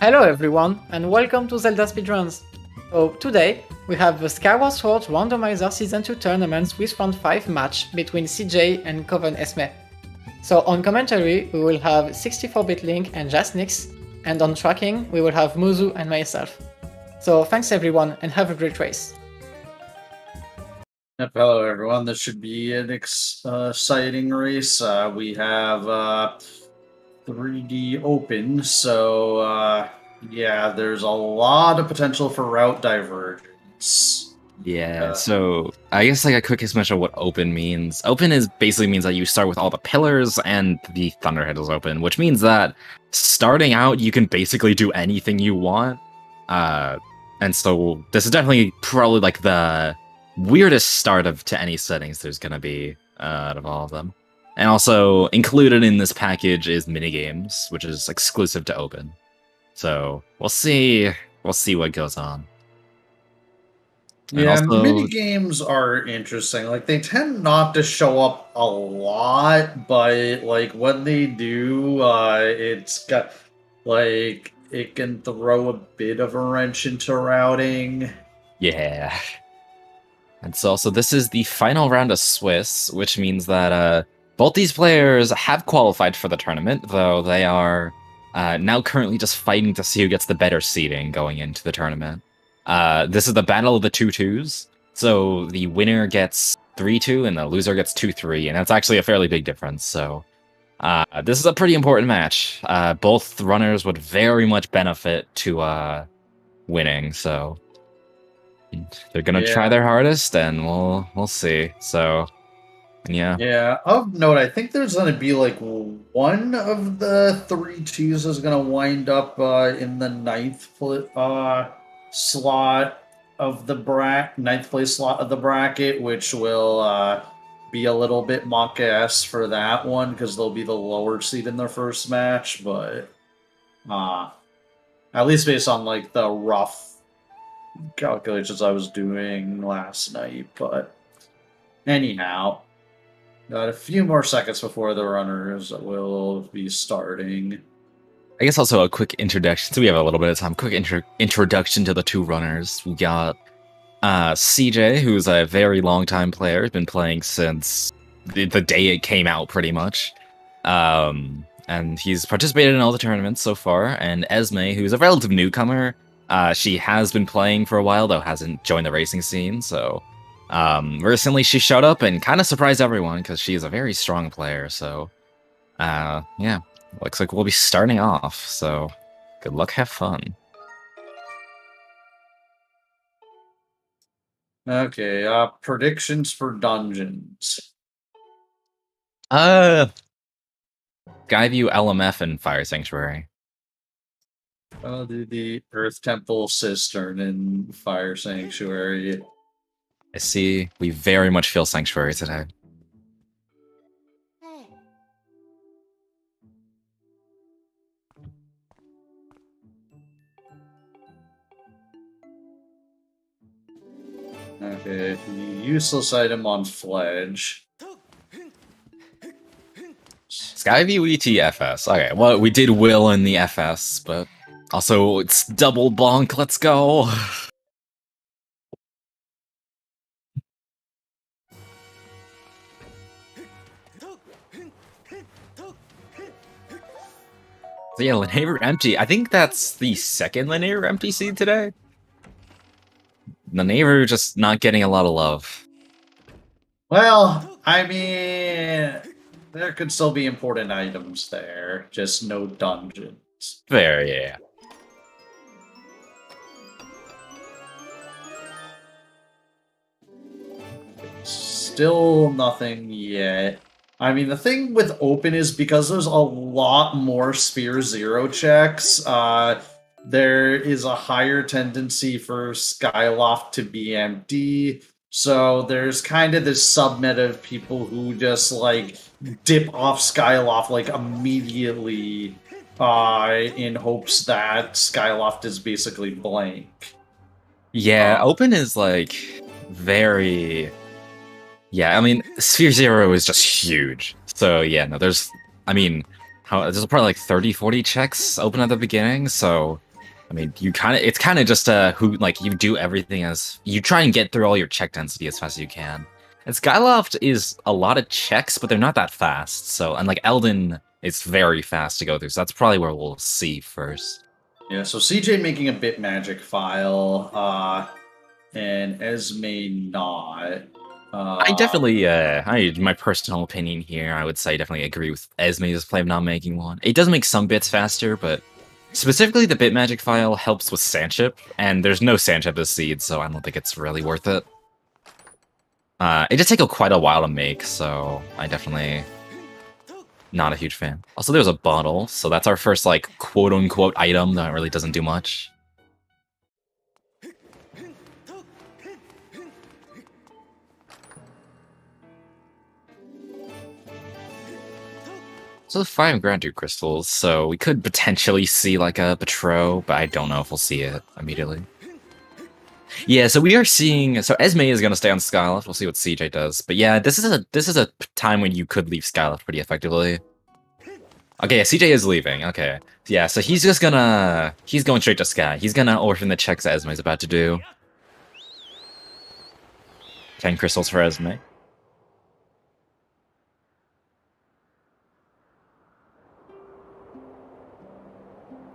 Hello everyone, and welcome to ZeldaSpeedRuns. So today, we have the Skyward Sword Randomizer Season 2 tournaments with round 5 match between CJ and CovenEsme. So on commentary, we will have 64-bit Link and Jasnix, and on tracking, we will have Muzu and myself. So thanks everyone, and have a great race. Yep, hello everyone, this should be an exciting race. We have 3D open, so yeah, there's a lot of potential for route divergence. Yeah, so I guess like a quick explanation of what open means. Open basically means that you start with all the pillars and the thunderhead is open, which means that starting out you can basically do anything you want. And so this is definitely probably like the weirdest start to any settings there's gonna be out of all of them. And also included in this package is minigames, which is exclusive to open. So we'll see what goes on. Yeah, mini games are interesting. Like, they tend not to show up a lot, but like when they do, it's got like it can throw a bit of a wrench into routing. Yeah. And so this is the final round of Swiss, which means that both these players have qualified for the tournament, though they are now currently just fighting to see who gets the better seeding going into the tournament. This is the battle of the 2-2s, so the winner gets 3-2 and the loser gets 2-3, and that's actually a fairly big difference, so this is a pretty important match. Both runners would very much benefit to winning, so they're gonna try their hardest, and we'll see. So, yeah. Yeah. Of note, I think there's gonna be like one of the 3-2s is gonna wind up in the ninth slot of the ninth place slot of the bracket, which will be a little bit Monka-esque for that one because they'll be the lower seed in their first match, but at least based on like the rough calculations I was doing last night. But anyhow, got a few more seconds before the runners will be starting. I guess also a quick introduction, so we have a little bit of time. Quick introduction to the two runners. We got CJ, who's a very long-time player, been playing since the day it came out, pretty much. And he's participated in all the tournaments so far. And Esme, who's a relative newcomer. She has been playing for a while, though hasn't joined the racing scene, so recently she showed up and kind of surprised everyone because she is a very strong player, so yeah, looks like we'll be starting off, so good luck, have fun. Okay, predictions for dungeons. Skyview, LMF, and Fire Sanctuary. I'll do the Earth Temple, Cistern, and Fire Sanctuary. I see. We very much feel Sanctuary today. Okay, useless item on Fledge. Skyview, ETFS. Okay, well, we did Will in the FS, but also it's double bonk, let's go! So yeah, Linear Empty. I think that's the second Linear Empty seed today. Linear just not getting a lot of love. Well, I mean, there could still be important items there, just no dungeons. Fair, yeah. Still nothing yet. I mean, the thing with open is because there's a lot more Sphere Zero checks, there is a higher tendency for Skyloft to be empty. So there's kind of this subnet of people who just like dip off Skyloft like immediately in hopes that Skyloft is basically blank. Yeah, open is like very... Yeah, I mean, Sphere Zero is just huge. So yeah, no, there's probably like 30-40 checks open at the beginning, so I mean, it's kind of just who like you do everything as you try and get through all your check density as fast as you can. And Skyloft is a lot of checks, but they're not that fast. So, and like Elden is very fast to go through. So that's probably where we'll see first. Yeah, so CJ making a bit magic file, and Esme not. I definitely, my personal opinion here, I would say I definitely agree with Esme's play of not making one. It does make some bits faster, but specifically the bit magic file helps with sandship, and there's no sandship as seed, so I don't think it's really worth it. It just takes quite a while to make, so I definitely not a huge fan. Also, there's a bottle, so that's our first, like, quote-unquote item that really doesn't do much. So the 5 Gratitude Crystals, so we could potentially see, like, a Petro, but I don't know if we'll see it immediately. Yeah, so we are seeing... So Esme is going to stay on Skyloft. We'll see what CJ does. But yeah, this is a time when you could leave Skyloft pretty effectively. Okay, yeah, CJ is leaving. Okay. Yeah, so he's just gonna... He's going straight to Sky. He's gonna orphan the checks that Esme's about to do. 10 crystals for Esme.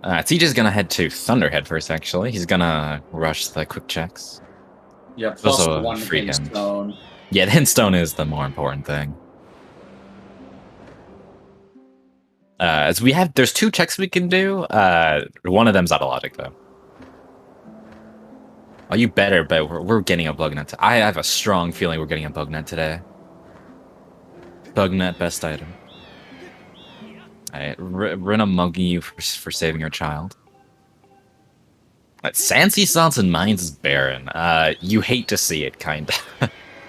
CJ's gonna head to Thunderhead first, actually. He's gonna rush the quick checks. Yeah, plus Also, one free him. stone. Yeah, the hintstone is the more important thing. As we have, there's 2 checks we can do. One of them's out of logic, though. Oh, you better bet we're getting a bug net. I have a strong feeling we're getting a bug net today. Bug net, best item. Alright, Rinna mugging you for saving your child. Sansi Sans and Mines Baron. You hate to see it, kinda.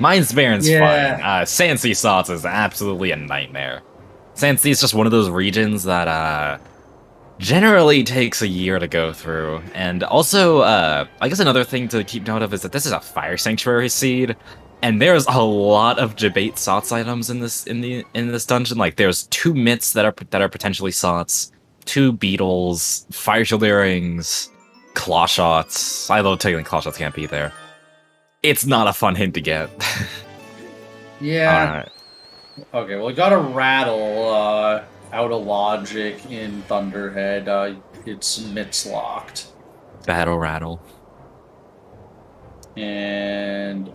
Mines Baron's fine. Sansi Sans is absolutely a nightmare. Sansi is just one of those regions that generally takes a year to go through. And also, I guess another thing to keep note of is that this is a Fire Sanctuary seed. And there's a lot of debate Sots items in this dungeon. Like there's 2 mitts that are potentially Sots, 2 beetles, fire shield earrings, claw shots. Although technically claw shots can't be there. It's not a fun hint to get. Yeah. Okay, well, we got a rattle out of logic in Thunderhead. Its mitts locked. Battle rattle. And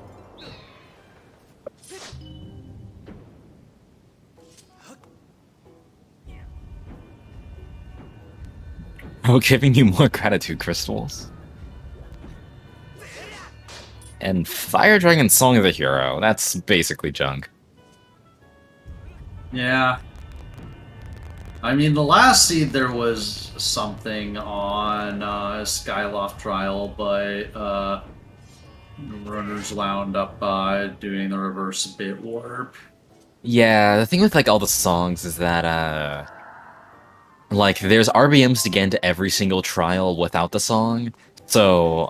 Oh, giving you more gratitude crystals. And Fire Dragon Song of the Hero. That's basically junk. yeah. I mean, the last seed there was something on Skyloft Trial, but runners wound up doing the reverse bit warp. Yeah, the thing with like all the songs is that like there's RBMs to get into every single trial without the song. So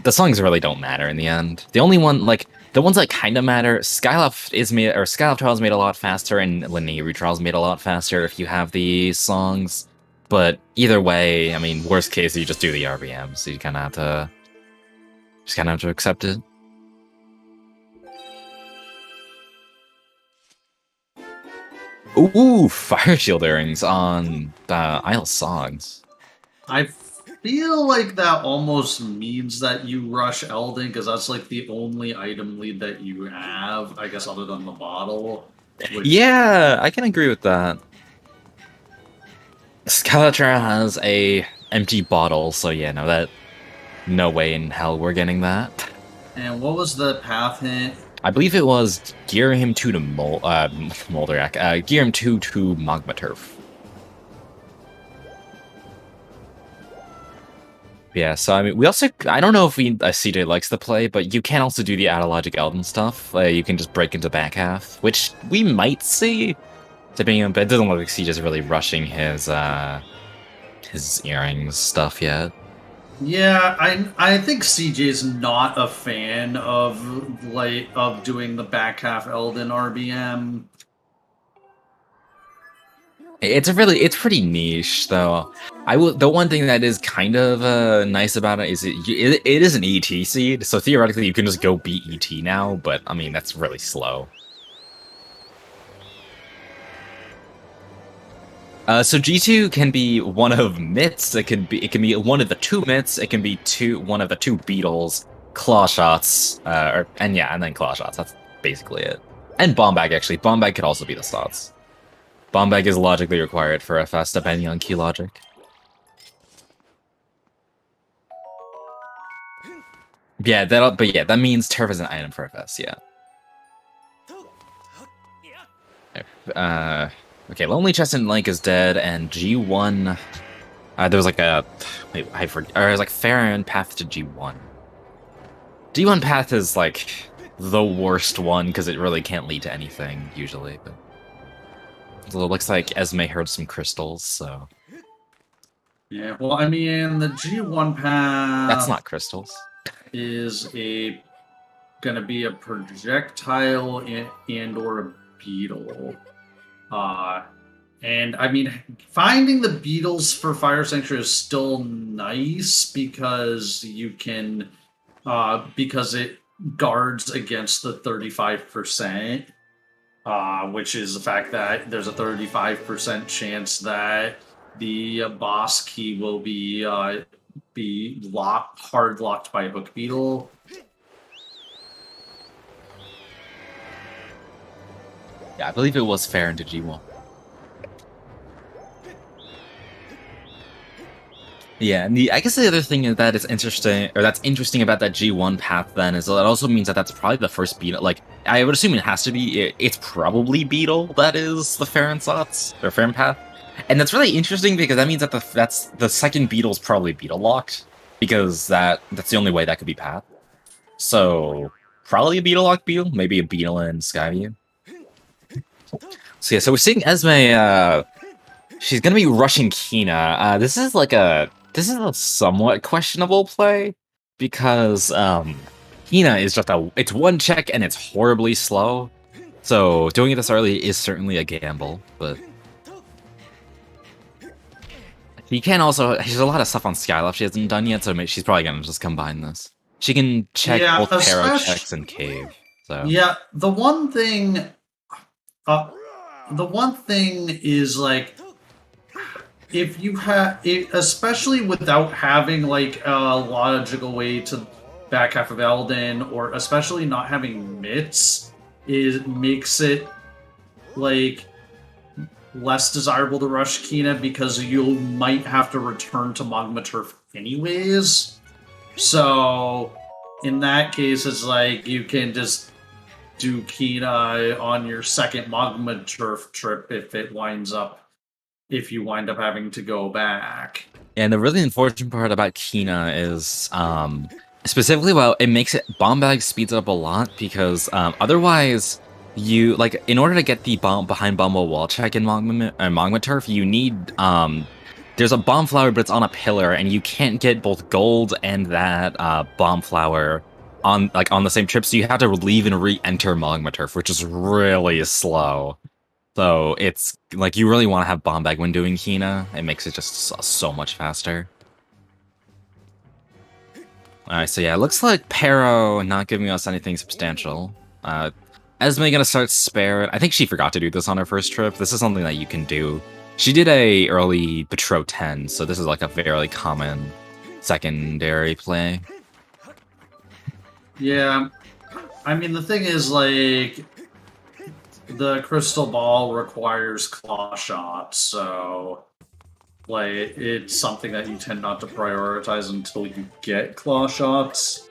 the songs really don't matter in the end. The only one, like the ones that kind of matter, Skyloft Trials made a lot faster, and Linear Trials made a lot faster if you have the songs. But either way, I mean, worst case, you just do the RBM, so you kind of have to accept it. Ooh, Fire Shield earrings on Isle songs. I feel like that almost means that you rush Elden, because that's like the only item lead that you have, I guess, other than the bottle. Which... Yeah, I can agree with that. Skylar has a empty bottle, so yeah, no way in hell we're getting that. And what was the path hint? I believe it was gear him 2 to Molderak. Gear him 2 to Magma Turf. Yeah, so I mean, we also, I don't know if CJ likes the play, but you can also do the out-of-logic Elden stuff. You can just break into back half, which we might see. Depending on, but it doesn't look like CJ's really rushing his earrings stuff yet. Yeah, I think CJ's not a fan of doing the back half Elden RBM. It's pretty niche though. The one thing that is kind of nice about it is it is an ET seed, so theoretically you can just go beat ET now, but I mean that's really slow. So G2 can be one of Mitts, it can be one of the two Mitts, it can be one of the two Beetles, Claw Shots, and then Claw Shots, that's basically it. And Bomb Bag actually, Bomb Bag could also be the slots. Bomb Bag is logically required for FS depending on key logic. Yeah, that means Turf is an item for FS, yeah. Okay, Lonely Chest and Link is dead, and G1... there was like a... Wait, I forget... Or it was like Farron Path to G1. G1 Path is like the worst one, because it really can't lead to anything, usually, but... So it looks like Esme heard some crystals, so... Yeah, well, I mean, the G1 path... That's not crystals. ...is gonna be a projectile and or a beetle. And, I mean, finding the beetles for Fire Sanctuary is still nice, because you can... because it guards against the 35%. Which is the fact that there's a 35% chance that the boss key will be hard locked by a hook beetle. Yeah, I believe it was fair into G1. Yeah, and I guess the other thing that is interesting, or that's interesting about that G1 path then, is that it also means that that's probably the first beetle. Like, I would assume it has to be, it's probably Beetle that is the Farron slots, or Farron path. And that's really interesting because that means that that's the second beetle's probably beetle locked, because that's the only way that could be path. So, probably a beetle locked beetle, maybe a beetle in Skyview. So yeah, so we're seeing Esme, she's gonna be rushing Kina. This is a somewhat questionable play, because Kina is just it's one check and it's horribly slow. So doing it this early is certainly a gamble, but she can also, there's a lot of stuff on Skyleft she hasn't done yet, so she's probably gonna just combine this. She can check both Para checks and Cave. So yeah, the one thing is like, if you have, especially without having like a logical way to back half of Elden, or especially not having mitts, makes it like less desirable to rush Kina, because you might have to return to Magma Turf anyways. So in that case, it's like you can just do Kina on your second Magma Turf trip if you wind up having to go back. And the really unfortunate part about Kina is specifically, well, it makes it, Bomb Bag speeds up a lot, because otherwise you, like, in order to get the behind Bumble wall check in Magma Turf, you need there's a bomb flower, but it's on a pillar, and you can't get both gold and that bomb flower on the same trip, so you have to leave and re-enter Magma Turf, which is really slow. So it's like, you really want to have Bomb Bag when doing Kina. It makes it just so much faster. Alright, so yeah, it looks like Pero not giving us anything substantial. Esme gonna start Spare. I think she forgot to do this on her first trip. This is something that you can do. She did a early Betrow 10, so this is like a very common secondary play. Yeah, I mean, the thing is, like, the crystal ball requires claw shots, so like it's something that you tend not to prioritize until you get claw shots.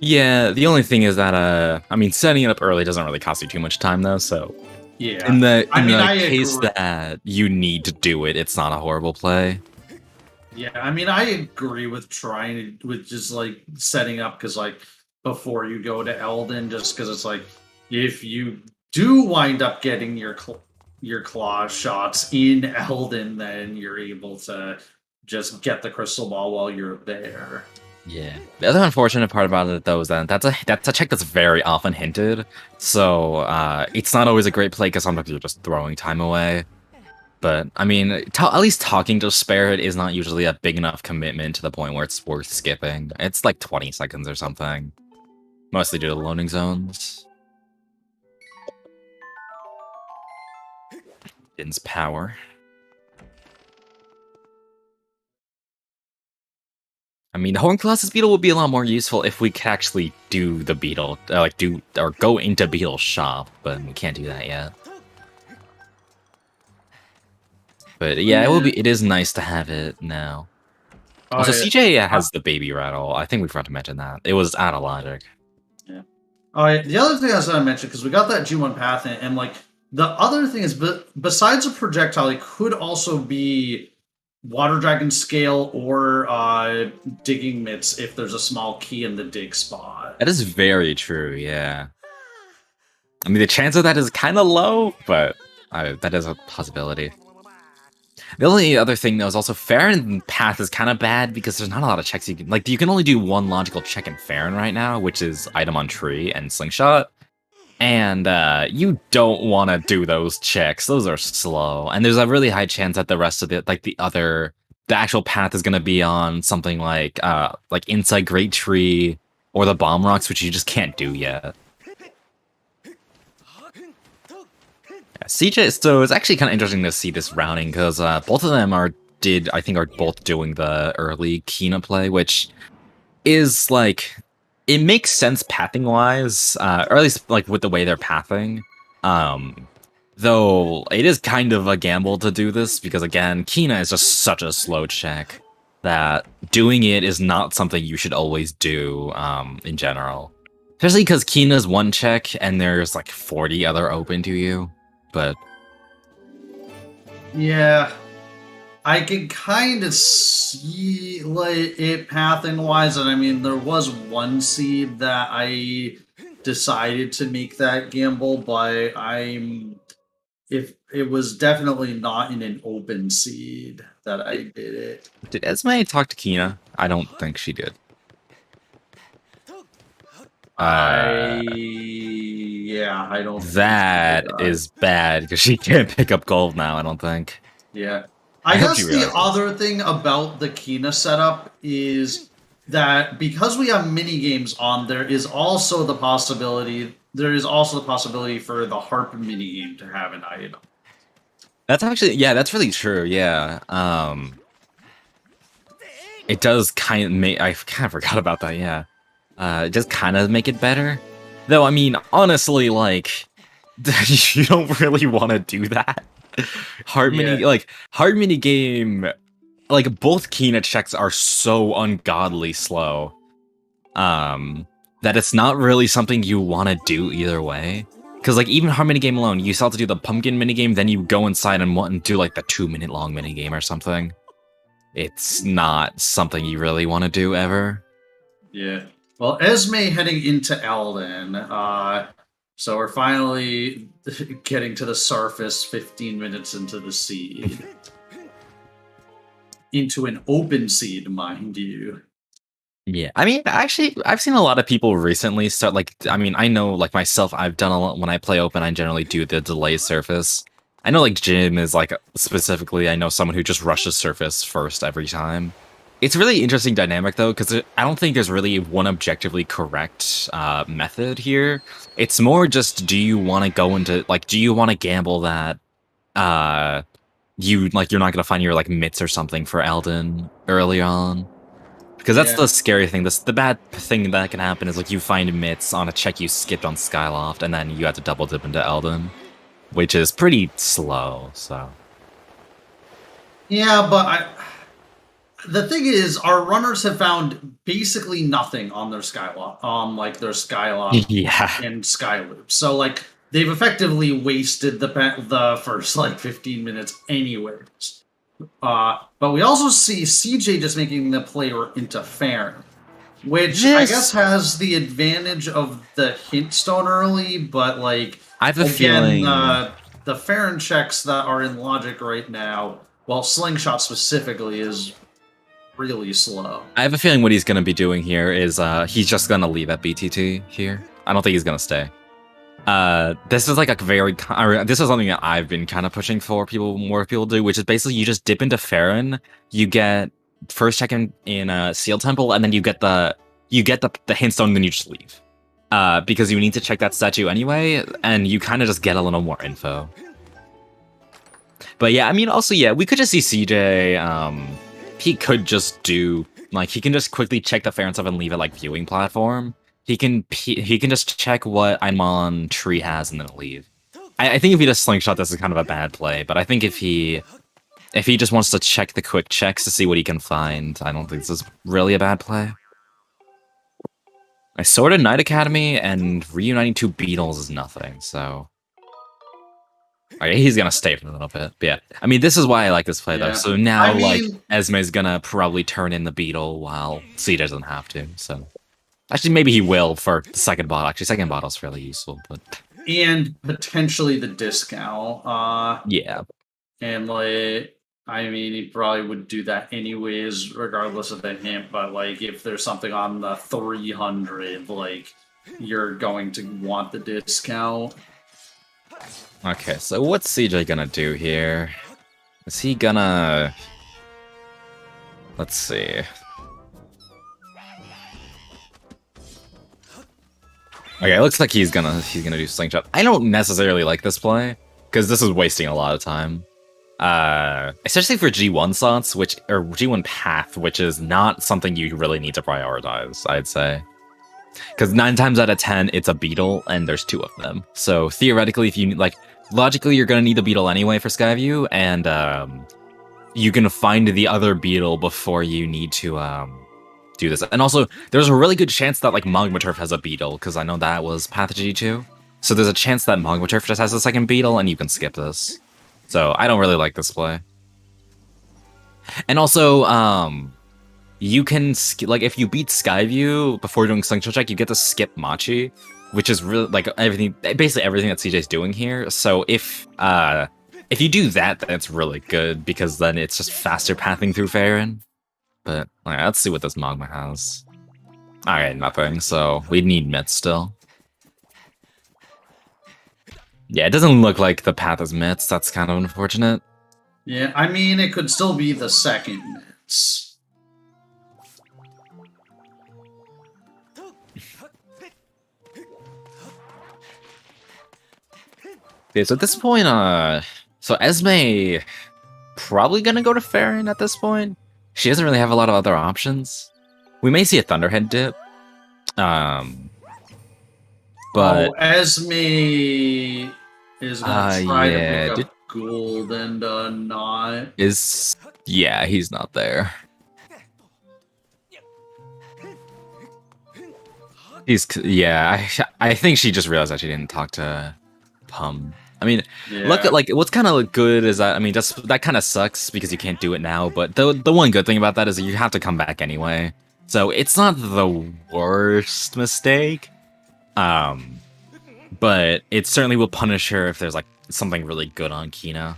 Yeah, the only thing is that I mean, setting it up early doesn't really cost you too much time though, so yeah. In the case that you need to do it, it's not a horrible play. Yeah, I mean, I agree with just like setting up, because like before you go to Elden, just because it's like, if you do wind up getting your claw shots in Elden, then you're able to just get the crystal ball while you're there. Yeah. The other unfortunate part about it, though, is that that's a check that's very often hinted, so it's not always a great play, because sometimes you're just throwing time away. But I mean, at least talking to spare it is not usually a big enough commitment to the point where it's worth skipping. It's like 20 seconds or something, mostly due to loading zones. Din's power. I mean, the Horn Colossus Beetle would be a lot more useful if we could actually do the Beetle, or go into Beetle's shop, but we can't do that yet. But yeah, it is nice to have it now. Oh, Also, yeah. CJ has the baby rattle. I think we forgot to mention that. It was out of logic. Yeah. Oh, yeah. The other thing I was going to mention, because we got that G1 path, and like, the other thing is, besides a projectile, it could also be Water Dragon Scale or Digging Mitts if there's a small key in the dig spot. That is very true, yeah. I mean, the chance of that is kind of low, but that is a possibility. The only other thing, though, is also Farron path is kind of bad because there's not a lot of checks you can... Like, you can only do one logical check in Farron right now, which is Item on Tree and Slingshot. And you don't want to do those checks. Those are slow. And there's a really high chance that the rest of it, like the actual path is going to be on something like Inside Great Tree or the Bomb Rocks, which you just can't do yet. CJ, so it's actually kind of interesting to see this rounding because both of them are both doing the early Kina play, which is like, it makes sense pathing wise, or at least like with the way they're pathing. Though it is kind of a gamble to do this because again, Kina is just such a slow check that doing it is not something you should always do in general. Especially because Kina's one check and there's like 40 other open to you. But yeah, I can kind of see like it pathing wise, and I mean there was one seed that I decided to make that gamble, but if it was definitely not in an open seed that I did it. Did Esme talk to Kina? I don't think she did. Yeah, I don't. That is bad because she can't pick up gold now. I don't think. Yeah, I guess the other thing about the Kina setup is that because we have mini games on, there is also the possibility. There is also the possibility for the harp mini game to have an item. That's actually, yeah, that's really true. Yeah, it does kind of make. I kind of forgot about that. Yeah. It does kind of make it better. Though, I mean, honestly, like, you don't really want to do that. Hard mini game, like, both Kina checks are so ungodly slow, that it's not really something you want to do either way. Because, like, even hard mini game alone, you still have to do the pumpkin mini game, then you go inside and do, like, the 2-minute long mini game or something. It's not something you really want to do ever. Yeah. Well, Esme heading into Elden, so we're finally getting to the surface 15 minutes into the seed. Into an open seed, mind you. Yeah, I mean, actually, I've seen a lot of people recently start, like, I mean, I know, like, myself, I've done a lot, when I play open, I generally do the delay surface. I know, like, Jim is, like, specifically, I know someone who just rushes surface first every time. It's a really interesting dynamic, though, because I don't think there's really one objectively correct method here. It's more just, do you want to go into, like, do you want to gamble that you're not going to find your, like, mitts or something for Elden early on? Because that's the scary thing. The bad thing that can happen is, like, you find mitts on a check you skipped on Skyloft, and then you have to double dip into Elden, which is pretty slow, so... Yeah, but the thing is, our runners have found basically nothing on their Skyloft, their Skyloft and Skyloop. So, like, they've effectively wasted the first, like, 15 minutes anyways. But we also see CJ just making the player into Farron, which I guess has the advantage of the hint stone early, but, like, I have a feeling the Farron checks that are in Logic right now, well, Slingshot specifically, is really slow. I have a feeling what he's going to be doing here is he's just going to leave at BTT here. I don't think he's going to stay. This is like a very this is something that I've been kind of pushing for more people do, which is basically you just dip into Farron, you get first check in Seal Temple, and then you get the hint stone, and then you just leave. Because you need to check that statue anyway, and you kind of just get a little more info. But yeah, I mean, also, yeah, we could just see CJ, he could just do, like, he can just quickly check the Farron stuff and leave it, like, viewing platform. He can just check what I'm on tree has and then leave. I think if he just slingshot, this is kind of a bad play, but I think if he just wants to check the quick checks to see what he can find, I don't think this is really a bad play. I sorted Knight Academy, and reuniting 2 beetles is nothing, so... Okay, he's gonna stay for a little bit, but yeah. I mean, this is why I like this play, though. So now, like, Esme's gonna probably turn in the beetle while CJ doesn't have to, so... Actually, maybe he will for the second bottle. Actually, second bottle's fairly useful, but... And potentially the discount. Yeah. And, like, I mean, he probably would do that anyways, regardless of the hint, but, like, if there's something on the 300, like, you're going to want the discount. Okay, so what's CJ gonna do here? Is he gonna... Let's see... Okay, it looks like he's gonna do slingshot. I don't necessarily like this play because this is wasting a lot of time, especially for G1 slots, or G1 path, which is not something you really need to prioritize. I'd say, because 9 times out of 10 it's a beetle and there's 2 of them. So theoretically, if you logically, you're gonna need the beetle anyway for Skyview, and you can find the other beetle before you need to do this. And also, there's a really good chance that, like, Magma Turf has a beetle, because I know that was Path G2. So there's a chance that Magma Turf just has a second beetle, and you can skip this. So I don't really like this play. And also, you can, if you beat Skyview before doing Slingshot Check, you get to skip Machi, which is really, like, basically everything that CJ's doing here. So if you do that, then it's really good, because then it's just faster pathing through Farron. But, alright, let's see what this Magma has. Alright, nothing, so we need Myth still. Yeah, it doesn't look like the path is Myths, that's kind of unfortunate. Yeah, I mean, it could still be the second Myths. Okay, so at this point, so Esme probably gonna go to Farron at this point. She doesn't really have a lot of other options. We may see a Thunderhead dip. But... Esme is gonna try to pick up Gould and not... Yeah, he's not there. I think she just realized that she didn't talk to Pum. I mean, look at, like, what's kind of good is that, I mean, that kind of sucks because you can't do it now, but the one good thing about that is that you have to come back anyway. So it's not the worst mistake, but it certainly will punish her if there's, like, something really good on Kina.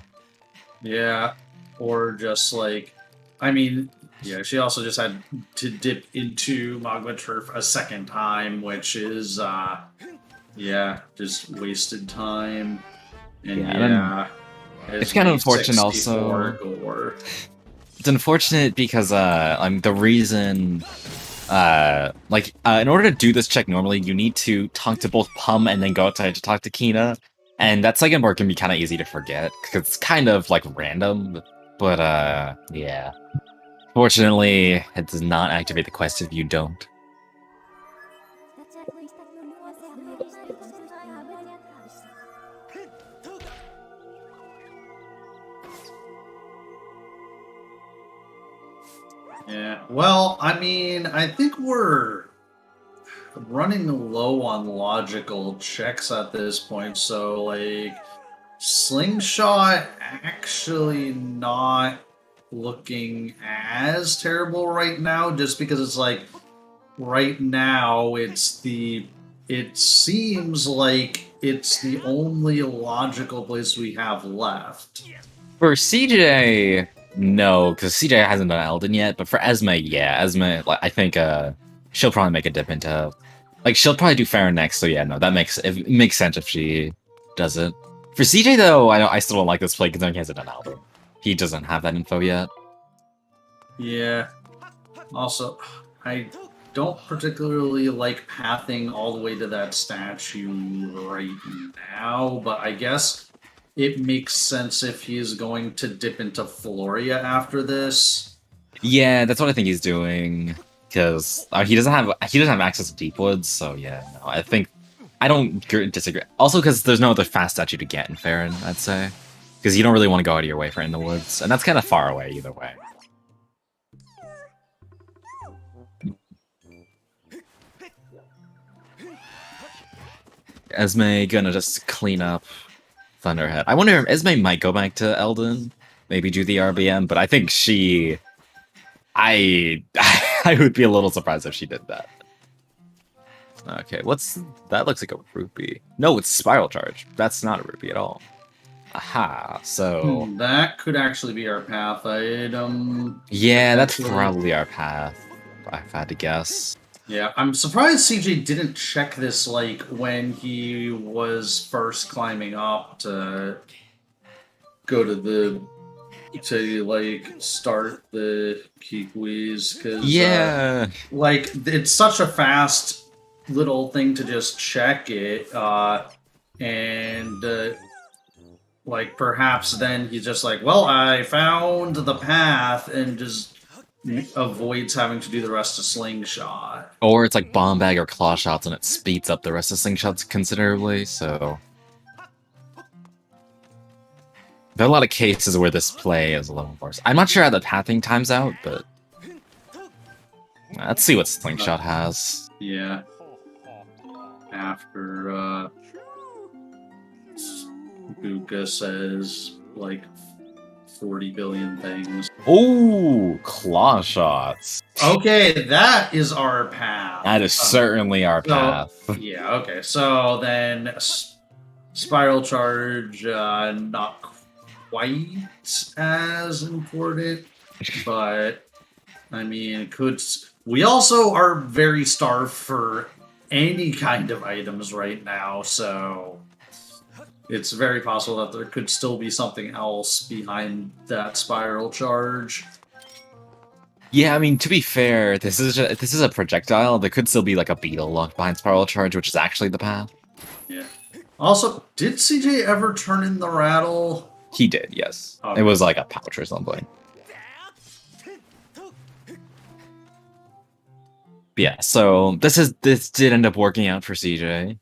Yeah, or just, like, I mean, yeah, she also just had to dip into Magma Turf a second time, which is, yeah, just wasted time. And it's kind of unfortunate also. It's unfortunate because the reason in order to do this check normally you need to talk to both Pum and then go outside to talk to Kina, and that second part can be kind of easy to forget because it's kind of like random, but yeah. Fortunately, it does not activate the quest if you don't. Yeah, well, I mean, I think we're running low on logical checks at this point, so, like, Slingshot actually not looking as terrible right now, just because it's like, right now, it seems like it's the only logical place we have left. For CJ... No, because CJ hasn't done Elden yet, but for Esme, yeah, Esme, like, I think she'll probably make a dip into Like, she'll probably do Farron next, so yeah, no, it makes sense if she does it. For CJ, though, I still don't like this play, considering he hasn't done album. He doesn't have that info yet. Yeah. Also, I don't particularly like pathing all the way to that statue right now, but I guess it makes sense if he is going to dip into Floria after this. Yeah, that's what I think he's doing. Because he doesn't have access to Deepwoods, so yeah, no, I don't disagree. Also, because there's no other fast statue to get in Farron, I'd say, because you don't really want to go out of your way for in the woods, and that's kind of far away either way. Esme gonna just clean up Thunderhead. I wonder if Esme might go back to Eldon, maybe do the RBM, but I think I would be a little surprised if she did that. Okay, that looks like a rupee. No, it's Spiral Charge. That's not a rupee at all. Aha, so... that could actually be our path item. Yeah, that's probably our path, if I had to guess. Yeah, I'm surprised CJ didn't check this, like, when he was first climbing up to go to start the Kikwis, because yeah, like it's such a fast little thing to just check it, and like perhaps then he's just like, well, I found the path, and just avoids having to do the rest of Slingshot. Or it's like Bomb Bag or Claw Shots, and it speeds up the rest of Slingshots considerably, so... There are a lot of cases where this play is a little worse. I'm not sure how the pathing times out, but... Let's see what Slingshot has. Yeah. After, Buka says, like, 40 billion things. Ooh, Claw Shots. Okay, that is our path. That is certainly our path. Yeah, okay. So then Spiral Charge, not quite as important, but I mean, we also are very starved for any kind of items right now, so it's very possible that there could still be something else behind that Spiral Charge. Yeah, I mean, to be fair, this is a projectile. There could still be like a beetle locked behind Spiral Charge, which is actually the path. Yeah. Also, did CJ ever turn in the rattle? He did, yes. Okay. It was like a pouch or something. Yeah, so this did end up working out for CJ.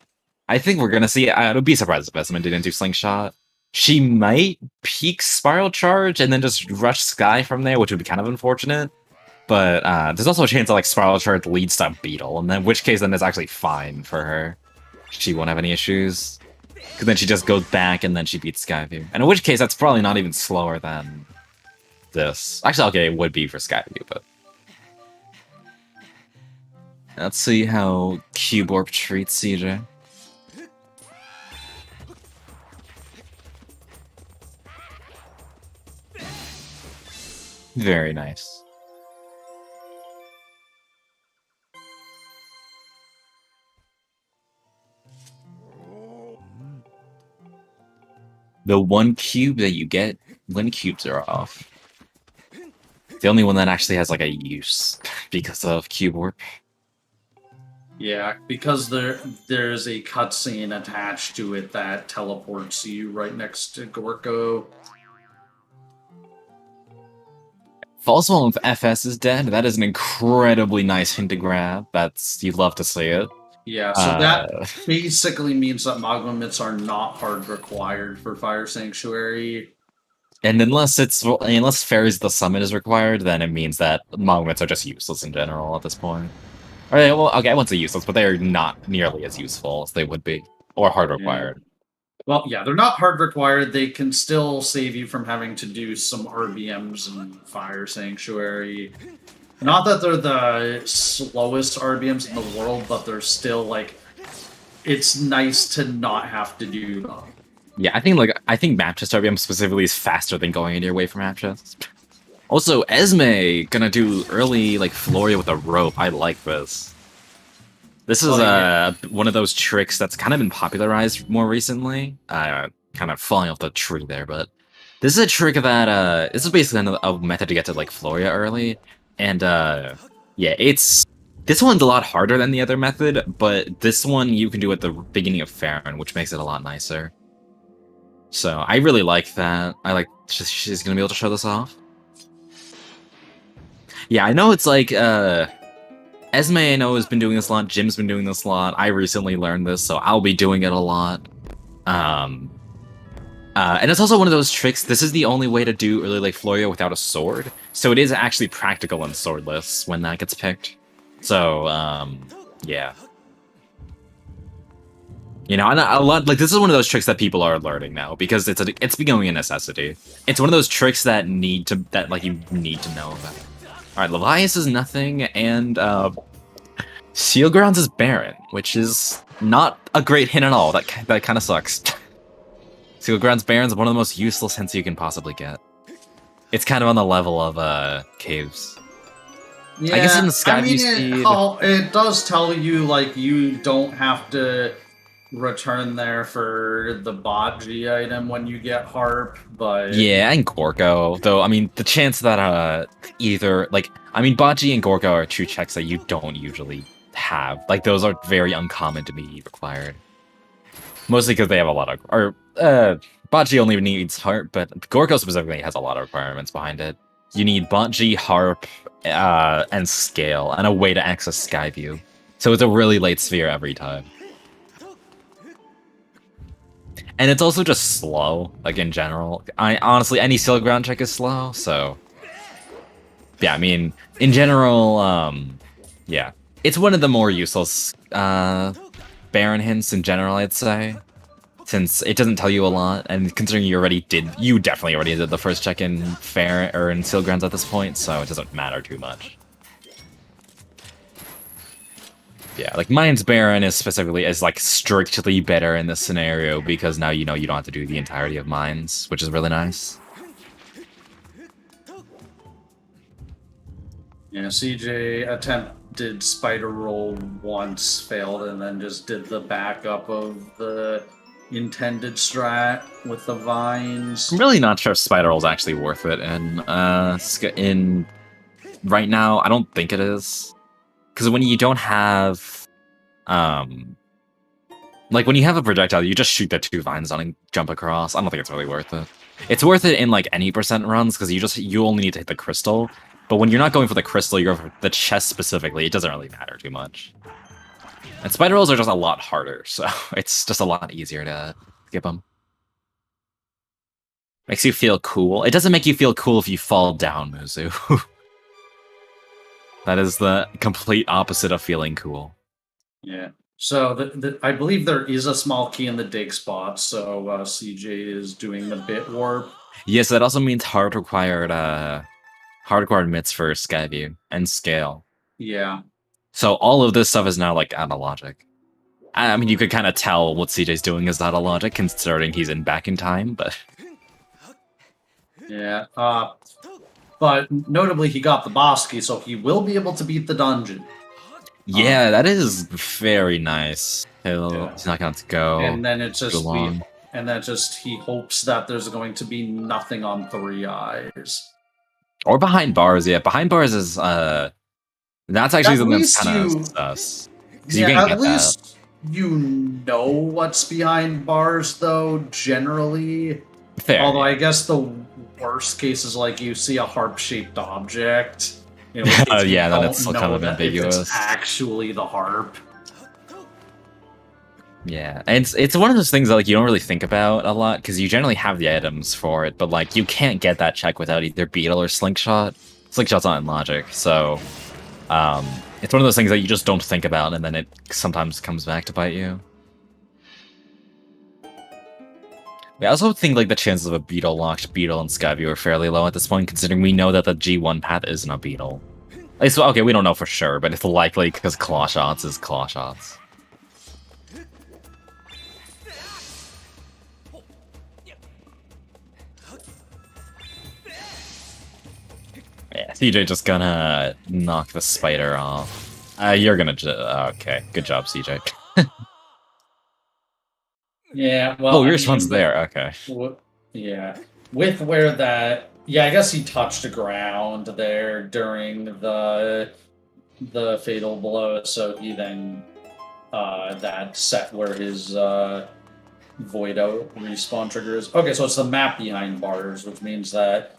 I think we're gonna see. I would be surprised if Esmond didn't do Slingshot. She might peek Spiral Charge and then just rush Sky from there, which would be kind of unfortunate. But there's also a chance that like Spiral Charge leads to Beetle, and then in which case then it's actually fine for her. She won't have any issues. Because then she just goes back and then she beats Skyview. And in which case that's probably not even slower than this. Actually, okay, it would be for Skyview, but... Let's see how Cube Orb treats CJ. Very nice. The one cube that you get when cubes are off. The only one that actually has like a use because of Cube Orb. Yeah, because there's a cutscene attached to it that teleports you right next to Gorko. False one with FS is dead. That is an incredibly nice hint to grab. You'd love to see it. Yeah, so that basically means that Magma Mitts are not hard required for Fire Sanctuary. And unless Fairies the Summit is required, then it means that Magma Mitts are just useless in general at this point. Alright, well, okay, I wouldn't say useless, but they are not nearly as useful as they would be. Or hard required. Yeah. Well, yeah, they're not hard required. They can still save you from having to do some RBMs and Fire Sanctuary. Not that they're the slowest RBMs in the world, but they're still, like, it's nice to not have to do them. Yeah, I think Map Chest RBM specifically is faster than going into your way for Map Chest. Also, Esme gonna do early, like, Floria with a rope. I like this. This is Oh, yeah. one of those tricks that's kind of been popularized more recently. Kind of falling off the tree there, but this is a trick that this is basically a method to get to like Floria early, and yeah, this one's a lot harder than the other method, but this one you can do at the beginning of Farron, which makes it a lot nicer. So I really like that. I like she's gonna be able to show this off. Yeah, I know it's like Esme, I know, has been doing this a lot. Jim's been doing this a lot. I recently learned this, so I'll be doing it a lot. And it's also one of those tricks. This is the only way to do early Lake Floria without a sword, so it is actually practical and swordless when that gets picked. So, yeah. You know, and a lot like this is one of those tricks that people are learning now because it's becoming a necessity. It's one of those tricks that you need to know about. All right, Levias is nothing, and Seal Grounds is Baron, which is not a great hint at all. That kind of sucks. Seal Grounds Baron is one of the most useless hints you can possibly get. It's kind of on the level of Caves. Yeah, I guess in the Skyview speed, it does tell you like you don't have to return there for the botg item when you get harp, but yeah, and Gorko, though. I mean, the chance that either like botg and Gorko are two checks that you don't usually have. Like those are very uncommon to be required. Mostly because they have a lot of botg only needs harp, but Gorko specifically has a lot of requirements behind it. You need botg, harp, and scale, and a way to access Skyview. So it's a really late sphere every time. And it's also just slow, like in general. Honestly, any Seal Ground check is slow, so yeah, I mean, in general, yeah. It's one of the more useless Baron hints in general, I'd say. Since it doesn't tell you a lot, and considering you definitely already did the first check in Fair or in Seal Grounds at this point, so it doesn't matter too much. Yeah, like Mines Baron is like strictly better in this scenario because now you know you don't have to do the entirety of Mines, which is really nice. Yeah, CJ attempted Spider Roll once, failed, and then just did the backup of the intended strat with the vines. I'm really not sure if Spider Roll is actually worth it, and in right now, I don't think it is. Because when you don't have, like when you have a projectile, you just shoot the two vines on and jump across. I don't think it's really worth it. It's worth it in like any percent runs because you only need to hit the crystal. But when you're not going for the crystal, you're going for the chest specifically. It doesn't really matter too much. And spider rolls are just a lot harder, so it's just a lot easier to skip them. Makes you feel cool. It doesn't make you feel cool if you fall down, Muzu. That is the complete opposite of feeling cool. Yeah. So I believe there is a small key in the dig spot, so CJ is doing the bit warp. Yes, that also means hard required mitts for Skyview and scale. Yeah. So all of this stuff is now like out of logic. I mean, you could kind of tell what CJ's doing is out of logic, considering he's back in time, but yeah. But notably, he got the boss key, so he will be able to beat the dungeon. Yeah, that is very nice. He's not going to go. And then it's just he hopes that there's going to be nothing on 3 eyes. Or behind bars, yeah. Behind bars is that's actually something that's kind of sus. Yeah, at least you know what's behind bars, though, generally. Fair. Although I guess the worst case is like you see a harp-shaped object. You know, yeah, then it's still kind of ambiguous. It's actually the harp. Yeah, and it's one of those things that like you don't really think about a lot because you generally have the items for it, but like you can't get that check without either beetle or slingshot. Slingshot's not in logic, so it's one of those things that you just don't think about, and then it sometimes comes back to bite you. I also think like the chances of a beetle locked beetle and Skyview are fairly low at this point, considering we know that the G1 path isn't a beetle. So okay, we don't know for sure, but it's likely because claw shots is claw shots. Yeah, CJ just gonna knock the spider off. You're gonna. Okay, good job, CJ. Yeah, well, Oh, your response there. Okay. Yeah, with where that. Yeah, I guess he touched the ground there during the fatal blow, so he then that set where his void out respawn triggers. Okay, so it's the map behind bars, which means that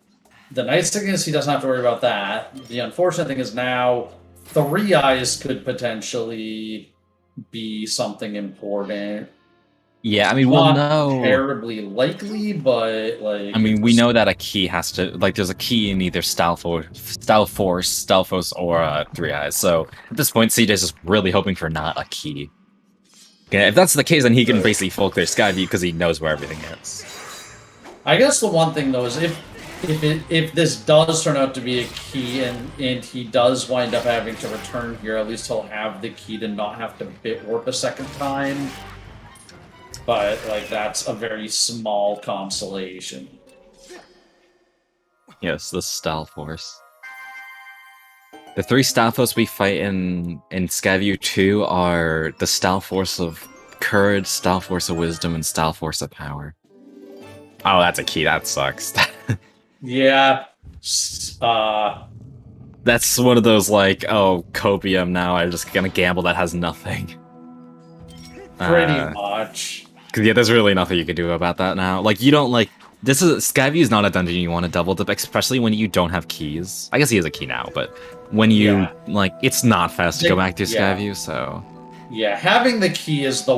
the nice thing is he doesn't have to worry about that. The unfortunate thing is now 3 eyes could potentially be something important. Yeah, I mean, we'll Not know. terribly likely, but like. I mean, we know that a key has to there's a key in either Stalfos, or 3 Eyes. So at this point, CJ's just really hoping for not a key. Yeah, if that's the case, then he can basically full clear Skyview because he knows where everything is. I guess the one thing though is if this does turn out to be a key and he does wind up having to return here, at least he'll have the key to not have to bit warp a second time. But like that's a very small consolation. Yes, the Stalfos. The 3 Stalfos we fight in Skyview 2 are the Stalforce of Courage, Stalforce of Wisdom, and Stalforce of Power. Oh, that's a key. That sucks. Yeah. That's one of those like, oh, copium now. I'm just gonna gamble that has nothing. Pretty much. Cause yeah, there's really nothing you can do about that now. Like you don't like this is Skyview is not a dungeon you want to double dip, especially when you don't have keys. I guess he has a key now, but when you like, it's not fast to go back to Skyview. So yeah, having the key is the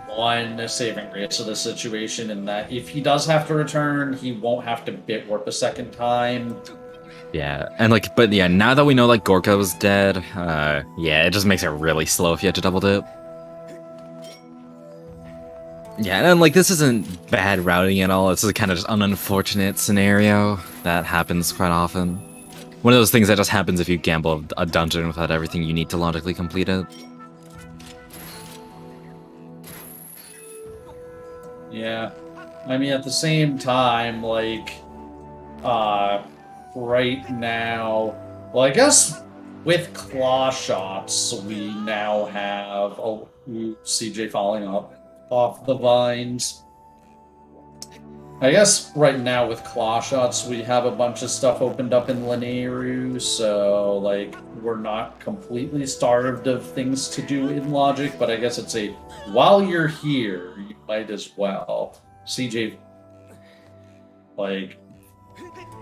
one saving grace of the situation. In that if he does have to return, he won't have to bit warp a second time. Yeah, and like, but yeah, now that we know like Gorka was dead, yeah, it just makes it really slow if you have to double dip. Yeah, and like this isn't bad routing at all. It's just kind of just an unfortunate scenario that happens quite often. One of those things that just happens if you gamble a dungeon without everything you need to logically complete it. Yeah, I mean at the same time, like, right now, well, I guess with claw shots we now have CJ falling off the vines. I guess right now with claw shots we have a bunch of stuff opened up in Linearu, so like we're not completely starved of things to do in logic, but I guess it's a while you're here you might as well. CJ, like,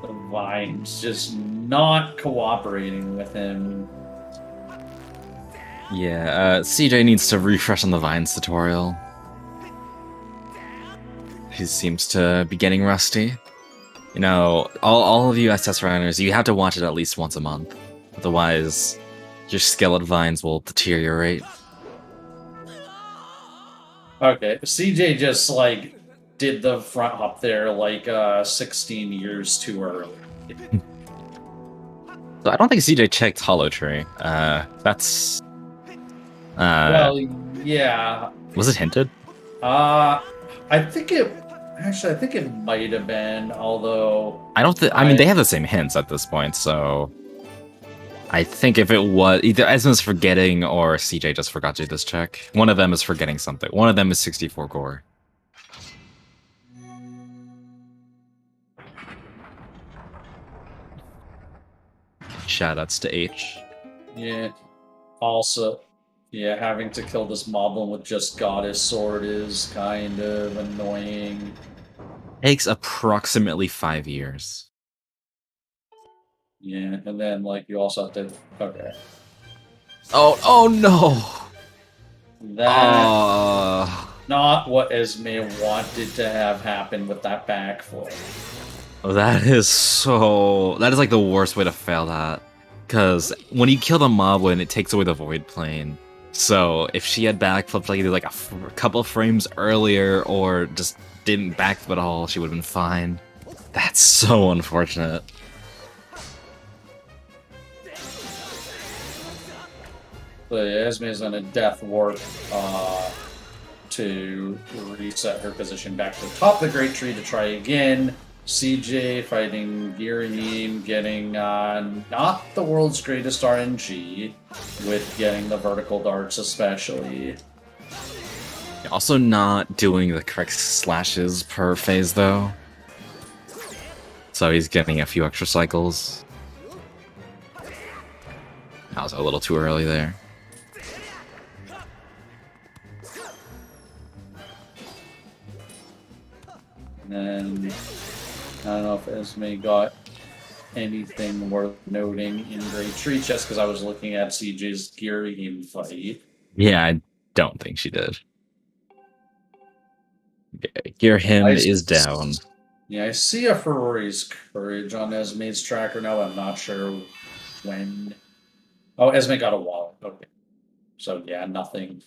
the vines just not cooperating with him. Yeah, CJ needs to refresh on the Vines tutorial. He seems to be getting rusty. You know, all of you SS runners, you have to watch it at least once a month. Otherwise, your skill at Vines will deteriorate. Okay, CJ just, like, did the front hop there, like, 16 years too early. So I don't think CJ checked Hollow Tree. That's... well, yeah. Was it hinted? I think it... Actually, I think it might have been, although... I don't think... I mean, they have the same hints at this point, so... I think if it was... Either Esme's forgetting or CJ just forgot to do this check. One of them is forgetting something. One of them is 64 gore. Shoutouts to H. Yeah. Also, yeah, having to kill this moblin with just Goddess Sword is kind of annoying. Takes approximately 5 years. Yeah, and then, like, you also have to... Okay. Oh no! That... Not what Esme wanted to have happen with that backflip. That is like the worst way to fail that. Because when you kill the moblin, it takes away the void plane. So if she had backflipped like either like a couple frames earlier or just didn't backflip at all, she would have been fine. That's so unfortunate. But Esme's on a death warp to reset her position back to the top of the Great Tree to try again. CJ fighting Girahim, getting not the world's greatest RNG, with getting the vertical darts especially. Also not doing the correct slashes per phase, though. So he's getting a few extra cycles. That was a little too early there. And then, I don't know if Esme got anything worth noting in Great Tree, just because I was looking at CJ's Girahim fight. Yeah, I don't think she did. Okay, Girahim is down. Yeah, I see a Ferrari's Courage on Esme's tracker now. I'm not sure when. Oh, Esme got a wallet. Okay. So, yeah, nothing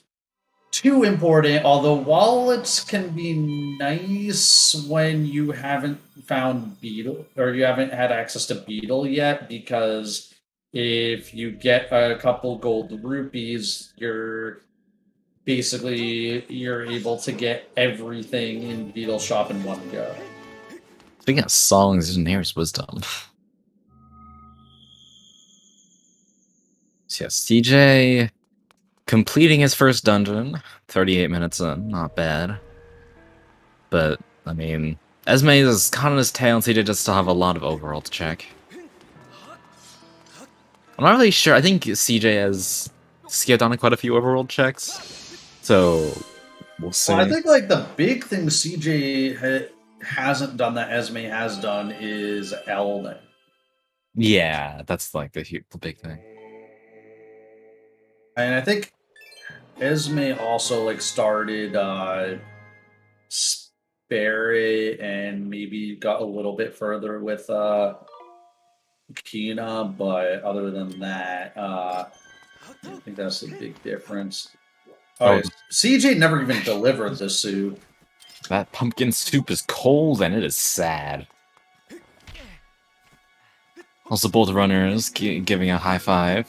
too important. Although wallets can be nice when you haven't found Beetle, or you haven't had access to Beetle yet, because if you get a couple gold rupees, you're able to get everything in Beetle Shop in one go. Speaking of songs, there's Nair's Wisdom. So yeah, CJ completing his first dungeon, 38 minutes in, not bad. But, I mean, Esme is caught on his tail, and CJ does still have a lot of overall to check. I'm not really sure, I think CJ has skipped on quite a few overworld checks, so we'll see. Well, I think, like, the big thing CJ hasn't done that Esme has done is Elden. Yeah, that's, like, the big thing. And I think Esme also, like, started Spirit and maybe got a little bit further with Kina, but other than that, I think that's the big difference. Oh, CJ never even delivered the soup. That pumpkin soup is cold and it is sad. Also, both runners giving a high five.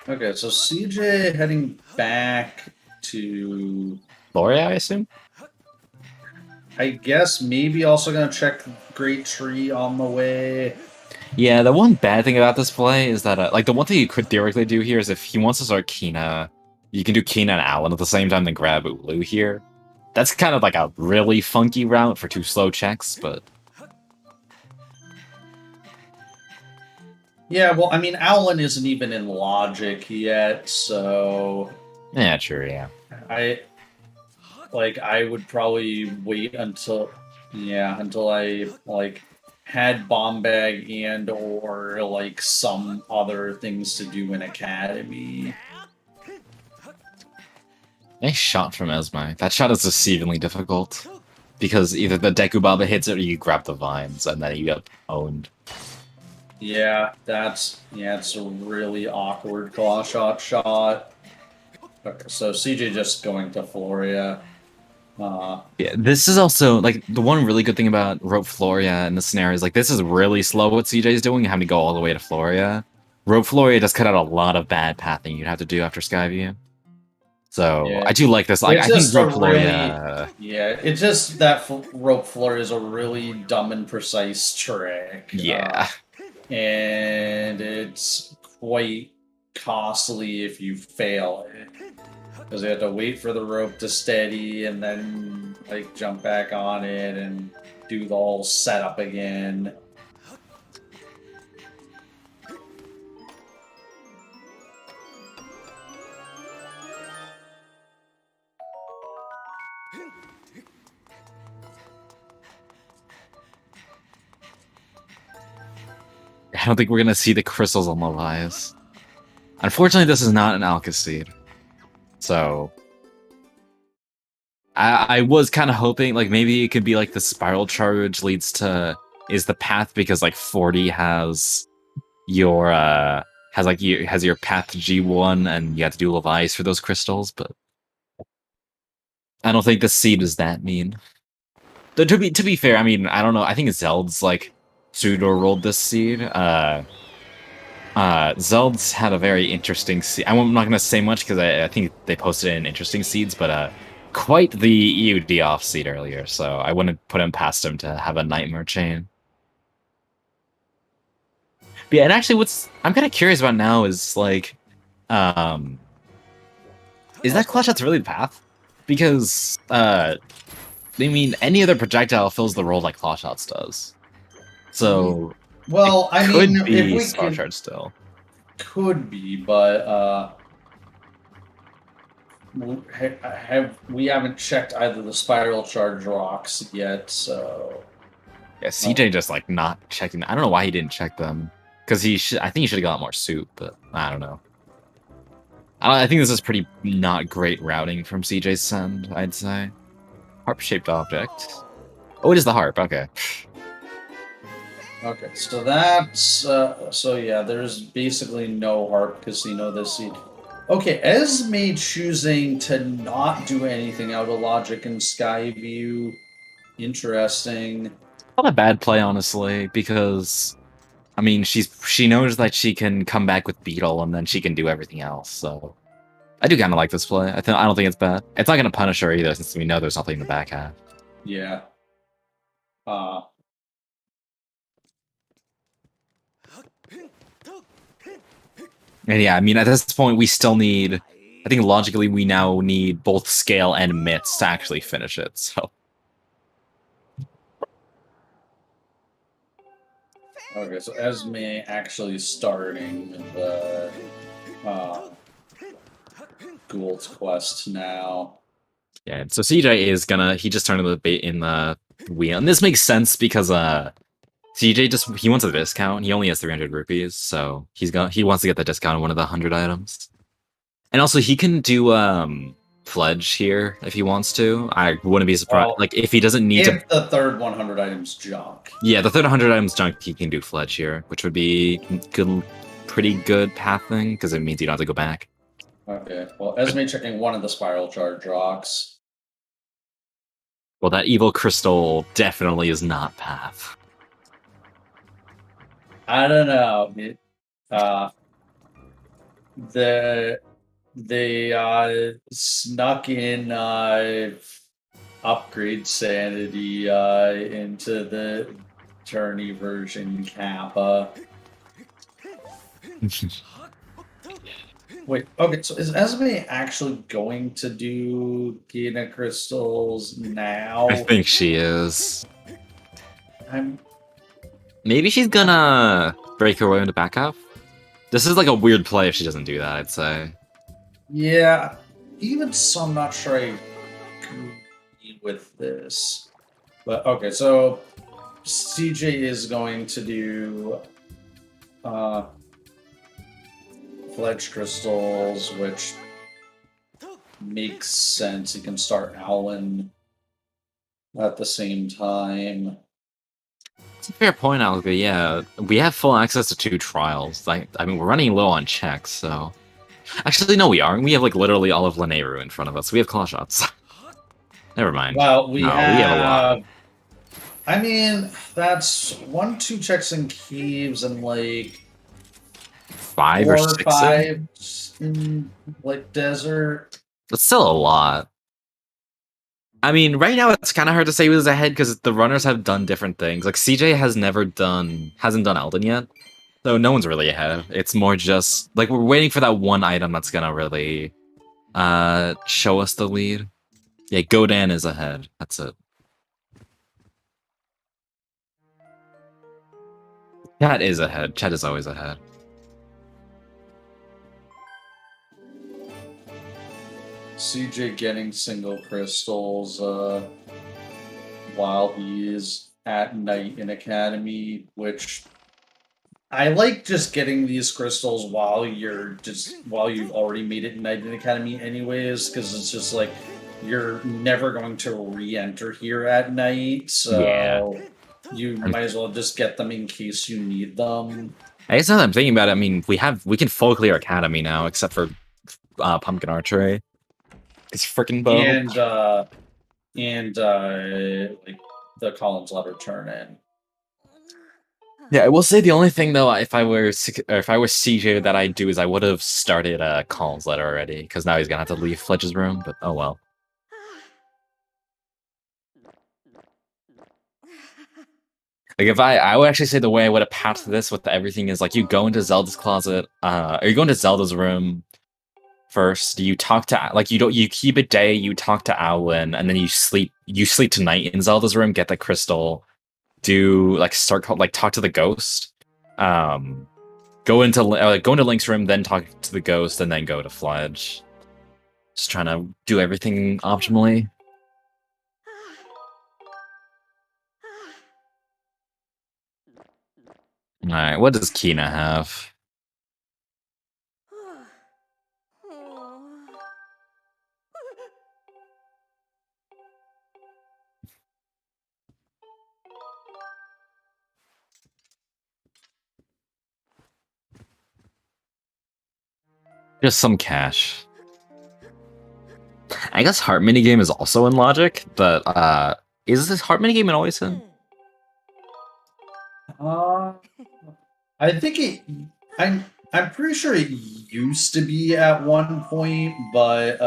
Okay, so CJ heading back to Floria, I assume? I guess maybe also gonna check Great Tree on the way. Yeah, the one bad thing about this play is that, like, the one thing you could theoretically do here is if he wants to start Kina, you can do Kina and Alan at the same time, then grab Ulu here. That's kind of like a really funky route for 2 slow checks, but... Yeah, well, I mean, Alan isn't even in Logic yet, so... Yeah, true, yeah. I would probably wait until I, like, had Bomb Bag and or, like, some other things to do in Academy. Nice shot from Esme. That shot is deceivingly difficult. Because either the Deku Baba hits it or you grab the vines, and then you get owned. Yeah, it's a really awkward claw shot. Okay, so CJ just going to Floria. Yeah, this is also, like, the one really good thing about Rope Floria in this scenario is, like, this is really slow what CJ's doing, having to go all the way to Floria. Rope Floria does cut out a lot of bad pathing you'd have to do after Skyview. So, yeah. I do like this. Like, I think Rope Floria... Yeah, it's just that Rope Floria is a really dumb and precise trick. Yeah. And it's quite costly if you fail it. Because you have to wait for the rope to steady and then, like, jump back on it and do the whole setup again. I don't think we're gonna see the crystals on the rise. Unfortunately, this is not an Alka-Seed. So... I was kind of hoping, like, maybe it could be, like, the Spiral Charge leads to... is the path because, like, 40 has your, has your path to G1 and you have to do Levi's for those crystals, but... I don't think the seed is that mean. Though, to be fair, I mean, I don't know, I think Zeld's, like, pseudo-rolled this seed. I Zeld's had a very interesting seed. I'm not going to say much because I think they posted in interesting seeds, but quite the EUD off seed earlier, so I wouldn't put him past him to have a nightmare chain. But yeah, and actually, what's I'm kind of curious about now is like, is that clutch shot's really the path? Because I mean, any other projectile fills the role like claw shots does. So, well, I could mean, be if we Star could, Charge still. could be, but we haven't checked either the spiral charge rocks yet, so Yeah, CJ just like not checking. I don't know why he didn't check them because I think he should have got more soup, but I don't know. I think this is pretty not great routing from CJ's send, I'd say. Harp-shaped object. Oh, it is the harp. Okay. Okay, so that's so yeah. There's basically no harp casino this seed. Okay, Esme choosing to not do anything out of logic in Skyview. Interesting. Not a bad play, honestly, because I mean she knows that she can come back with Beetle and then she can do everything else. So I do kind of like this play. I don't think it's bad. It's not going to punish her either, since we know there's nothing in the back half. Yeah. And yeah, I mean, at this point, we still need... I think logically, we now need both scale and mitts to actually finish it, so... Okay, so Esme actually starting the Gould's quest now. Yeah, so CJ is gonna... He just turned the bait in the wheel. And this makes sense because CJ he wants a discount. He only has 300 rupees, so he wants to get the discount on one of the 100 items. And also, he can do Pledge here if he wants to. I wouldn't be surprised. Well, like, if he doesn't need if the third 100 items junk. Yeah, the third 100 items junk, he can do Fledge here, which would be pretty good pathing, because it means you don't have to go back. Okay, well, Esme checking one of the spiral charge rocks. Well, that evil crystal definitely is not path. I don't know. They snuck in upgrade sanity into the tourney version Kappa. Wait, okay, so is Esme actually going to do Gina crystals now? I think she is. I'm Maybe she's gonna break her way into back half. This is like a weird play if she doesn't do that, I'd say. Yeah, even so, I'm not sure I agree with this. But okay, so CJ is going to do Fledge crystals, which makes sense. He can start Owlin at the same time. It's a fair point, Alga. Yeah, we have full access to 2 trials. I mean, we're running low on checks, so... Actually, no, we aren't. We have, like, literally all of Lanayru in front of us. We have claw shots. Never mind. Well, we have a lot. I mean, that's 1, 2 checks in caves and, like... 5 4 or or 6 5 in, like, desert. That's still a lot. I mean, right now it's kind of hard to say who's ahead because the runners have done different things. Like, CJ hasn't done Elden yet, so no one's really ahead. It's more just, like, we're waiting for that one item that's gonna really show us the lead. Yeah, Godan is ahead. That's it. Chat is ahead. Chat is always ahead. CJ getting single crystals while he is at night in Academy, which I like just getting these crystals while you've already made it night in Academy anyways, because it's just like you're never going to re-enter here at night, so Yeah. you might as well just get them in case you need them. I guess now that I'm thinking about it, I mean, we can full clear Academy now, except for Pumpkin Archery. It's freaking bow. And like the Collins letter turn in. Yeah, I will say the only thing though, if I were CJ, that I'd do is I would have started Colin's letter already, because now he's gonna have to leave Fletch's room. But oh well. Like if I would actually say the way I would have patched this with everything is like you go into Zelda's closet, or you go into Zelda's room first. You talk to you keep it day. You talk to Owlin, and then you sleep tonight in Zelda's room. Get the crystal. Do talk to the ghost. Go into Link's room, then talk to the ghost, and then go to Fledge. Just trying to do everything optimally. Alright, what does Kina have? Just some cash. I guess heart minigame is also in Logic, but is this heart minigame in Oisin? I think I'm pretty sure it used to be at one point, but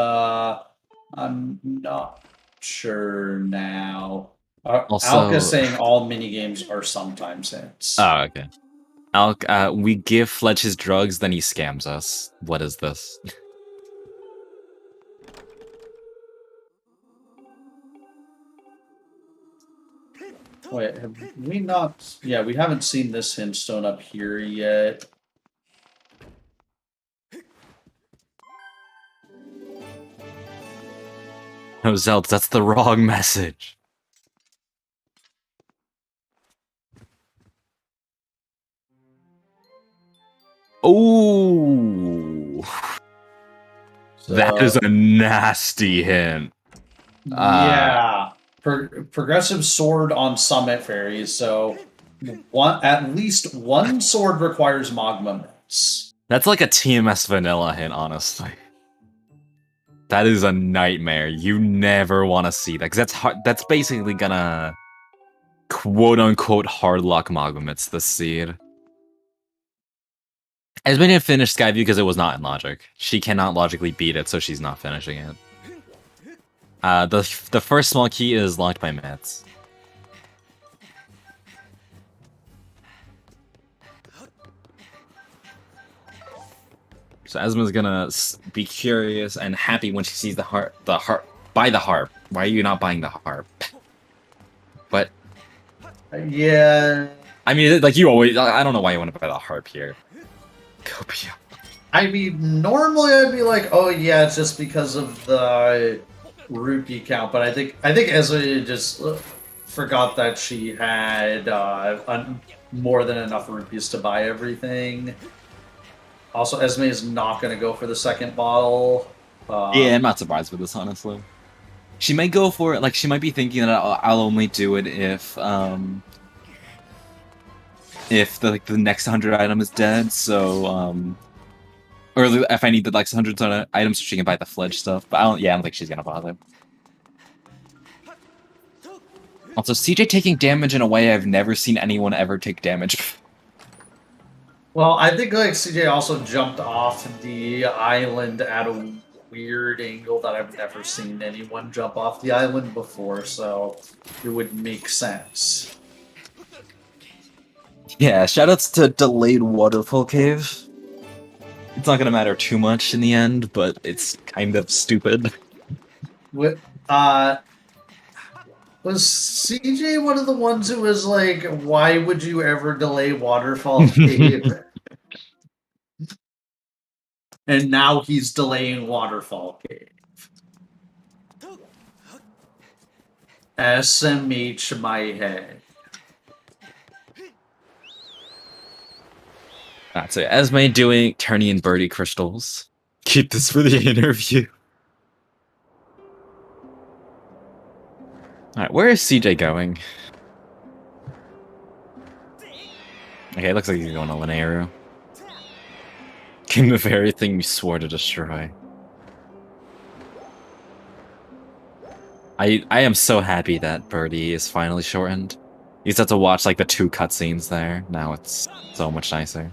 I'm not sure now. Alka's saying all minigames are sometimes hits. Oh, okay. We give Fletch his drugs, then he scams us. What is this? Wait, have we not? Yeah, we haven't seen this hintstone up here yet. No, Zelda, that's the wrong message. Oh, so, that is a nasty hint. Yeah, progressive sword on summit fairies. So at least one sword requires magma mitts. That's like a TMS vanilla hint, honestly. That is a nightmare. You never want to see that, because that's basically gonna quote-unquote hard luck magma mitts the seed. Esme didn't finish Skyview because it was not in Logic. She cannot logically beat it, so she's not finishing it. The first small key is locked by mitts. So Esma's gonna be curious and happy when she sees the harp. Buy the harp. Why are you not buying the harp? But yeah, I mean, like you always. I don't know why you want to buy the harp here. Copia. I mean, normally I'd be like, oh yeah, it's just because of the rupee count, but I think Esma just forgot that she had more than enough rupees to buy everything. Also, Esme is not going to go for the second bottle. Yeah, I'm not surprised with this, honestly. She might go for it, like, she might be thinking that I'll only do it if the next 100 item is dead, so, or if I need the next 100 items so she can buy the Fledge stuff, but I don't think she's gonna bother. Also, CJ taking damage in a way I've never seen anyone ever take damage. Well, I think like CJ also jumped off the island at a weird angle that I've never seen anyone jump off the island before, so it would make sense. Yeah, shoutouts to Delayed Waterfall Cave. It's not gonna matter too much in the end, but it's kind of stupid. What, was CJ one of the ones who was like, why would you ever delay Waterfall Cave? And now he's delaying Waterfall Cave. SMH my head. Alright, so Esme doing Turny and Birdie crystals. Keep this for the interview. Alright, where is CJ going? Okay, it looks like he's going to Linearu. King the very thing we swore to destroy. I am so happy that Birdie is finally shortened. You just have to watch like the 2 cutscenes there. Now it's so much nicer.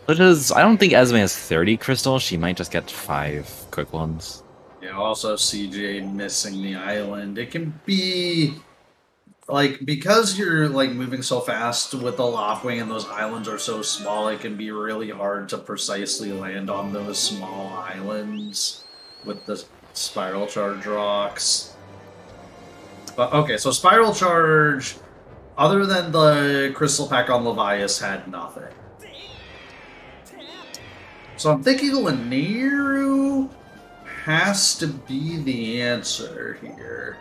Which is, I don't think Esme has 30 crystals. She might just get 5 quick ones. Yeah, also CJ missing the island. It can be like, because you're like moving so fast with the Loftwing and those islands are so small, it can be really hard to precisely land on those small islands with the spiral charge rocks. But okay, so spiral charge, other than the crystal pack on Levias, had nothing. So I'm thinking Lanayru has to be the answer here.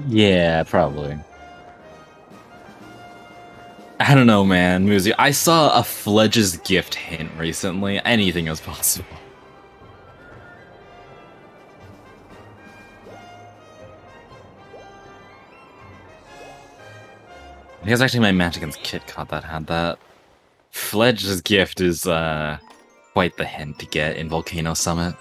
Yeah, probably. I don't know, man. Muzi, I saw a Fledge's Gift hint recently. Anything is possible. I think it's actually my match against KitKat that had that. Fledge's Gift is quite the hint to get in Volcano Summit.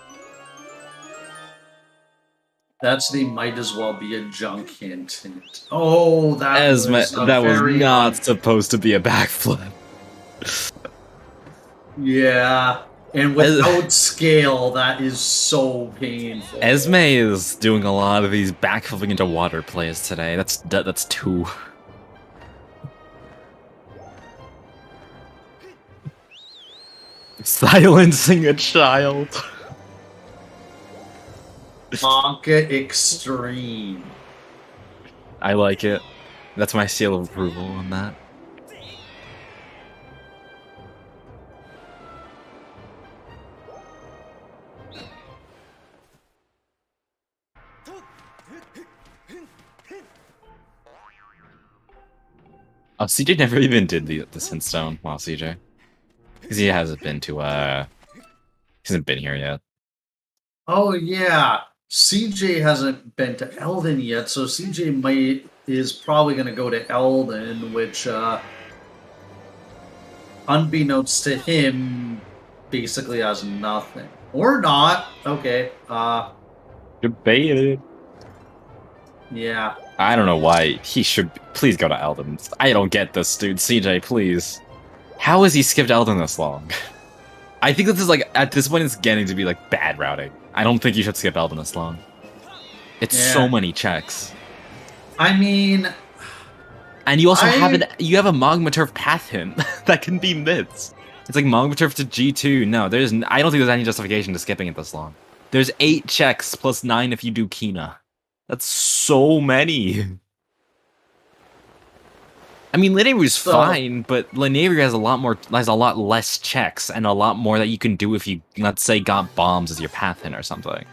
That's the might as well be a junk hint. Oh, that Esme, was that was not supposed to be a backflip. Yeah, and without scale, that is so painful. Esme is doing a lot of these backflipping into water plays today. That's 2. Silencing a child. Monka Extreme. I like it. That's my seal of approval on that. Oh, CJ never even did the Sinstone. Wow, CJ. Because he hasn't been to, he hasn't been here yet. Oh, yeah. CJ hasn't been to Eldon yet, so CJ is probably going to go to Eldon, which, unbeknownst to him, basically has nothing. Or not. Okay. Debated. Yeah. I don't know why he should. Please go to Eldon. I don't get this, dude. CJ, please. How has he skipped Eldon this long? I think this is like, at this point, it's getting to be like bad routing. I don't think you should skip Eldon this long. It's so many checks. I mean, and you also have a Magma Turf path hint that can be mids. It's like Magma Turf to G2. No, I don't think there's any justification to skipping it this long. There's 8 checks plus 9 if you do Kina. That's so many. I mean, Lanayru's fine, but Lanayru has a lot less checks and a lot more that you can do if you, let's say, got bombs as your path hint or something.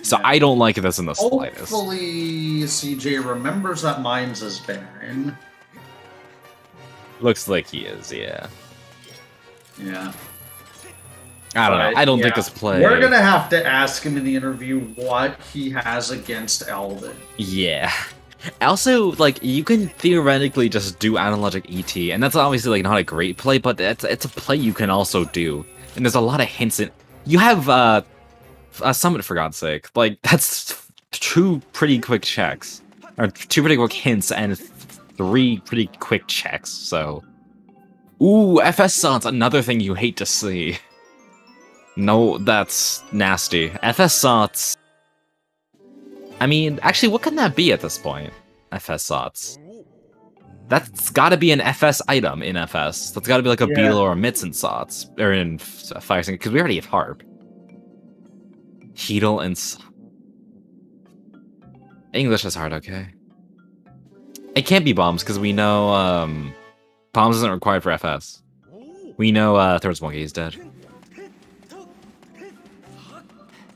So I don't like this in the slightest. Hopefully CJ remembers that Mines is barren. Looks like he is, yeah. Yeah. I don't know. I don't think this play... We're gonna have to ask him in the interview what he has against Eldon. Yeah. Also, like, you can theoretically just do Analogic ET, and that's obviously, like, not a great play, but it's a play you can also do. And there's a lot of hints in... You have, a Summit, for God's sake. Like, that's 2 pretty quick checks. Or 2 pretty quick hints, and 3 pretty quick checks, so... Ooh, FS Sots, another thing you hate to see. No, that's nasty. FS Sots... I mean, actually, what can that be at this point? FS Sots. That's gotta be an FS item in FS. That's gotta be like a Beetle or a Mitson Sots. Or in Fire Sing, because we already have Harp. Heedle and... English is hard, okay. It can't be Bombs, because we know, Bombs isn't required for FS. We know, Third Monkey is dead.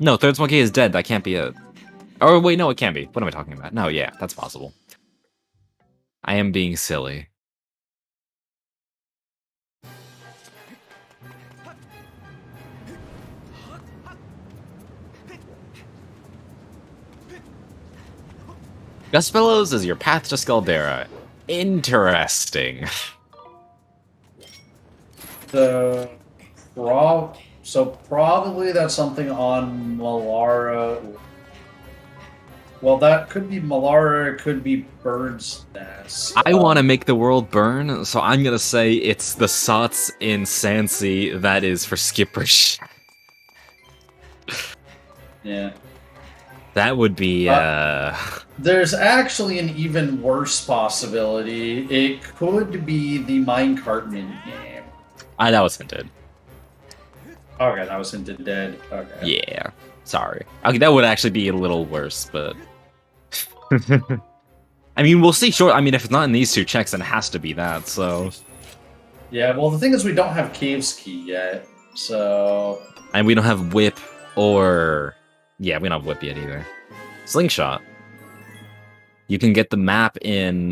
No, Third Monkey is dead, that can't be it. Oh, wait, no, it can be. What am I talking about? No, yeah, that's possible. I am being silly. Gust Billows is your path to Scaldera. Interesting. So probably that's something on Malara Well, that could be Malara, it could be Bird's Nest. I want to make the world burn, so I'm gonna say it's the Sots in Sansi that is for Skippers. Yeah. That would be, There's actually an even worse possibility. It could be the minecart minigame. that was hinted. Okay, that was hinted dead. Okay. Yeah. Sorry. Okay, that would actually be a little worse, but... I mean, we'll see. Sure. I mean, if it's not in these two checks, then it has to be that, so... Yeah, well, the thing is we don't have Cave's Key yet, so... And we don't have Whip or... Yeah, we don't have Whip yet either. Slingshot. You can get the map in,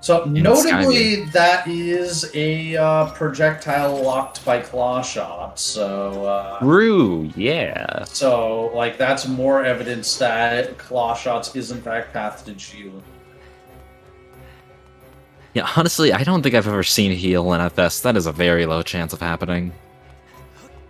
So, in notably, that is a projectile locked by Claw Shot, so... True, yeah. So, like, that's more evidence that Claw Shots is in fact Path to Shield. Yeah, honestly, I don't think I've ever seen heal in FS. That is a very low chance of happening.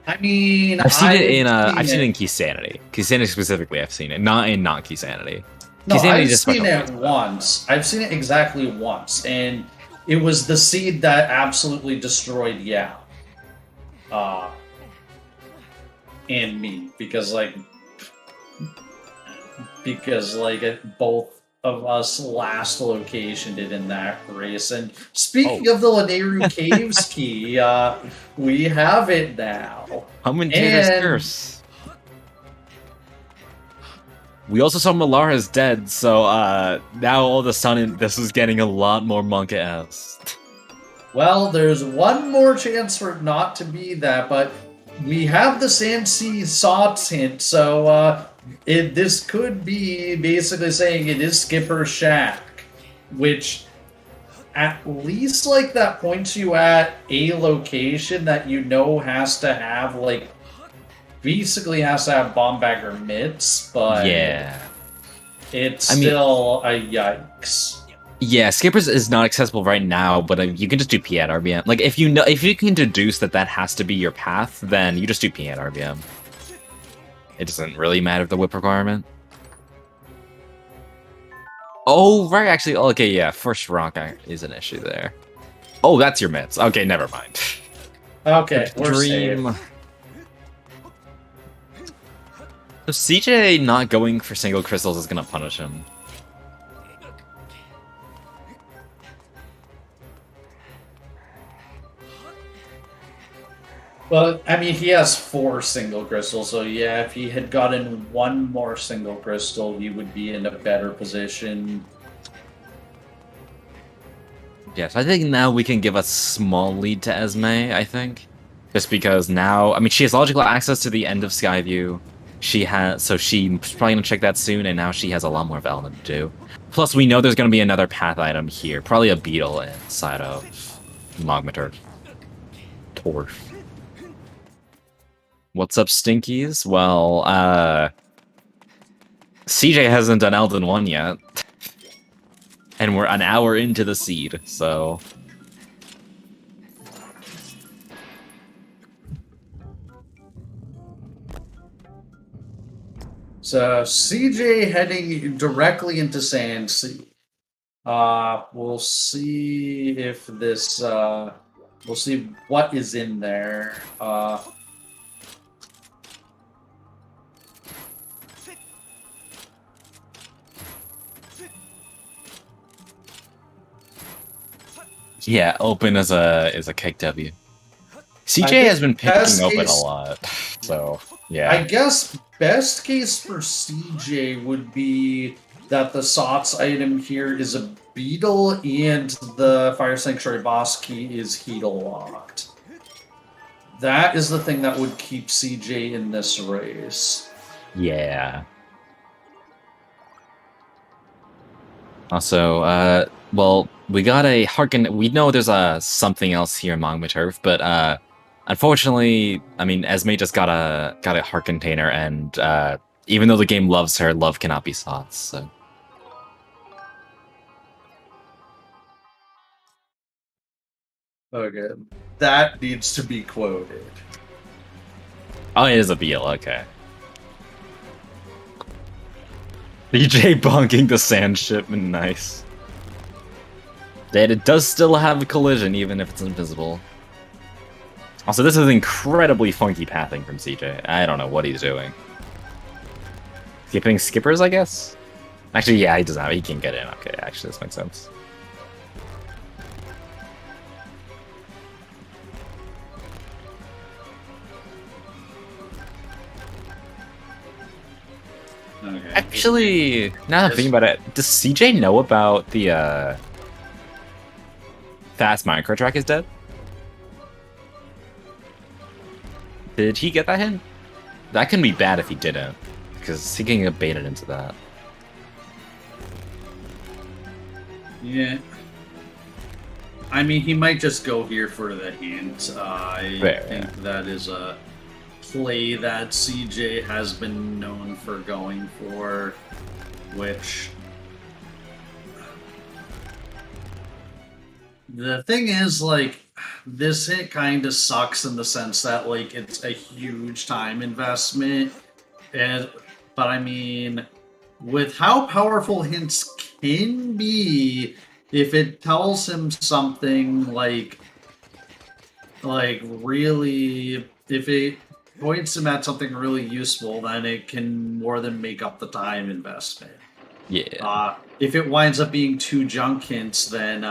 I mean, I've seen it in Key Sanity. Key Sanity specifically, I've seen it. Not in not Key Sanity. No, Key Sanity I've just seen special it points. once. I've seen it exactly once, and it was the seed that absolutely destroyed Yao. And me, because both of us last locationed it in that race. And speaking of the Laneru Caves key, we have it now. Commentator's And- Curse. We also saw Malara's dead, so now all of a sudden this is getting a lot more Monka-esque. Well, there's one more chance for it not to be that, but we have the Sansi Sots hint, so this could be basically saying it is Skipper Shack, which at least that points you at a location that you know has to have basically has to have Bombbagger mitts, but Yeah. it's I mean- still a yikes. Yeah, Skippers is not accessible right now, but you can just do P at RBM. Like, if you can deduce that has to be your path, then you just do P at RBM. It doesn't really matter the whip requirement. Oh, right, actually, okay, yeah, first rock is an issue there. Oh, that's your mitts. Okay, never mind. Okay, we're safe. So CJ not going for single crystals is gonna punish him. Well, I mean, he has 4 single crystals, so yeah, if he had gotten 1 more single crystal, he would be in a better position. Yes, I think now we can give a small lead to Esme, I think. Just because now, I mean, she has logical access to the end of Skyview. So she's probably gonna check that soon, and now she has a lot more development to do. Plus, we know there's gonna be another path item here, probably a beetle inside of Magmaturf. Torf. What's up, Stinkies? Well, CJ hasn't done Elden 1 yet. And we're an hour into the seed, so... So, CJ heading directly into Sand Sea. We'll see if this, we'll see what is in there. Yeah, open as a kick W. CJ think has been picking best open case- a lot, so yeah. I guess best case for CJ would be that the Sots item here is a beetle and the Fire Sanctuary boss key is Heedle locked. That is the thing that would keep CJ in this race. Yeah. Also, well, we got a Harken. We know there's a something else here in Magmaturf, but unfortunately, I mean, Esme just got a heart container, and even though the game loves her, love cannot be sought. So. Okay, that needs to be quoted. Oh, it is a Beal. Okay. DJ bonking the sand shipment, nice. And it does still have a collision, even if it's invisible. Also, this is incredibly funky pathing from CJ. I don't know what he's doing. Skipping skippers, I guess? Actually, yeah, he doesn't have. He can get in. Okay, actually, this makes sense. Okay. Actually, now that I'm thinking about it, does CJ know about the fast minecart track is dead? Did he get that hint? That can be bad if he didn't, because he can get baited into that. Yeah. I mean, he might just go here for the hint. I think that is a play that CJ has been known for going for, which... The thing is, like, this hit kind of sucks in the sense that, like, it's a huge time investment, but I mean, with how powerful hints can be, if it tells him something like really, if it points him at something really useful, then it can more than make up the time investment. Yeah. If it winds up being 2 junk hints, then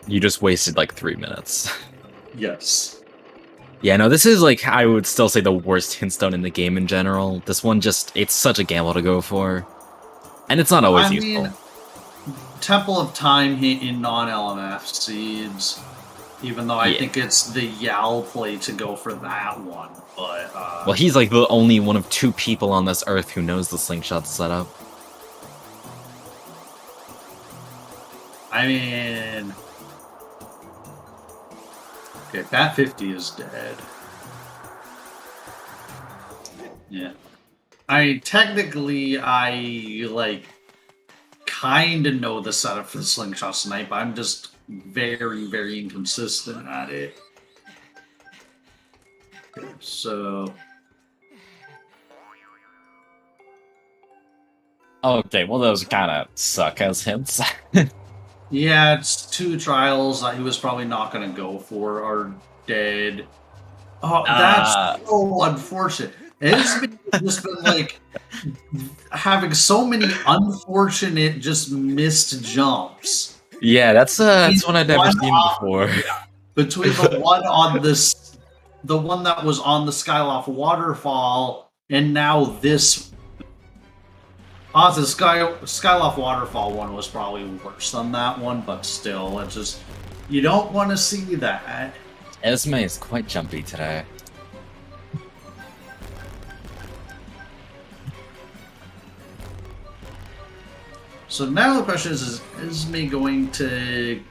You just wasted like 3 minutes. Yes. Yeah, no, this is like, I would still say the worst hint stone in the game in general. This one just, it's such a gamble to go for. And it's not always useful. Mean, Temple of Time hint in non-LMF seeds, even though I think it's the Yal play to go for that one. But well, he's like the only one of 2 people on this earth who knows the slingshot setup. I mean... Okay, Bat 50 is dead. Yeah. Technically, I, like, kind of know the setup for the Slingshot Snipe. I'm just very, very inconsistent at it. Okay, so... Okay, well those kind of suck as hints. Yeah, it's 2 trials that he was probably not going to go for are dead. Oh, that's so unfortunate. It's just been like having so many unfortunate, just missed jumps. Yeah, that's one I've never seen before. Between the one on this, the one that was on the Skyloft waterfall, and now this. The Skyloft waterfall one was probably worse than that one, but still, it's just you don't want to see that. Esme is quite jumpy today. So now the question is Esme going to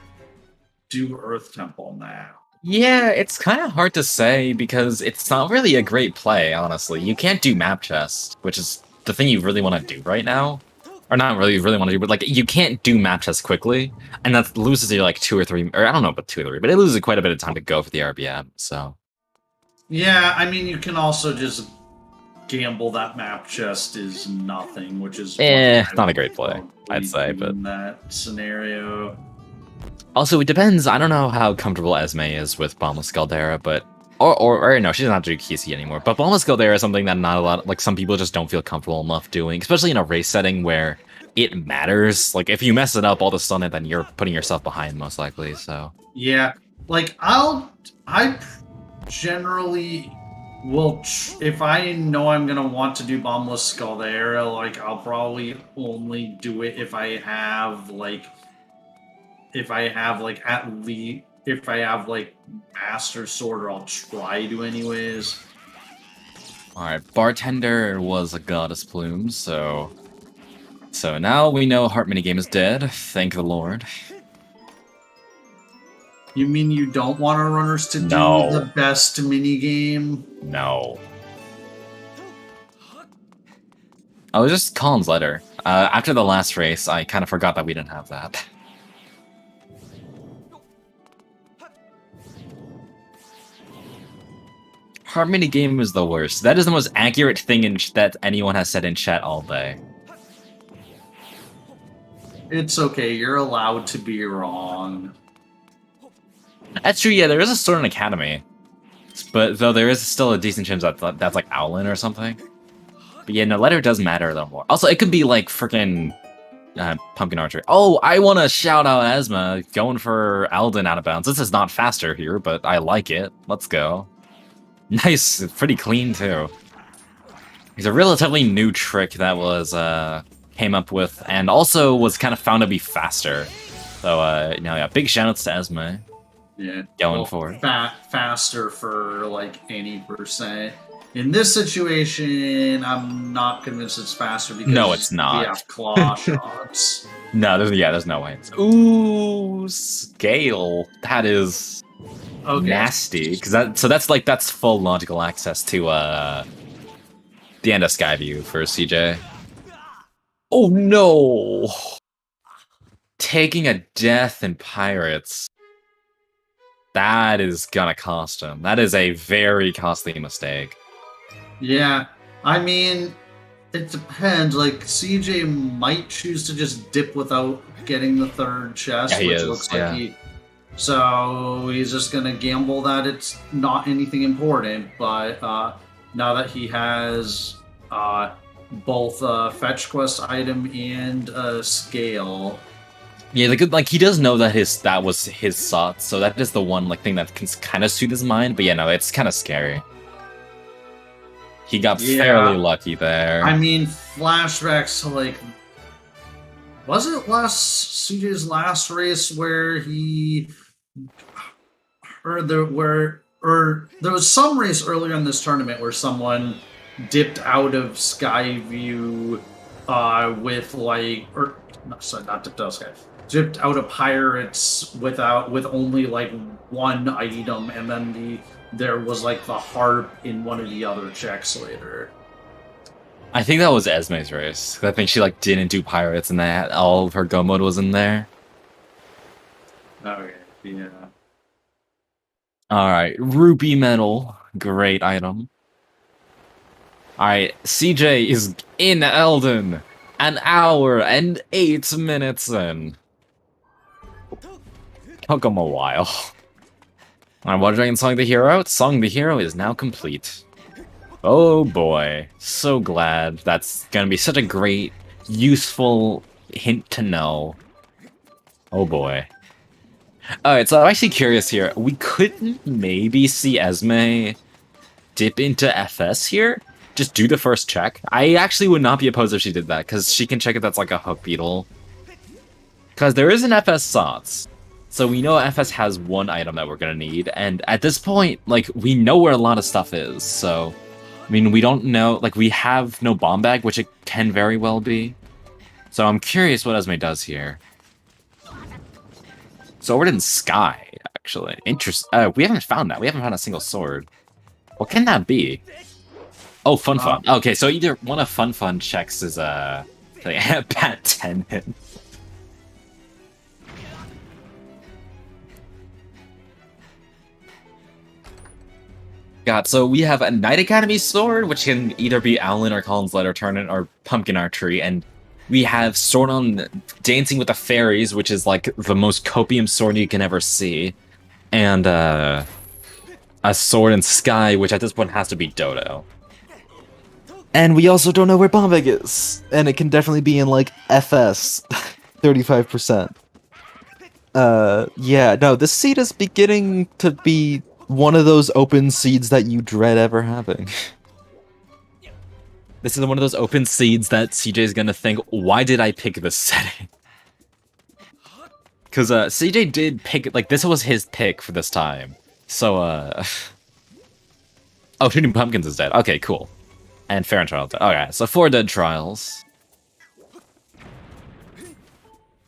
do Earth Temple now? Yeah, it's kind of hard to say because it's not really a great play, honestly. You can't do map chest, which is the thing you really want to do right now. Or not really want to do, but like you can't do map chest quickly, and that loses you like 2 or 3, or I don't know about 2 or 3, but it loses quite a bit of time to go for the RBM, so. Yeah, I mean, you can also just gamble that map chest is nothing, which is... not a great play, I'd say, but... In that scenario... Also, it depends, I don't know how comfortable Esme is with Bombless Caldera, but... Or no, she's not doing QC anymore, but Bombless Caldera is something that not a lot... Like, some people just don't feel comfortable enough doing, especially in a race setting where it matters. Like, if you mess it up all of a sudden, then you're putting yourself behind, most likely, so... Yeah, like, I generally will... If I know I'm gonna want to do Bombless Caldera, like, I'll probably only do it if I have, like... If I have, Master Sword, or I'll try to anyways. Alright, Bartender was a Goddess Plume, so now we know Heart Minigame is dead, thank the Lord. You mean you don't want our runners to do the best minigame? No. Oh, it was just Colin's letter. After the last race, I kind of forgot that we didn't have that. Heart minigame was the worst. That is the most accurate thing that anyone has said in chat all day. It's okay, you're allowed to be wrong. That's true, yeah, there is a Sword and Academy. But though there is still a decent chance that's like Owlin or something. But yeah, no, letter does matter a little more. Also, it could be like freaking Pumpkin Archery. Oh, I want to shout out Esme going for Alden out of bounds. This is not faster here, but I like it. Let's go. Nice, pretty clean too. It's a relatively new trick that was came up with, and also was kind of found to be faster. So now yeah, big shoutouts to Esme. Yeah, Going for it. Faster for like any %. In this situation, I'm not convinced it's faster because no, it's not. We have claw shots. No, there's no way. Ooh, scale. That is nasty. Because that's full logical access to the end of Skyview for CJ. Oh no! Taking a death in Pirates. That is gonna cost him. That is a very costly mistake. Yeah, I mean, it depends. Like, CJ might choose to just dip without getting the third chest, Yeah, which looks like he... So he's just gonna gamble that it's not anything important, but now that he has both a fetch quest item and a scale... Yeah, like he does know that that was his thought, so that is the one thing that can kind of suit his mind. But yeah, no, it's kind of scary. He got fairly lucky there. I mean, flashbacks to like, was it CJ's last race where he, or there was some race earlier in this tournament where someone dipped out of Skyview with like, or no, sorry, not dipped out of Skyview. Dipped out of Pirates with only like one item, and then there was like the harp in one of the other checks later. I think that was Esme's race. I think she like didn't do Pirates, and that all of her go mode was in there. Okay, yeah. All right, Rupee Medal, great item. All right, CJ is in Elden, an hour and 8 minutes in. Took him a while. Alright, Water Dragon Song the Hero. Song the Hero is now complete. Oh boy. So glad. That's gonna be such a great, useful hint to know. Oh boy. Alright, so I'm actually curious here. We couldn't maybe see Esme dip into FS here? Just do the first check? I actually would not be opposed if she did that, because she can check if that's like a hook beetle. Because there is an FS Sots. So we know FS has one item that we're gonna need, and at this point, like, we know where a lot of stuff is, so... I mean, we don't know, like, we have no bomb bag, which it can very well be. So I'm curious what Esme does here. Sword in Sky, actually. We haven't found that. We haven't found a single sword. What can that be? Oh, Fun Fun. Okay, so either one of Fun checks is, like, Pat 10 hit. God, so we have a Knight Academy sword, which can either be Owlin or Colin's Letter Tournament or Pumpkin Archery, and we have Sword on Dancing with the Fairies, which is like the most copium sword you can ever see, and a Sword in Sky, which at this point has to be Dodo. And we also don't know where Bombeg is, and it can definitely be in like FS, 35%. Yeah, no, this seed is beginning to be one of those open seeds that you dread ever having. This is one of those open seeds that CJ is gonna think, why did I pick this setting? Because CJ did pick, like, this was his pick for this time. So, oh, Shooting Pumpkins is dead. Okay, cool. And Fair and Trial dead. Okay, so 4 dead trials.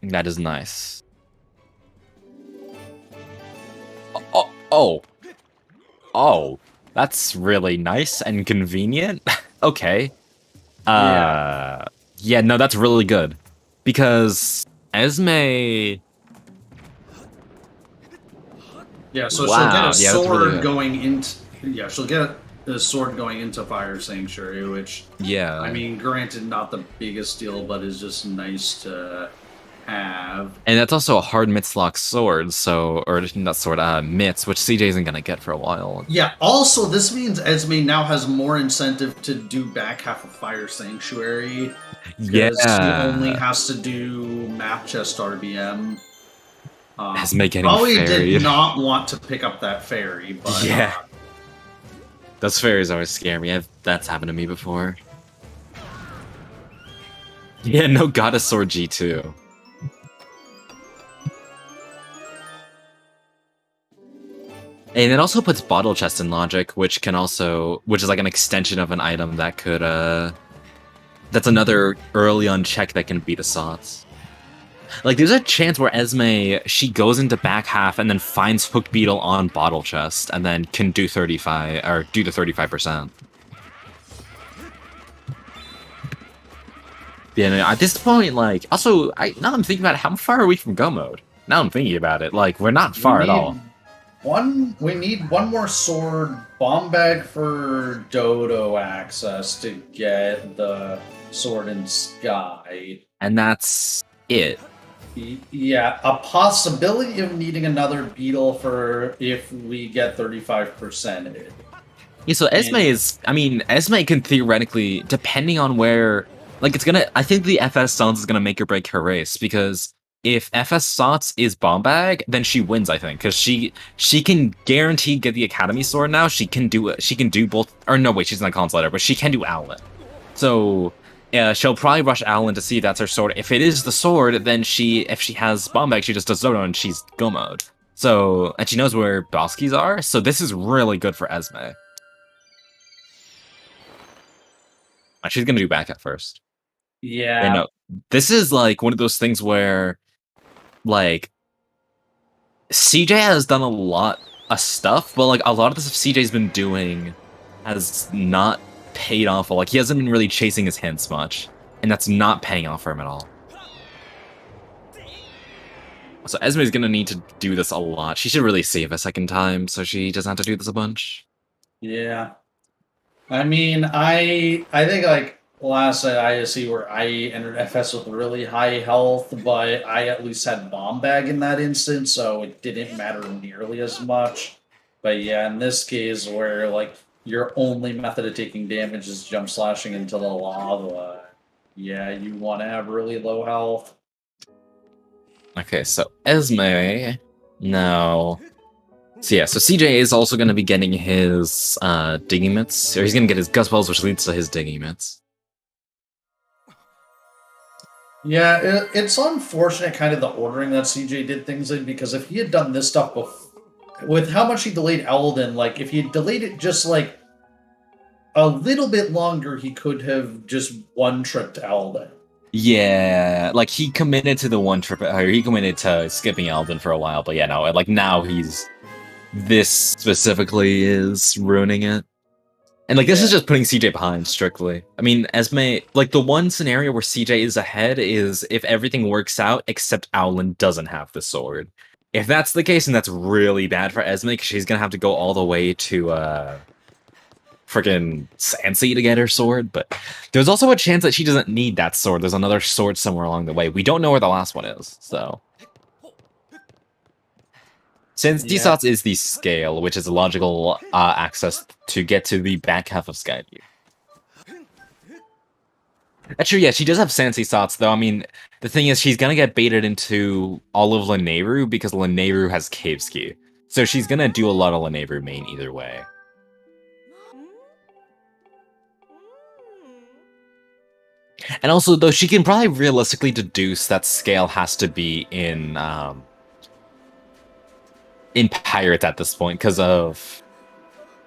That is nice. Oh, that's really nice and convenient. Okay. Yeah, no, that's really good. Because Esme... Yeah, so Wow. she'll get a sword really going into... Yeah, she'll get a sword going into Fire Sanctuary, which... Yeah. I mean, granted, not the biggest deal, but is just nice to have. And that's also a hard Mitslock sword, so, or not sword, Mits, which CJ isn't gonna get for a while. Yeah, also, this means Esme now has more incentive to do back half of Fire Sanctuary. Yeah. Because he only has to do map chest RBM. Esme getting probably fairy. did not want to pick up that fairy, but... Yeah. Those fairies always scare me. That's happened to me before. Yeah, no Goddess Sword G2. And it also puts Bottle Chest in Logic, which is like an extension of an item that could, that's another early on check that can beat Assaults. Like, there's a chance where Esme, she goes into back half and then finds Hook Beetle on Bottle Chest, and then can do 35, or do the 35%. Yeah, no, at this point, like, also, now I'm thinking about it, how far are we from Go Mode? Now I'm thinking about it, like, we're not far at all. We need one more sword, bomb bag for Dodo access to get the sword in Sky. And that's it. Yeah, a possibility of needing another beetle for if we get 35%. Yeah, so Esme can theoretically, depending on where, like, I think the FS Sons is gonna make or break her race, because if FS Sots is Bomb Bag, then she wins, I think, because she can guarantee get the Academy Sword now. She can do both, or no, wait, she's not Collins Letter, but she can do Owlet. So she'll probably rush Owlet to see if that's her sword. If it is the sword, then if she has Bomb Bag, she just does Zodo and she's Go Mode. So, and she knows where Balskis are, so this is really good for Esme. She's gonna do back at first. Yeah. And no, this is like one of those things where, like, CJ has done a lot of stuff, but like a lot of the stuff CJ's been doing has not paid off. Like, he hasn't been really chasing his hints much, and that's not paying off for him at all. So Esme's gonna need to do this a lot. She should really save a second time so she doesn't have to do this a bunch. Yeah. I mean, I think, like, last at ISC where I entered FS with really high health, but I at least had Bomb Bag in that instance, so it didn't matter nearly as much. But yeah, in this case where, like, your only method of taking damage is jump slashing into the lava, yeah, you want to have really low health. Okay, so Esme now. So yeah, so CJ is also going to be getting his digging mitts, or he's going to get his gust balls, which leads to his digging mitts. Yeah, it's unfortunate kind of the ordering that CJ did things in, because if he had done this stuff before, with how much he delayed Eldon, like, if he had delayed it just, like, a little bit longer, he could have just one-tripped Eldon. Yeah, like, he committed to the one trip, or he committed to skipping Eldon for a while, but yeah, no, like, now this specifically is ruining it. And, like, this is just putting CJ behind, strictly. I mean, Esme, like, the one scenario where CJ is ahead is if everything works out, except Owlin doesn't have the sword. If that's the case, then that's really bad for Esme, because she's gonna have to go all the way to, freaking Sansi to get her sword, but there's also a chance that she doesn't need that sword. There's another sword somewhere along the way. We don't know where the last one is, so... Since Desots is the scale, which is a logical access to get to the back half of Skyview. Actually, yeah, she does have Sansi Sots, though. I mean, the thing is, she's gonna get baited into all of Lanayru because Lanayru has Cave Ski. So she's gonna do a lot of Lanayru main either way. And also, though, she can probably realistically deduce that scale has to be in Pirates at this point, because of...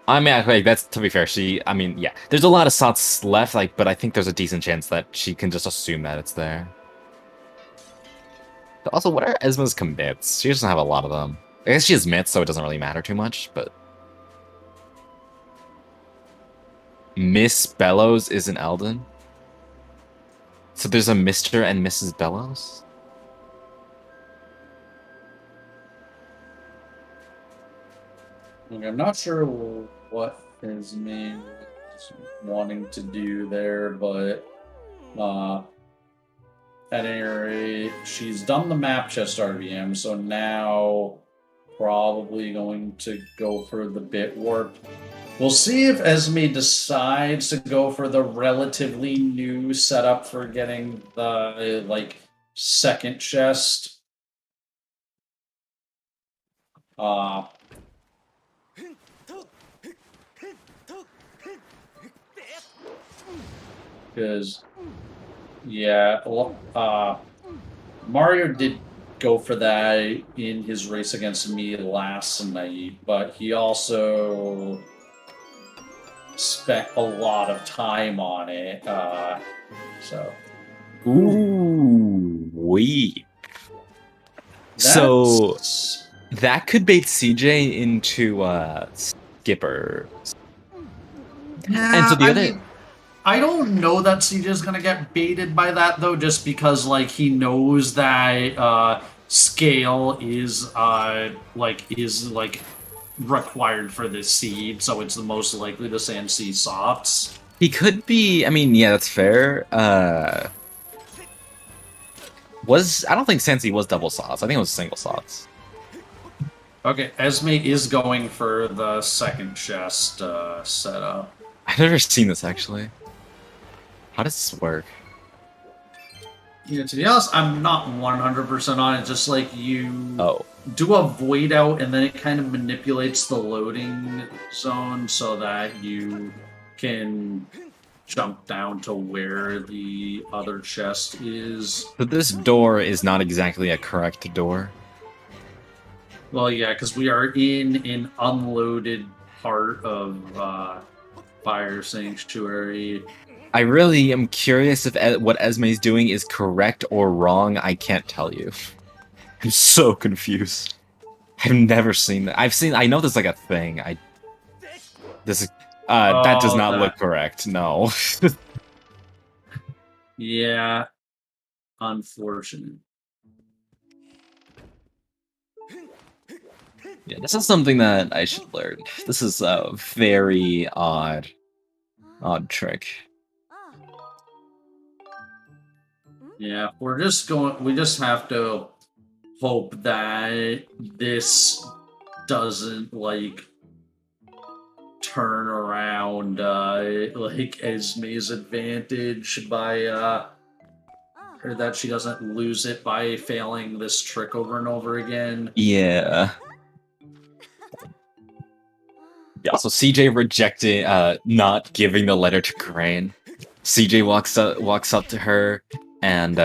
I mean, like, that's, to be fair, I mean, yeah, there's a lot of Sots left, like, but I think there's a decent chance that she can just assume that it's there. But also, what are Esma's commits? She doesn't have a lot of them. I guess she has mitts, so it doesn't really matter too much, but... Miss Bellows is an Eldon? So there's a Mr. and Mrs. Bellows? I'm not sure what his name is wanting to do there, but at any rate, she's done the map chest RVM, so now probably going to go for the bit warp. We'll see if Esme decides to go for the relatively new setup for getting the, like, second chest. Because, yeah, Mario did go for that in his race against me last night, but he also spent a lot of time on it. So. Ooh, wee. So that could bait CJ into Skipper. Yeah, And so the other. I don't know that CJ's gonna get baited by that though, just because like he knows that scale is required for this seed, so it's the most likely to sand sea softs. He could be. I mean, yeah, that's fair. I don't think Sansi was double sauce. I think it was single sauce. Okay, Esme is going for the second chest setup. I've never seen this actually. How does this work? Yeah, to be honest, I'm not 100% on it. Just like you do a void out, and then it kind of manipulates the loading zone so that you can jump down to where the other chest is. But this door is not exactly a correct door. Well, yeah, because we are in an unloaded part of Fire Sanctuary. I really am curious if what Esme's doing is correct or wrong. I can't tell you. I'm so confused. I've never seen that. I know there's like a thing. That does not look correct. No. Yeah. Unfortunate. Yeah, this is something that I should learn. This is a very odd trick. Yeah, we just have to hope that this doesn't, like, turn around, like, Esme's advantage by, or that she doesn't lose it by failing this trick over and over again. Yeah. Yeah, so CJ rejecting, not giving the letter to Crane. CJ walks up to her and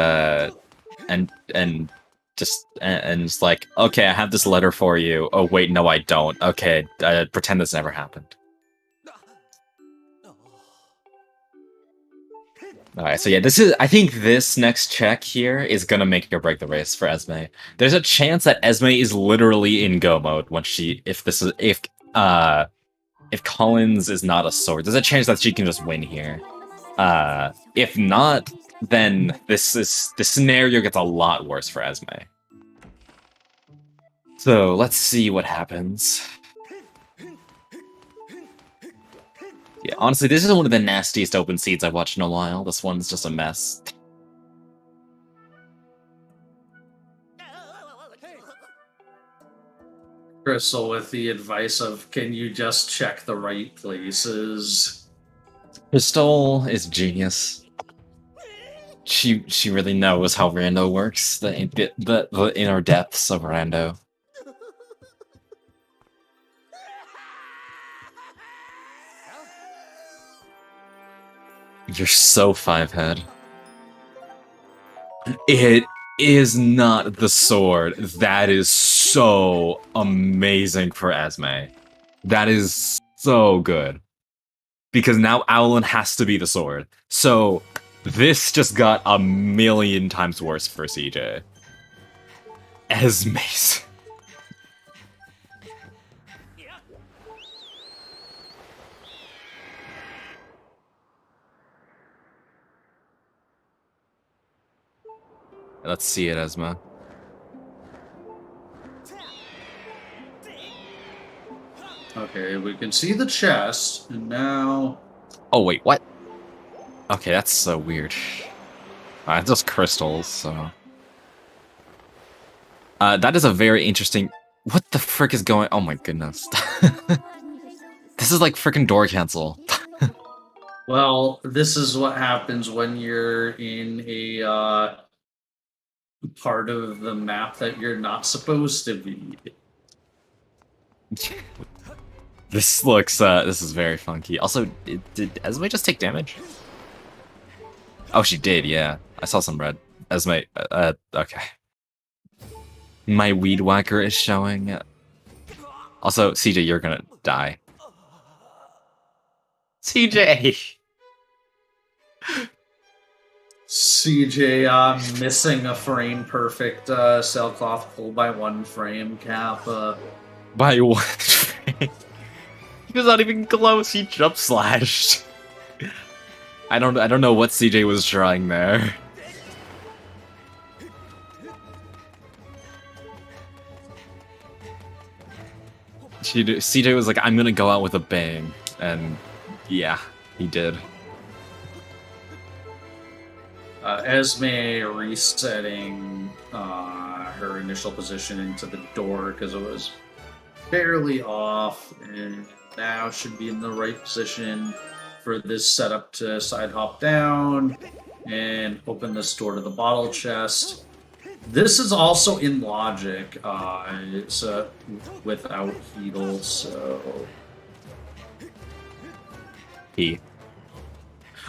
it's like, okay, I have this letter for you. Oh wait, no, I don't. Okay, pretend this never happened. Alright, so yeah, I think this next check here is gonna make or break the race for Esme. There's a chance that Esme is literally in go mode when if Collins is not a sword. There's a chance that she can just win here. If not, then the scenario gets a lot worse for Esme. So let's see what happens. Yeah, honestly, this is one of the nastiest open seeds I've watched in a while. This one's just a mess. Crystal with the advice of, can you just check the right places? Crystal is genius. She really knows how Rando works, the inner depths of Rando. You're so 5-head. It is not the sword. That is so amazing for Esme. That is so good. Because now Owlin has to be the sword. So this just got a million times worse for CJ. Esme's. Let's see it, Esma. Okay, we can see the chest, and now... Oh, wait, what? Okay, that's so weird. Just crystals, so... that is a very interesting... What the frick is going... Oh my goodness. This is like frickin' door cancel. Well, this is what happens when you're in a part of the map that you're not supposed to be. This looks, this is very funky. Also, did Esme just take damage? Oh, she did, yeah. I saw some red. Esme, okay. My weed whacker is showing. Also, CJ, you're gonna die. CJ! CJ missing a frame perfect sailcloth pull by 1 frame cap. By one frame. He was not even close, he jump slashed. I don't know what CJ was trying there. CJ was like, I'm gonna go out with a bang, and yeah, he did. Esme resetting her initial position into the door because it was barely off, and now should be in the right position for this setup to side hop down and open this door to the bottle chest. This is also in logic. It's without heedle, so...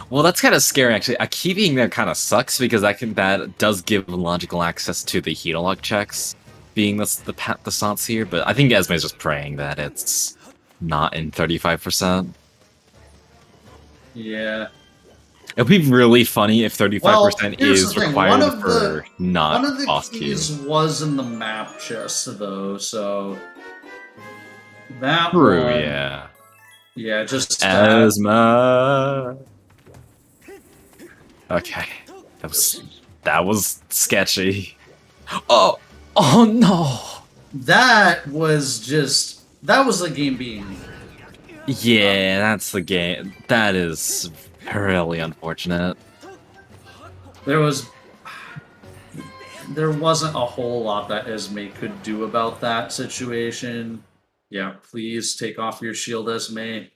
Well, that's kind of scary, actually. Keeping there kind of sucks because that does give logical access to the heal-lock checks, being the sots here. But I think Esme's just praying that it's not in 35%. Yeah. It would be really funny if 35% is required for not one of the boss keys queue. was in the map chest, though, so... That True, one... yeah. Yeah, just... Esme... Okay. That was sketchy. Oh no! That was the game being... Yeah, that's the game. That is really unfortunate. There wasn't a whole lot that Esme could do about that situation. Yeah, please take off your shield, Esme.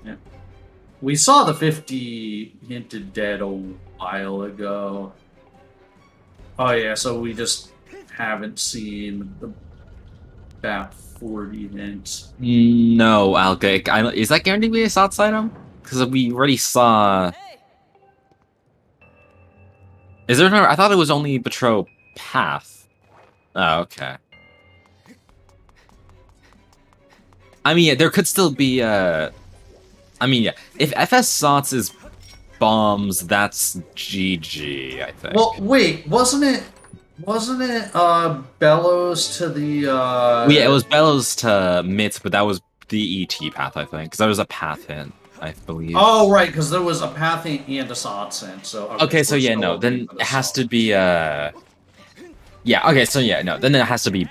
Yeah. We saw the 50 hinted dead a while ago. Oh yeah, so we just haven't seen the BAP 40 hint. No, Alka. Is that guaranteed to be a sots item? Because we already saw... Is there another? I thought it was only Betrow Path. Oh, okay. I mean, yeah, there could still be, I mean, yeah, if FS Sots is bombs, that's GG, I think. Well, wait, wasn't it Bellows to the Well, yeah, it was Bellows to Mitz, but that was the ET path, I think, because that was a path hint, I believe. Oh, right, because there was a path hint and a Sots hint, so... Okay, so yeah, no, then it has to be, yeah, okay, so yeah, no, then it has to be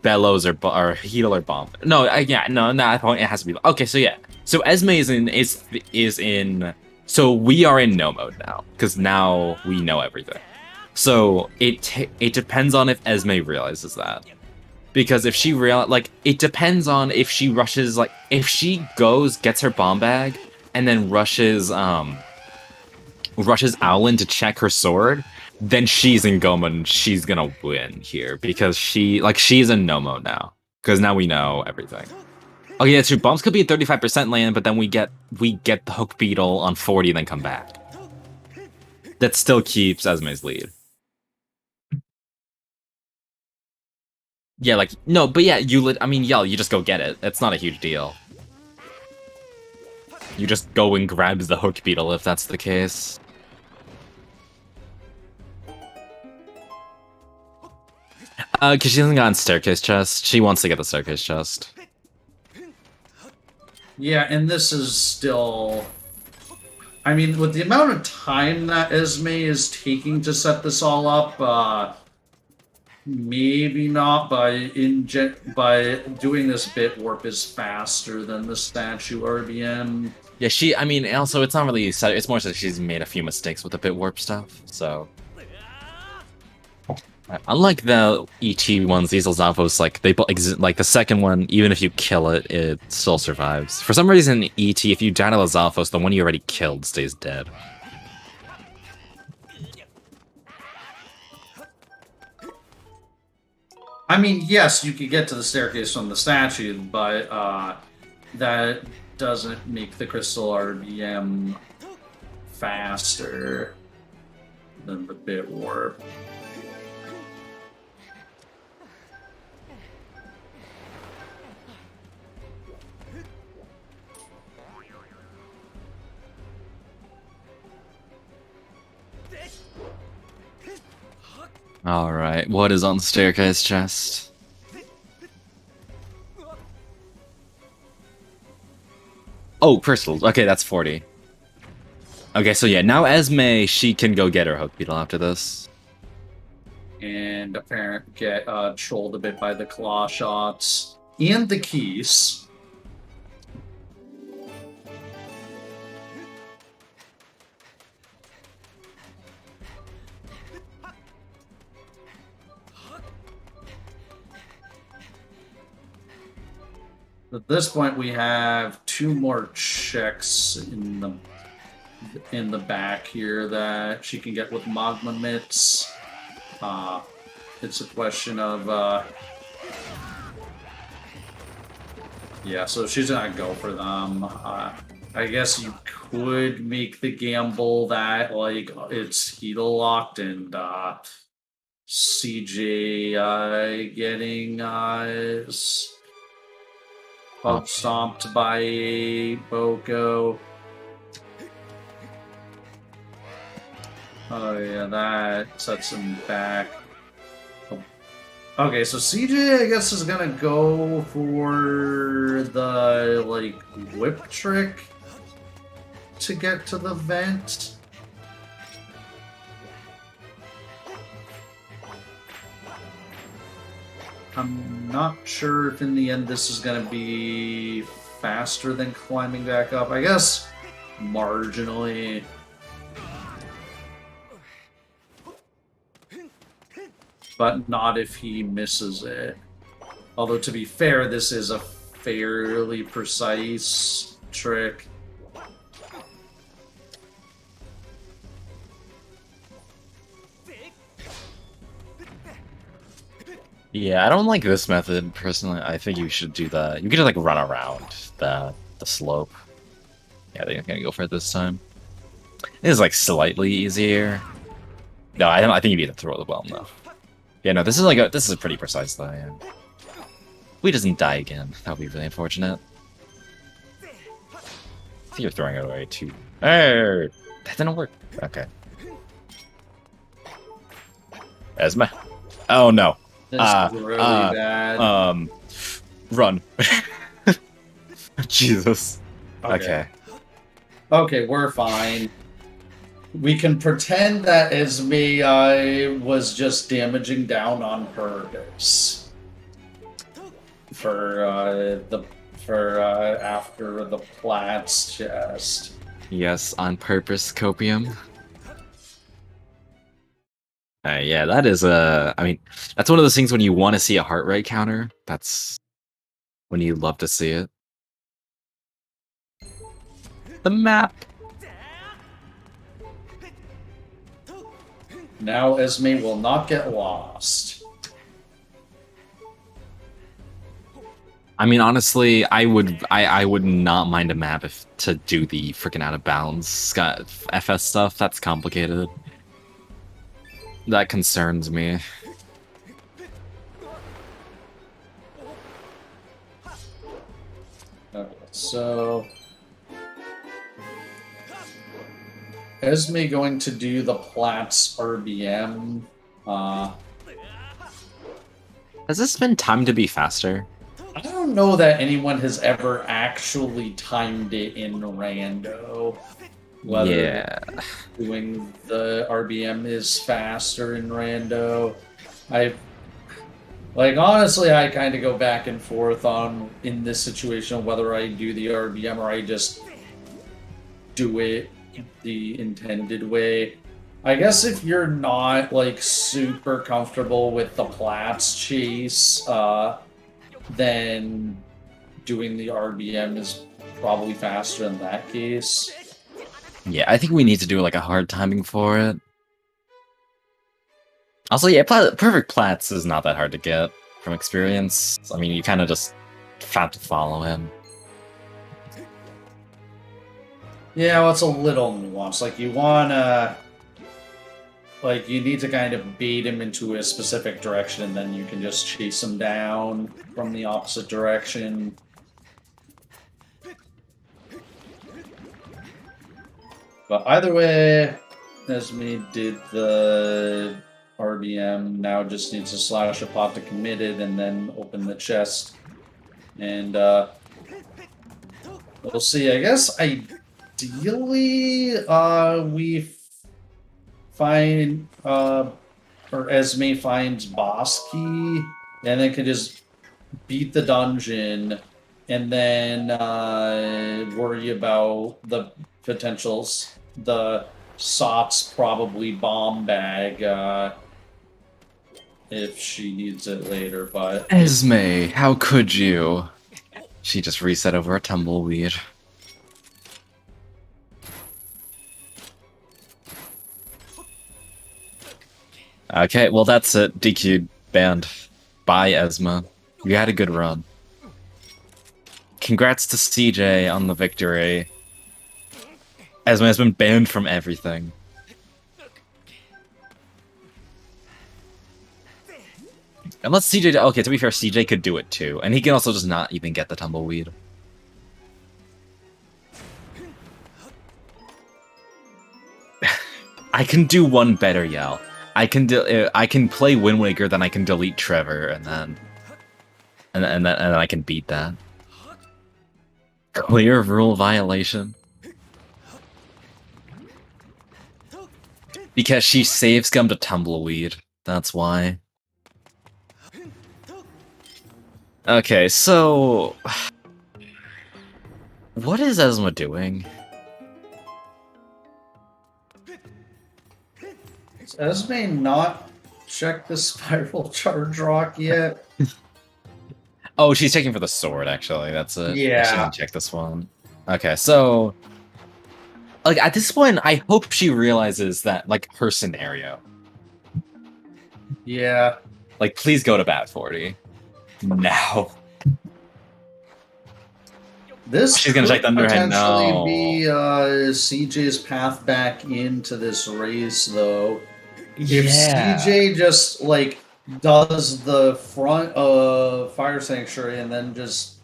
Bellows or Heal or Bomb. No, yeah, no, at that point it has to be... Okay, so yeah. So Esme is in... So we are in no mode now, because now we know everything. So it depends on if Esme realizes that. Because if she it depends on if she rushes, if she gets her bomb bag, and then rushes Owlin to check her sword, then she's in go mode and she's gonna win here, because she's in no mode now. Because now we know everything. Oh yeah, true. Bombs could be at 35% land, but then we get the Hook Beetle on 40 and then come back. That still keeps Esme's lead. Yeah, no, but yeah, you just go get it. It's not a huge deal. You just go and grab the Hook Beetle if that's the case. Because she hasn't gotten Staircase Chest. She wants to get the Staircase Chest. Yeah, and this is still... I mean, with the amount of time that Esme is taking to set this all up, maybe not, by doing this bit, Warp is faster than the statue RBM. Yeah, she. I mean, also it's not really. It's more so she's made a few mistakes with the bit warp stuff. So, unlike the ET ones, these Lizalfos, like they like the second one, even if you kill it, it still survives. For some reason, ET, if you die to Lizalfos, the one you already killed stays dead. I mean, yes, you could get to the staircase from the statue, but that doesn't make the crystal RBM faster than the bit warp. Alright, what is on the staircase chest? Oh, crystals. Okay, that's 40. Okay, so yeah, now Esme, she can go get her Hook Beetle after this. And apparently get trolled a bit by the claw shots and the keys. At this point, we have 2 more checks in the back here that she can get with Magma Mitts. It's a question of yeah, so she's gonna go for them. I guess you could make the gamble that like it's Heedle locked and CJ getting stomped by Boko. Oh yeah, that sets him back. Okay, so CJ, I guess, is gonna go for the, like, whip trick to get to the vent. I'm not sure if in the end this is gonna be faster than climbing back up. I guess marginally. But not if he misses it. Although, to be fair, this is a fairly precise trick. Yeah, I don't like this method, personally. I think you should do the... You could just, like, run around the slope. Yeah, they're gonna go for it this time. It is, like, slightly easier. No, I think you need to throw the well, though. Yeah, no, this is pretty precise, though, yeah. If he doesn't die again, that would be really unfortunate. I think you're throwing it away, too. Hey! That didn't work. Okay. Esme. Oh, no. This is really bad. Run. Jesus. Okay. Okay, we're fine. We can pretend that Esme was just damaging down on purpose for after the Plat's chest. Yes, on purpose, Copium. Yeah, that is I mean, that's one of those things when you want to see a heart rate counter. That's when you love to see it. The map. Now Esme will not get lost. I mean, honestly, I would not mind a map if to do the freaking out of bounds FS stuff. That's complicated. That concerns me. Okay, so Esme going to do the Plat's RBM. Has this been timed to be faster? I don't know that anyone has ever actually timed it in Rando. Whether doing the RBM is faster in Rando. Honestly, I kind of go back and forth on, in this situation, whether I do the RBM or I just do it the intended way. I guess if you're not like super comfortable with the Platts chase, then doing the RBM is probably faster in that case. Yeah, I think we need to do like a hard timing for it. Also, yeah, perfect Platts is not that hard to get from experience. I mean, you kind of just have to follow him. Yeah, well, it's a little nuanced. Like, you wanna... Like, you need to kind of bait him into a specific direction, and then you can just chase him down from the opposite direction. But either way, Esme did the RBM, now just needs to slash a pot to committed and then open the chest. And we'll see. I guess ideally we find or Esme finds boss key and then can just beat the dungeon and then worry about the potentials. The Sots probably bomb bag if she needs it later, but Esme, how could you? She just reset over a tumbleweed. Okay, well that's it. DQ banned. Bye, Esma. You had a good run. Congrats to CJ on the victory. Esma has been banned from everything. Unless CJ... Okay, to be fair, CJ could do it too. And he can also just not even get the tumbleweed. I can do one better, Yal. I can play Wind Waker, then I can delete Trevor, and then I can beat that. Clear rule violation. Because she save scummed a tumbleweed. That's why. Okay, so... What is Esma doing? has Esme not checked the spiral charge rock yet? Oh, she's checking for the sword, actually. That's it. Yeah. She didn't check this one. Okay, so... Like, at this point, I hope she realizes that, like, her scenario. Yeah. Like, please go to bat 40. Now. This She's gonna check the underhand, potentially no. be CJ's path back into this race, though. If CJ just, like, does the front of Fire Sanctuary and then just...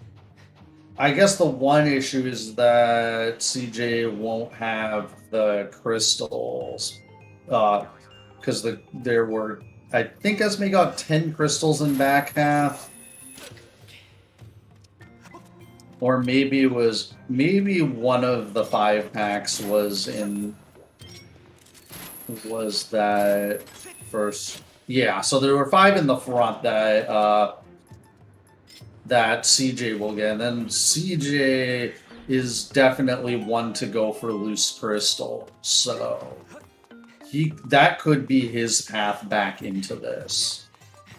I guess the one issue is that CJ won't have the crystals. Because there were... I think Esme got 10 crystals in back half. Or maybe it was... Maybe one of the 5 packs was in... Was that first... Yeah, so there were 5 in the front that... that CJ will get. And then CJ is definitely one to go for loose crystal. So that could be his path back into this.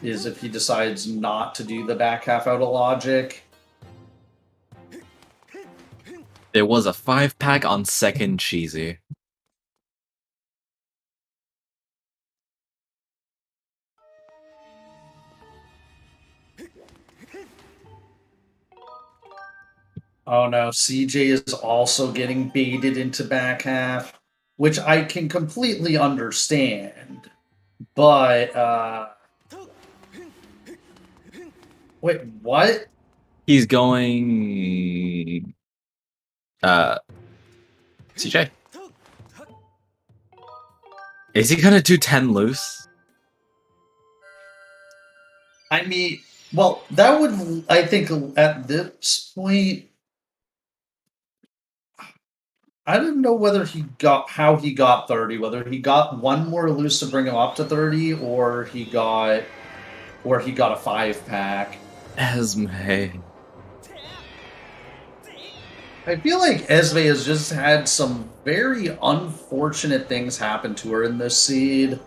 Is if he decides not to do the back half out of logic. There was a 5-pack on second cheesy. Oh no, CJ is also getting baited into back half, which I can completely understand. But, wait, what? He's going... CJ? Is he gonna do 10 loose? I mean, well, that would, I think, at this point... I don't know whether how he got 30, whether he got one more loose to bring him up to 30, or he got a 5-pack. Esme. I feel like Esme has just had some very unfortunate things happen to her in this seed.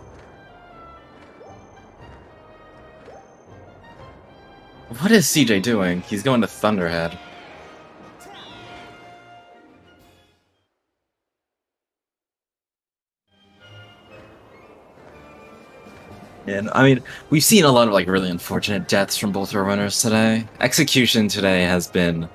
What is CJ doing? He's going to Thunderhead. And I mean, we've seen a lot of like really unfortunate deaths from both our runners today. Execution today has been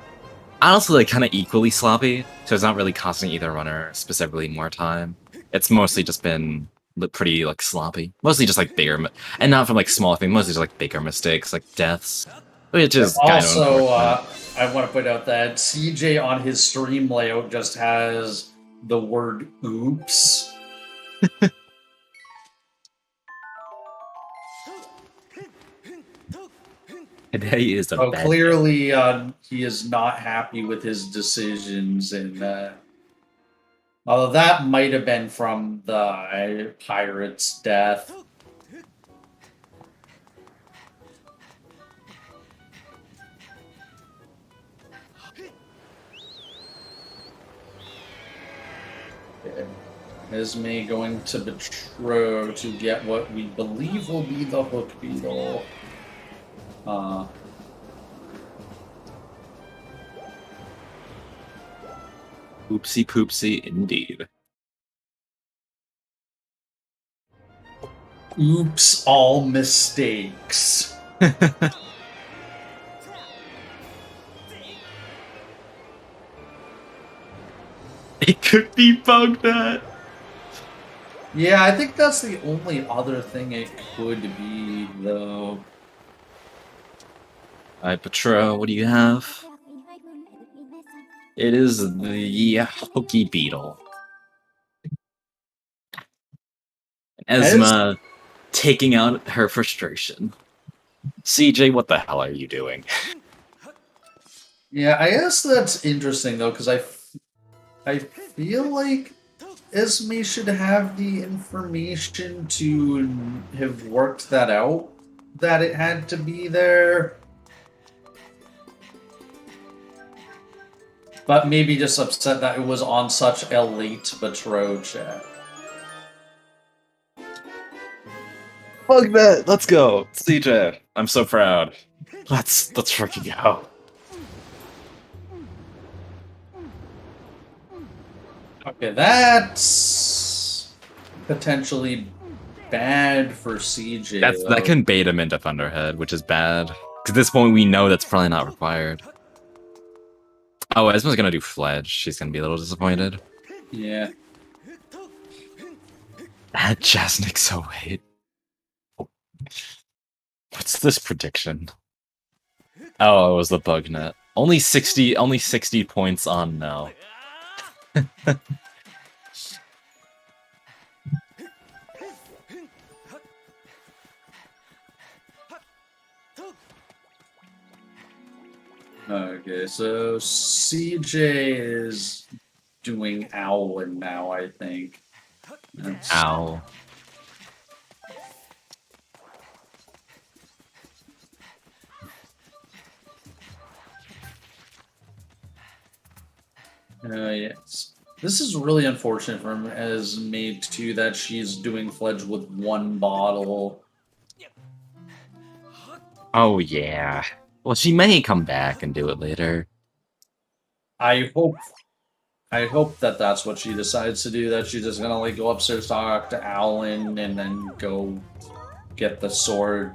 honestly like kind of equally sloppy, so it's not really costing either runner specifically more time. It's mostly just been pretty like sloppy, mostly just like bigger, and not from like small things, mostly just like bigger mistakes like deaths, which is kind of Also, unfortunate. I want to point out that CJ on his stream layout just has the word "oops." Today is a So bad day. clearly, he is not happy with his decisions, and although that might have been from the pirate's death. Okay. Esme going to Betro to get what we believe will be the hook beetle. Oopsie poopsie indeed. Oops, all mistakes. It could be Bugnet. Yeah, I think that's the only other thing it could be, though. Alright, Petro, what do you have? It is the Hooky Beetle. Esma taking out her frustration. CJ, what the hell are you doing? Yeah, I guess that's interesting, though, because I feel like Esme should have the information to have worked that out, that it had to be there. But maybe just upset that it was on such a late Betro chat. Fuck that! Let's go! CJ, I'm so proud. Let's freaking go. Okay, that's potentially bad for CJ. That can bait him into Thunderhead, which is bad. Because at this point we know that's probably not required. Oh, Esma's gonna do Fledge. She's gonna be a little disappointed. Yeah. That Jasnik so wait. What's this prediction? Oh, it was the Bugnet. Only 60 points on no. Okay, so CJ is doing Owlin now, I think. Ow. Yes. This is really unfortunate for him, as made too, that she's doing Fledge with one bottle. Oh yeah. Well, she may come back and do it later. I hope that that's what she decides to do, that she's just gonna like go upstairs, talk to Alan, and then go get the sword.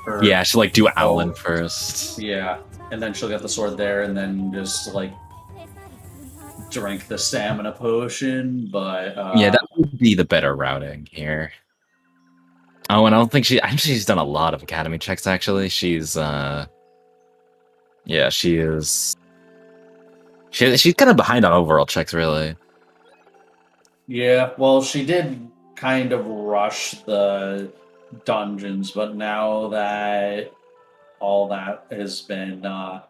Or, Yeah, she'll like do Owlin first. yeah, and then she'll get the sword there, and then just like drink the stamina potion, but Yeah, that would be the better routing here. Oh, and I think she's done a lot of academy checks actually. She's yeah, she is. She's kind of behind on overall checks, really. yeah, well, she did kind of rush the dungeons, but now that all that has been now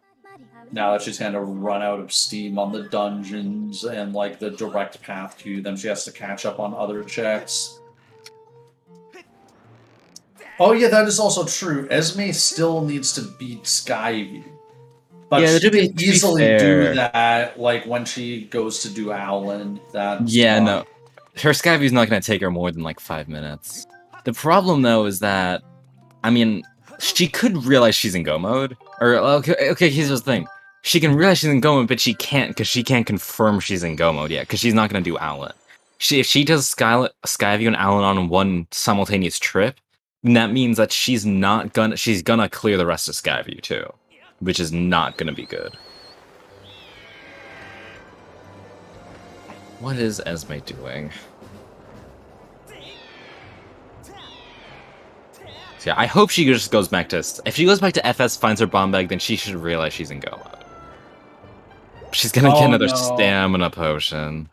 that she's kind of run out of steam on the dungeons and like the direct path to them, she has to catch up on other checks. Oh yeah, that is also true. Esme still needs to beat Skyview. But Yeah, she to be can easily fair- do that, like when she goes to do Alan. That's Yeah, fine. no. Her Skyview's not going to take her more than like 5 minutes. The problem, though, is that, I mean, she could realize she's in go mode. Or, okay, here's the thing. She can realize she's in go mode, but she can't, because she can't confirm she's in go mode yet, because she's not going to do Alan. If she does Skyview and Alan on one simultaneous trip, then that means that she's gonna clear the rest of Skyview too, which is not gonna be good. What is Esme doing? So yeah, I hope she just goes back to... If she goes back to FS, finds her bomb bag, then she should realize she's in go mode. She's gonna get another stamina potion.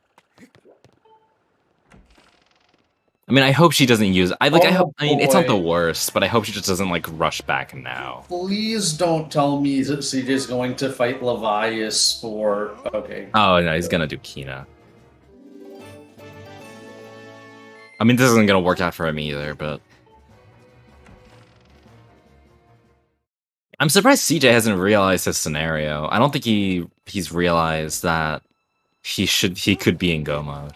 I mean, I hope she doesn't use... I mean, it's not the worst, but I hope she just doesn't, like, rush back now. Please don't tell me that CJ's going to fight Levias for... Okay. Oh, no, he's gonna do Kina. I mean, this isn't gonna work out for him either, but... I'm surprised CJ hasn't realized his scenario. I don't think he's realized that he could be in go mode.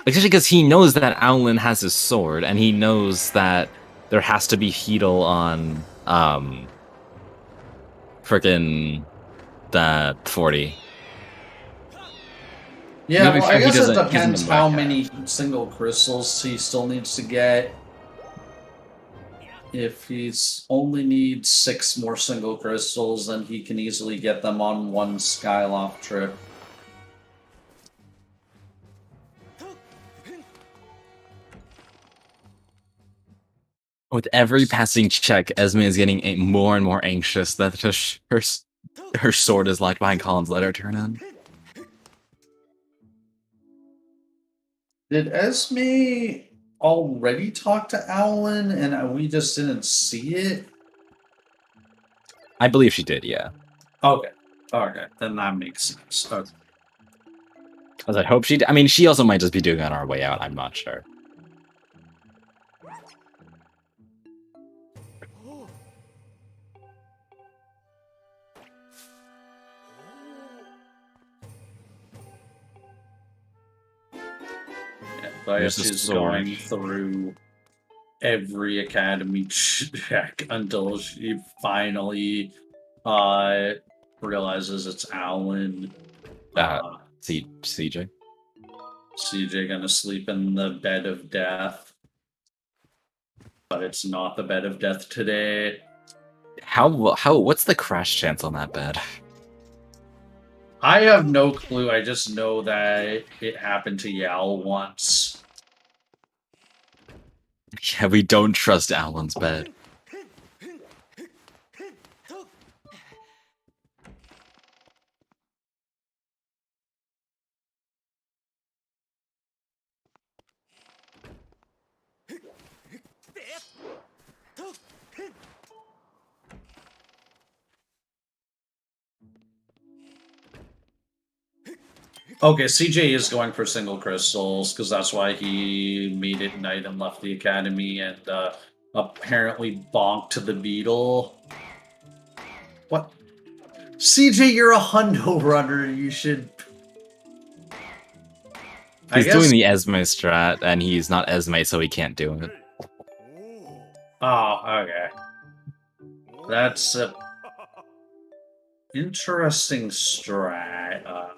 Especially because he knows that Alan has his sword, and he knows that there has to be Heedle on frickin' that 40. Yeah, Maybe well, I he guess it doesn't- depends doesn't how back many single crystals he still needs to get. If he's only needs 6 more single crystals, then he can easily get them on one Skyloft trip. With every passing check, Esme is getting more and more anxious that her sword is locked behind Colin's letter turn in. Did Esme already talk to Alan and we just didn't see it? I believe she did, yeah. Okay. Okay, then that makes sense. Okay. As I hope she... I mean, she also might just be doing it on our way out, I'm not sure. I There's guess the she's sword. going through every academy check until she finally realizes it's Alan. CJ? CJ gonna sleep in the bed of death. But it's not the bed of death today. What's the crash chance on that bed? I have no clue. I just know that it happened to Yal once. Yeah, we don't trust Alan's bed. Okay, CJ is going for single crystals, because that's why he made it night and left the academy and apparently bonked the beetle. What? CJ, you're a hundo runner, you should... He's doing the Esme strat, and he's not Esme, so he can't do it. Oh, okay. That's a... interesting strat.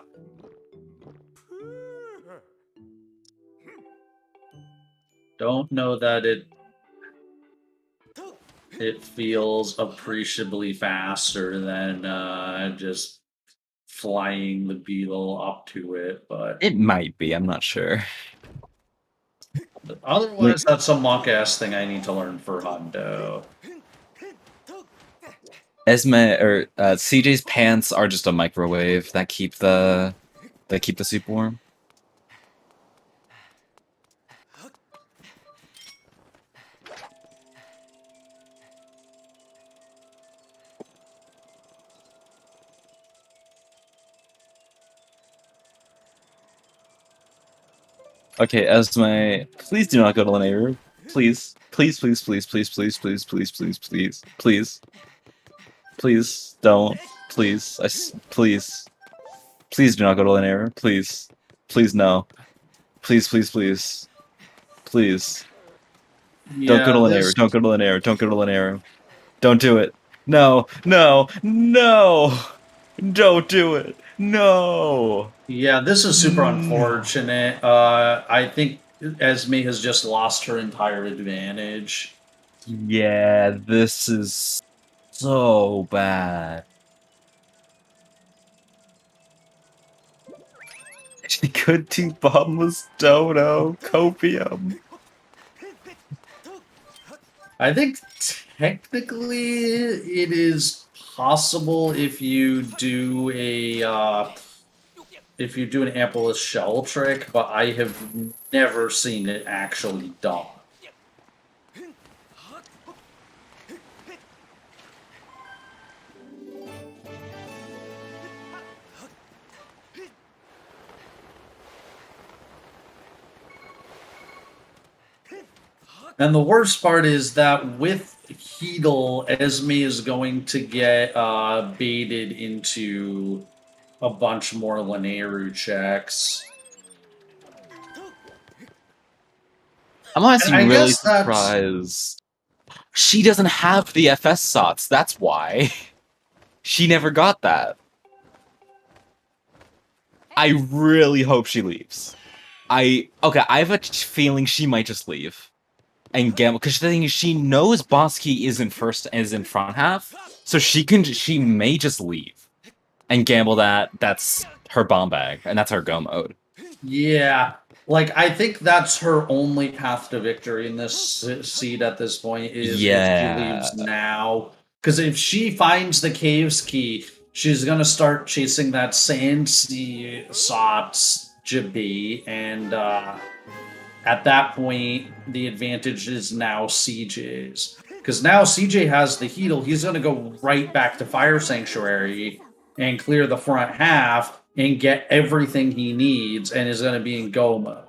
Don't know that it feels appreciably faster than just flying the beetle up to it, but It might be, I'm not sure. otherwise that's a monk-ass thing I need to learn for Hundo. Esme or CJ's pants are just a microwave that keep the soup warm. Okay, Esme, please do not go to Lene room. Please. Please, please, please, please, please, please, please, please, please, please. Please don't. Please. Please. Please do not go to an error. Please. Please no. Please, please, please. Please. Don't go Yeah, to an error. Don't go to an error. Don't go to an error. Don't do it. No. No. No. Don't do it. No. Yeah, this is super No. unfortunate. I think Esme has just lost her entire advantage. Yeah, this is so bad. She could do bombless dodo copium. I think technically it is possible if you do an amplest shell trick, but I have never seen it actually done. And the worst part is that with Heedle, Esme is going to get baited into a bunch more Linearu checks. I'm honestly And I really guess that's- surprised. She doesn't have the FS sots, that's why. She never got that. I really hope she leaves. I have a feeling she might just leave. And gamble, because the thing is, she knows Boss Key is in front half, so she may just leave and gamble that's her bomb bag and that's her go mode. Yeah, like I think that's her only path to victory in this seed at this point is if she leaves now. Because if she finds the caves key, she's gonna start chasing that Sand Sea Sots Jabi, and at that point, the advantage is now CJ's. Because now CJ has the Heedle, he's going to go right back to Fire Sanctuary and clear the front half and get everything he needs and is going to be in go mode.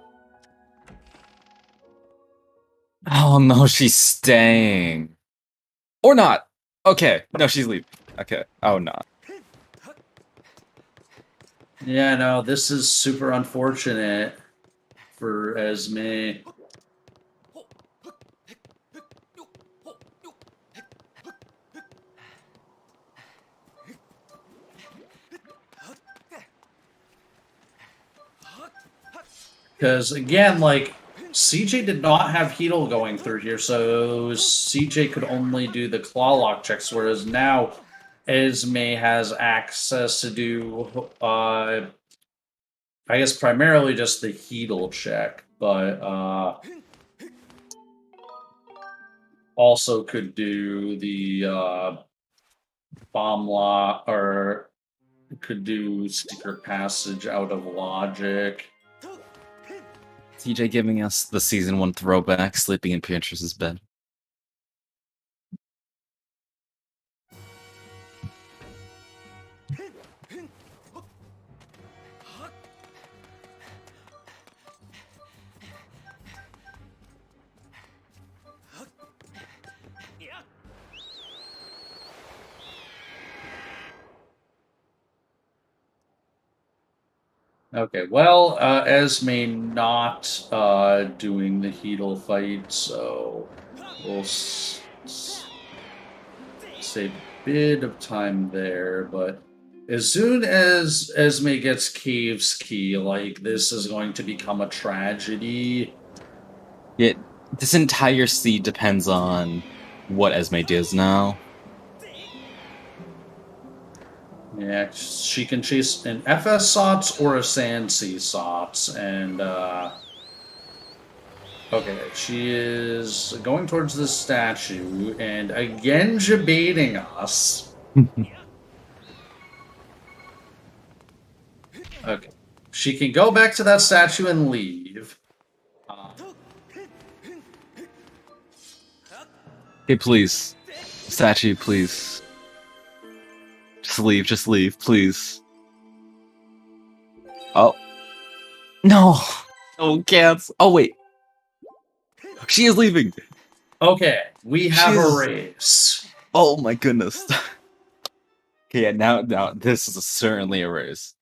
Oh no, she's staying. Or not. Okay, no, she's leaving. Okay, oh no. Yeah, no, this is super unfortunate for Esme. Because again, like CJ did not have Heedle going through here, so CJ could only do the claw lock checks, whereas now Esme has access to do I guess primarily just the Heedle check, but also could do the bomb lock, or could do secret passage out of logic. TJ giving us the season 1 throwback, sleeping in Beatrice's bed. Okay, well, Esme not doing the Heedle fight, so we'll save a bit of time there, but as soon as Esme gets Cave's Key, like, this is going to become a tragedy. Yeah, this entire seed depends on what Esme does now. Yeah, she can chase an FS Sots or a Sand Sea Sots, and okay, she is going towards the statue, and again debating us. Okay, she can go back to that statue and leave. Hey, please. Statue, please. Just leave, please. Oh. No! Oh, cancel. Oh, wait. She is leaving! Okay, we have She's- a race. Oh my goodness. Okay, yeah, now this is certainly a race.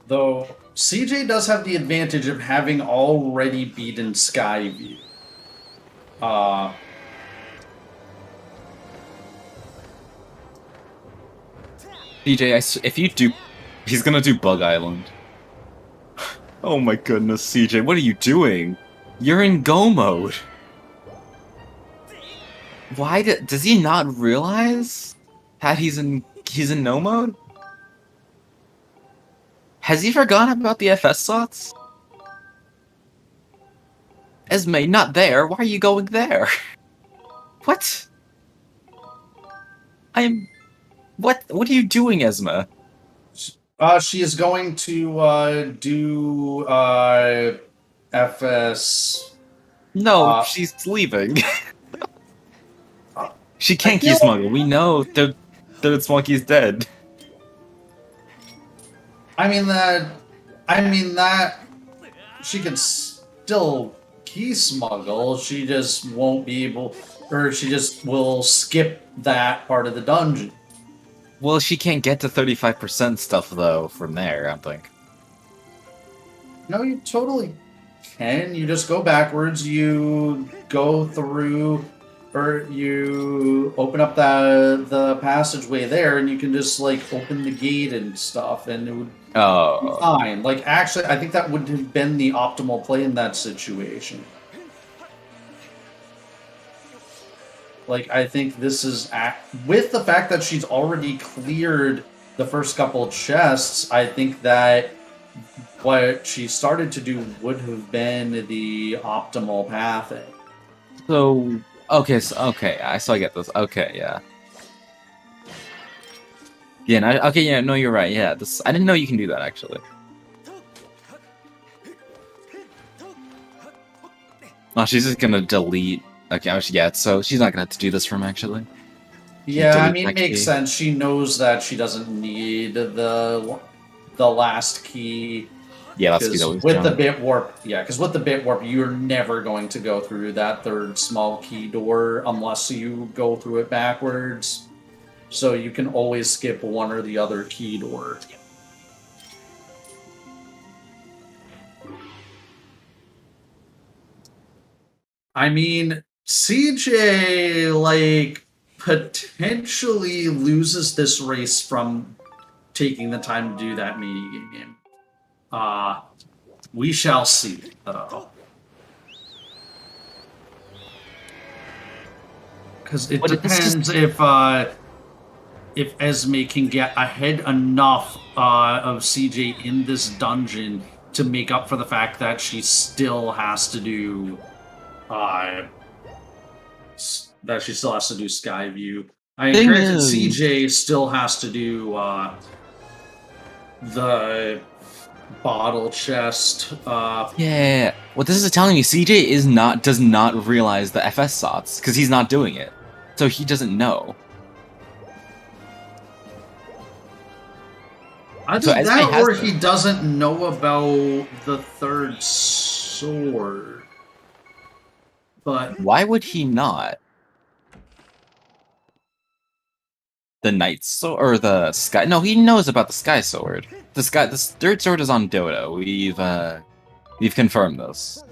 Though CJ does have the advantage of having already beaten Skyview. CJ, if you do, he's gonna do Bug Island. Oh my goodness, CJ, what are you doing? You're in Go mode. Why does he not realize that he's in No mode? Has he forgotten about the FS slots? Esme, not there. Why are you going there? What? What are you doing, Esme? She is going to do FS. No, she's leaving. She can't key smuggle. We know the Smoky's dead. I mean that she can still key smuggle. She just won't be able, or she just will skip that part of the dungeon. Well, she can't get to 35% stuff though from there, I think. No, you totally can. You just go backwards. You go through, or you open up the passageway there, and you can just like open the gate and stuff, and it would be fine. Like actually, I think that would have been the optimal play in that situation. Like, I think this is with the fact that she's already cleared the first couple chests. I think that what she started to do would have been the optimal path. So okay, I get this. Okay, yeah. Yeah, okay, yeah, no, you're right. Yeah, I didn't know you can do that actually. Oh, she's just gonna delete. Okay, yeah, so she's not gonna have to do this from actually. Yeah, I mean, it makes sense. She knows that she doesn't need the last key. Yeah, last key's always with the bit warp. Yeah, because with the bit warp, you're never going to go through that third small key door unless you go through it backwards. So you can always skip one or the other key door. I mean, CJ, like, potentially loses this race from taking the time to do that mini game. We shall see, though. Because it depends if Esme can get ahead enough of CJ in this dungeon to make up for the fact that she still has to do Skyview. I mean, granted, CJ still has to do the bottle chest. Yeah. What this is telling me, CJ does not realize the FS slots because he's not doing it, so he doesn't know. Either that, or he doesn't know about the third sword. But why would he not? The Knight Sword or the Sky? No, he knows about the Sky Sword. The third sword is on Dodo. We've confirmed this.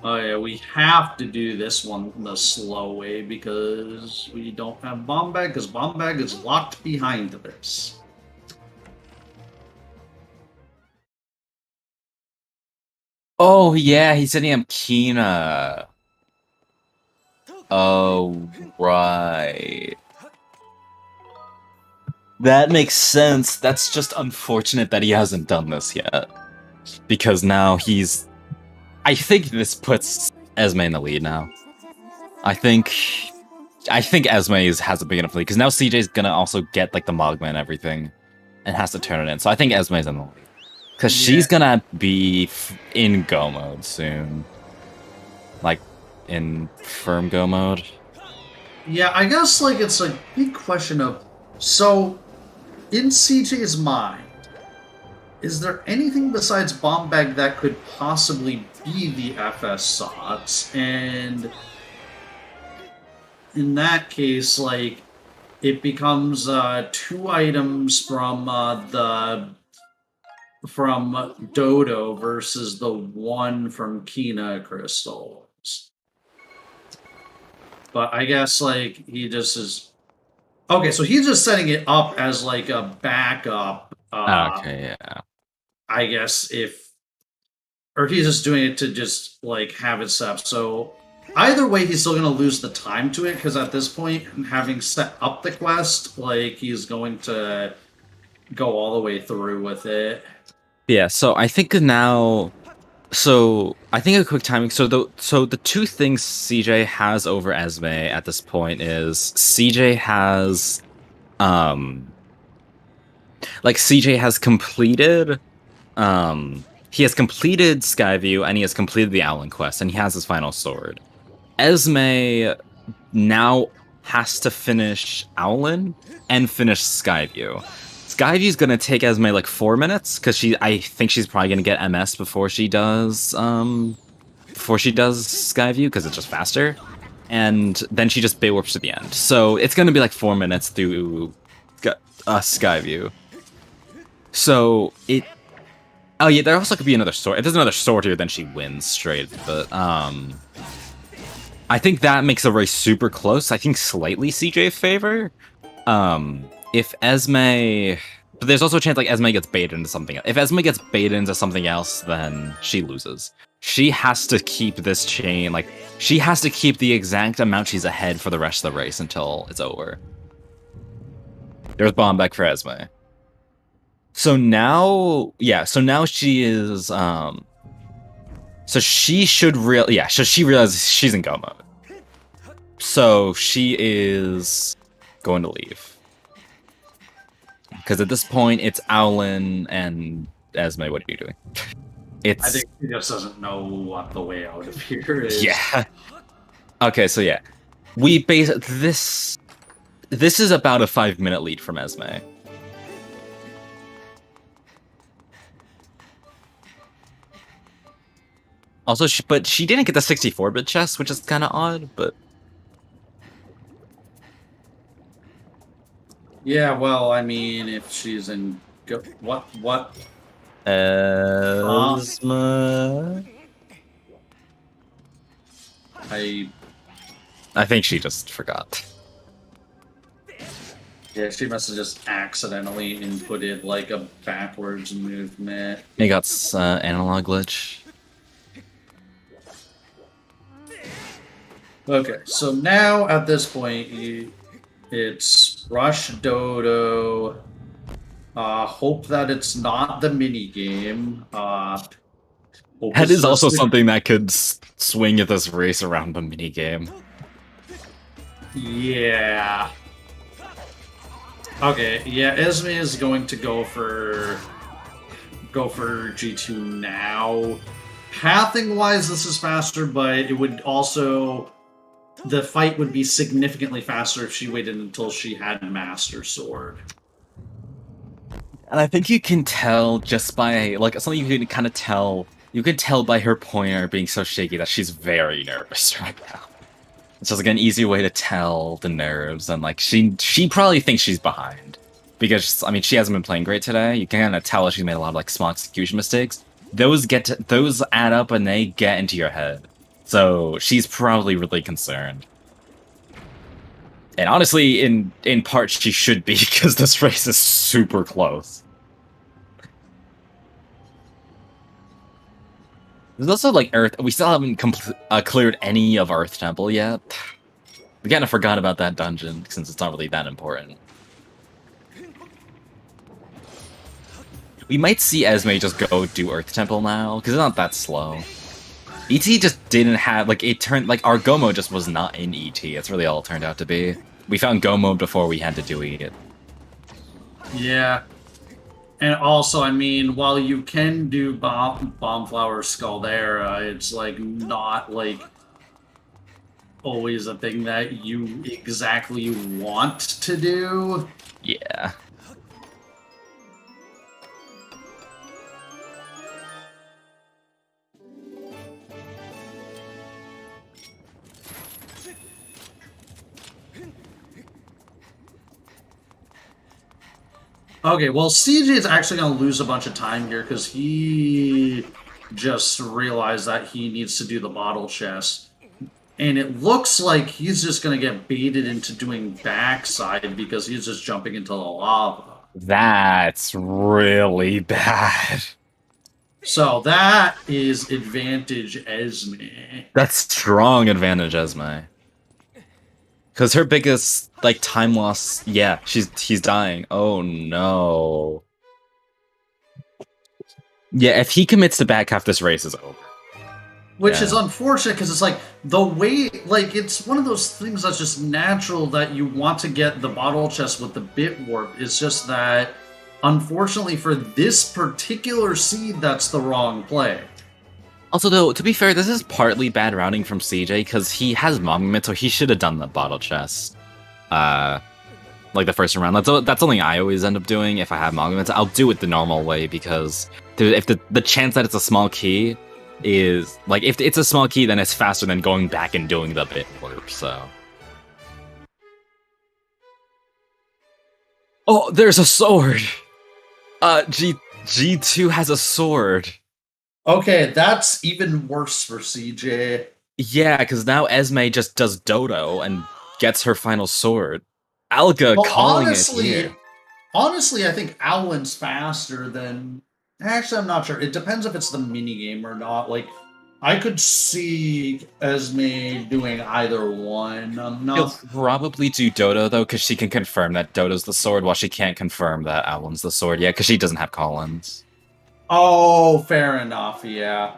Oh yeah, we have to do this one the slow way because we don't have Bomb Bag, because Bomb Bag is locked behind this. Oh yeah, he's setting up Kina. Oh right. That makes sense. That's just unfortunate that he hasn't done this yet. Because now I think this puts Esme in the lead now. I think Esme has a big enough lead, because now CJ's gonna also get like the Mogma and everything, and has to turn it in. So I think Esme's in the lead. Because she's gonna be in Go mode soon. Like, in firm Go mode. Yeah, I guess like it's a big question of, so in CJ's mind, is there anything besides Bomb Bag that could possibly be the FS slots? And in that case, like, it becomes 2 items from Dodo versus the 1 from Kina crystals. But I guess like he just is okay. So he's just setting it up as like a backup. Okay, yeah. I guess or he's just doing it to just like have it set up. So either way, he's still going to lose the time to it because at this point, having set up the quest, like he's going to go all the way through with it. Yeah, so I think now, so I think a quick timing. So the two things CJ has over Esme at this point is CJ has, like CJ has completed, he has completed Skyview and he has completed the Owlin quest and he has his final sword. Esme now has to finish Owlin and finish Skyview. Skyview's gonna take Esme like 4 minutes because I think she's probably gonna get MS before she does Skyview because it's just faster, and then she just bait warps to the end. So it's gonna be like 4 minutes through Skyview. So oh yeah, there also could be another sword. If there's another sword here, then she wins straight. But I think that makes the race super close. I think slightly CJ favor. If Esme... But there's also a chance like Esme gets baited into something else. If Esme gets baited into something else, then she loses. She has to keep this chain, like, she has to keep the exact amount she's ahead for the rest of the race until it's over. There's Bombeck for Esme. So now, yeah, so now she is, so she should so she realizes she's in go mode. So she is going to leave. Because at this point, it's Owlin and Esme. What are you doing? I think he just doesn't know what the way out of here is. Yeah. Okay, so yeah. This is about a 5-minute lead from Esme. Also, but she didn't get the 64-bit chest, which is kind of odd, but... Yeah, well, I mean, if she's in... What? Esme... I think she just forgot. Yeah, she must have just accidentally inputted, like, a backwards movement. He got analog glitch. Okay, so now, at this point, it's Rush Dodo. Hope that it's not the minigame. That is also something that could swing at this race around the minigame. Yeah. Okay, yeah, Esme is going to go for G2 now. Pathing-wise, this is faster, but it would also... The fight would be significantly faster if she waited until she had Master Sword. And I think you can tell just by, like, something you can kind of tell... You can tell by her pointer being so shaky that she's very nervous right now. It's just like an easy way to tell the nerves, and like she probably thinks she's behind. Because, I mean, she hasn't been playing great today. You can kind of tell she's made a lot of like small execution mistakes. Those add up and they get into your head. So she's probably really concerned. And honestly, in part she should be, because this race is super close. There's also like Earth. We still haven't cleared any of Earth Temple yet. We kind of forgot about that dungeon since it's not really that important. We might see Esme just go do Earth Temple now because it's not that slow. ET just didn't have like our Go mode just was not in ET. It's really all it turned out to be. We found Go mode before we had to do it. Yeah. And also, I mean, while you can do Bombflower Scaldera, it's like not like always a thing that you exactly want to do. Yeah. Okay, well, CJ is actually going to lose a bunch of time here because he just realized that he needs to do the bottle chest. And it looks like he's just going to get baited into doing backside because he's just jumping into the lava. That's really bad. So that is advantage Esme. That's strong advantage, Esme. Because her biggest, like, time loss... Yeah, he's dying. Oh, no. Yeah, if he commits to back half, this race is over. Which is unfortunate, because it's like, the way... Like, it's one of those things that's just natural that you want to get the bottle chest with the bit warp. It's just that, unfortunately for this particular seed, that's the wrong play. Also, though, to be fair, this is partly bad routing from CJ, because he has Monument, so he should have done the bottle chest. Like the first round. That's something I always end up doing if I have Monument. I'll do it the normal way, because if the chance that it's a small key is... Like, if it's a small key, then it's faster than going back and doing the bit warp, so... Oh, there's a sword! G2 has a sword. Okay, that's even worse for CJ. Yeah, because now Esme just does Dodo and gets her final sword. Alga calling it here. Honestly, I think Alan's faster than... Actually, I'm not sure. It depends if it's the minigame or not. Like, I could see Esme doing either one. I'm not... She'll probably do Dodo, though, because she can confirm that Dodo's the sword, while she can't confirm that Alan's the sword yet, because she doesn't have Collins. Oh, fair enough, yeah.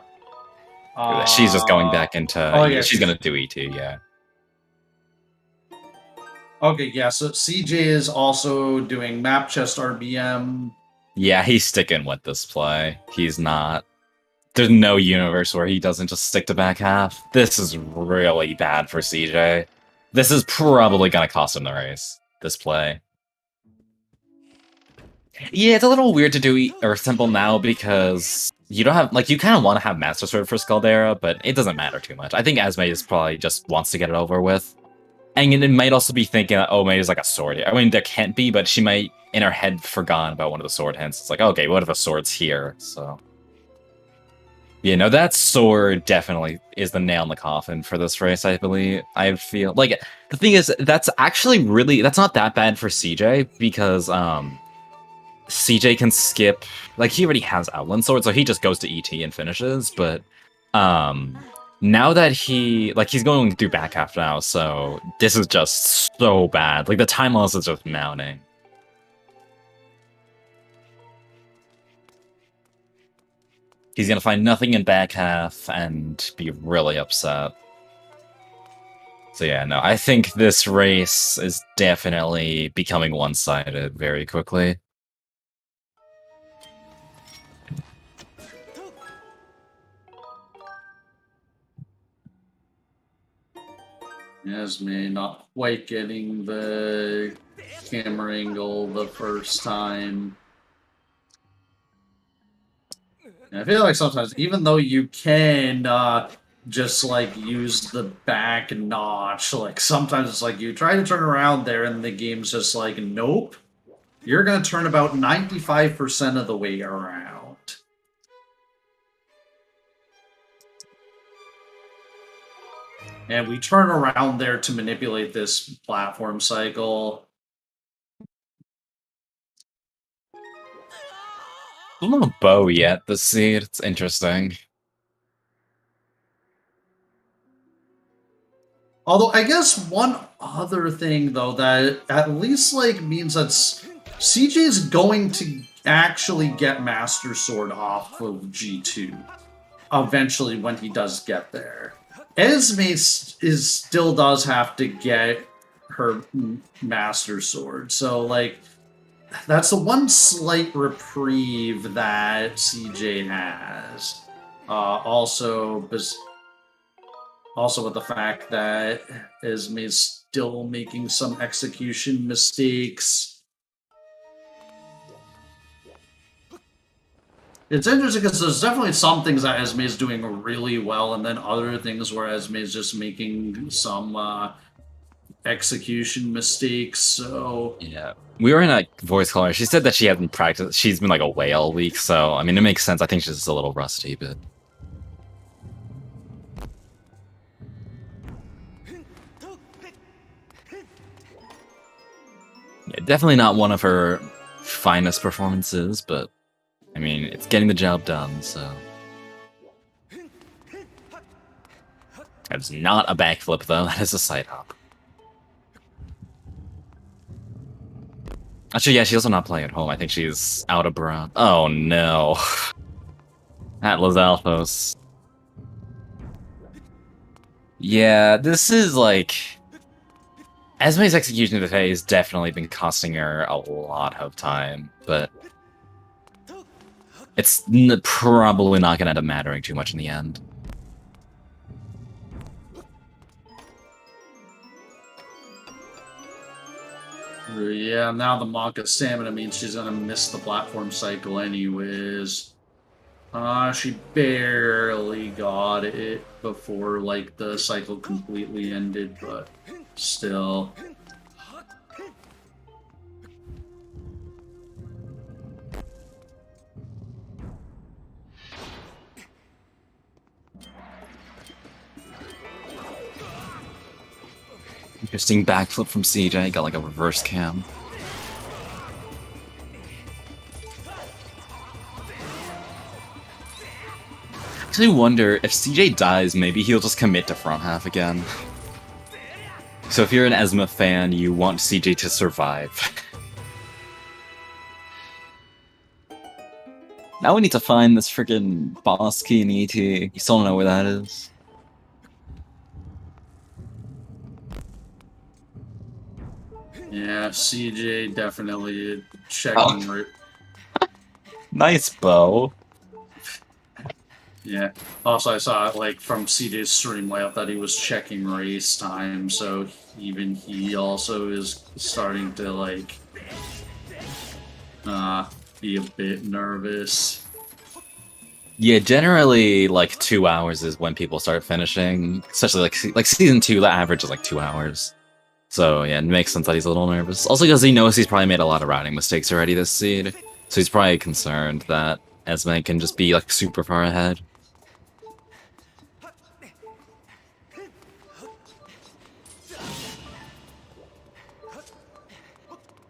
She's just going back into... Oh, yeah, she's going to do E2, yeah. Okay, yeah, so CJ is also doing map chest RBM. Yeah, he's sticking with this play. He's not... There's no universe where he doesn't just stick to back half. This is really bad for CJ. This is probably going to cost him the race, this play. Yeah, it's a little weird to do Earth Temple now because you don't have... Like, you kind of want to have Master Sword for Scaldera, but it doesn't matter too much. I think Esme is probably just wants to get it over with. And it might also be thinking that, oh, maybe there's like a sword here. I mean, there can't be, but she might, in her head, forgotten about one of the sword hints. It's like, okay, what if a sword's here? So... You know, that sword definitely is the nail in the coffin for this race, I believe. I feel... Like, the thing is, that's actually really... That's not that bad for CJ, because, CJ can skip... Like, he already has Outland Sword, so he just goes to ET and finishes, but, now that he... Like, he's going through back half now, so this is just so bad. Like, the time loss is just mounting. He's gonna find nothing in back half and be really upset. So yeah, no, I think this race is definitely becoming one-sided very quickly. Esme not quite getting the camera angle the first time. And I feel like sometimes, even though you can just like use the back notch, like sometimes it's like you try to turn around there and the game's just like, nope. You're going to turn about 95% of the way around. And we turn around there to manipulate this platform cycle. I'm not a bow yet, the seed. It's interesting. Although, I guess one other thing, though, that at least, like, means that CJ's going to actually get Master Sword off of G2 eventually when he does get there. Esme still does have to get her Master Sword, so, like, that's the one slight reprieve that CJ has. Also with the fact that Esme is still making some execution mistakes. It's interesting because there's definitely some things that Esme is doing really well, and then other things where Esme is just making some execution mistakes, so Yeah. We were in a voice call. She said that she hadn't practiced. She's been like away all week, so I mean, it makes sense. I think she's just a little rusty, but. Yeah, definitely not one of her finest performances, but I mean, it's getting the job done, so. That's not a backflip, though. That is a side hop. Actually, yeah, she's also not playing at home. I think she's out abroad. Oh, no. Atlas Alphos. Yeah, this is like... Esme's execution today has definitely been costing her a lot of time, but... It's probably not going to end up mattering too much in the end. Yeah, now the Maka stamina means she's gonna miss the platform cycle anyways. She barely got it before, like, the cycle completely ended, but still. Interesting backflip from CJ, got like a reverse cam. I actually wonder if CJ dies, maybe he'll just commit to front half again. So if you're an Esme fan, you want CJ to survive. Now we need to find this freaking boss key in ET. You still don't know where that is? Yeah, CJ definitely checking. Nice bow. Yeah. Also, I saw it like from CJ's stream layout that he was checking race time, so even he also is starting to like be a bit nervous. Yeah, generally like 2 hours is when people start finishing, especially like season 2. The average is like 2 hours. So yeah, it makes sense that he's a little nervous. Also because he knows he's probably made a lot of routing mistakes already this seed, so he's probably concerned that Esme can just be like super far ahead.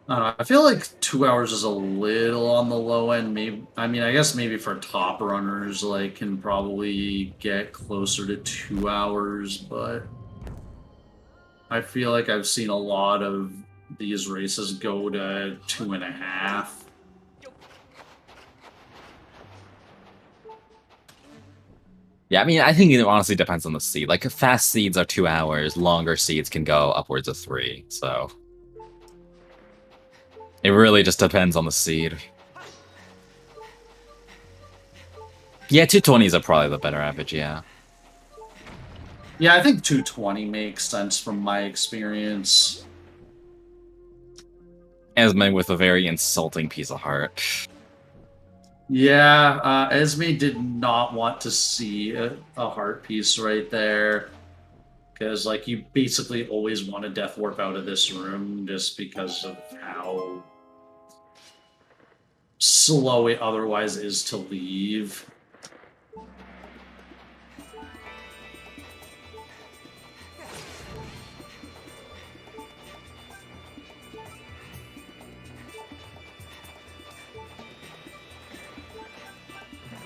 I don't know, I feel like 2 hours is a little on the low end. Maybe, I mean, I guess maybe for top runners, like, can probably get closer to 2 hours, but I feel like I've seen a lot of these races go to 2.5. Yeah, I mean, I think it honestly depends on the seed. Like, fast seeds are 2 hours, longer seeds can go upwards of 3, so... It really just depends on the seed. Yeah, 220s are probably the better average, yeah. Yeah, I think 220 makes sense from my experience. Esme with a very insulting piece of heart. Yeah, Esme did not want to see a heart piece right there. Because, like, you basically always want a death warp out of this room just because of how slow it otherwise is to leave.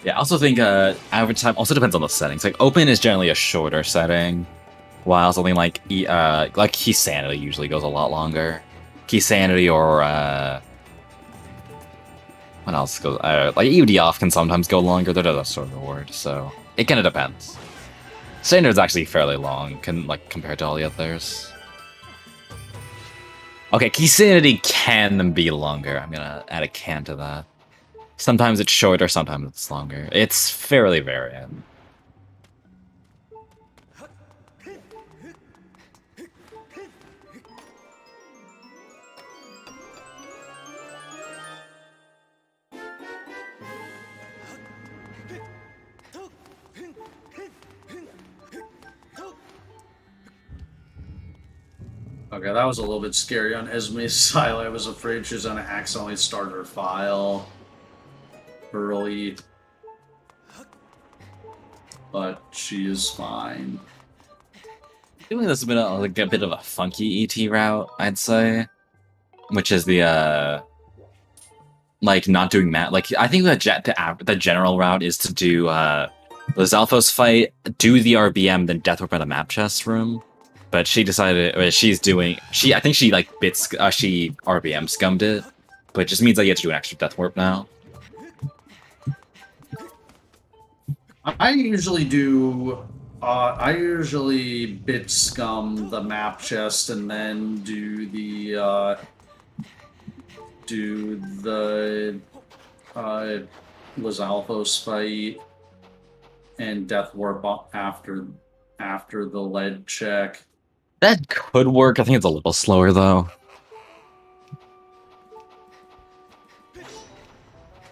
Yeah, I also think average time also depends on the settings. Like, open is generally a shorter setting, while something like Key Sanity usually goes a lot longer. Key Sanity or what else goes? Like EUD off can sometimes go longer. They're a sort of reward, so it kind of depends. Standard's actually fairly long, compared to all the others. Okay, Key Sanity can be longer. I'm gonna add a can to that. Sometimes it's shorter, sometimes it's longer. It's fairly variant. Okay, that was a little bit scary on Esme's side. I was afraid she was gonna accidentally start her file early. But she is fine. Doing this has been like a bit of a funky ET route, I'd say, which is the like not doing that. Like I think the general route is to do the Zalphos fight, do the RBM, then death warp at a map chest room. But she decided I think she like she RBM scummed it, but it just means that you have to do an extra death warp now. I usually do. I usually bit scum the map chest and then do the Lizalphos fight and death warp after the lead check. That could work. I think it's a little slower though.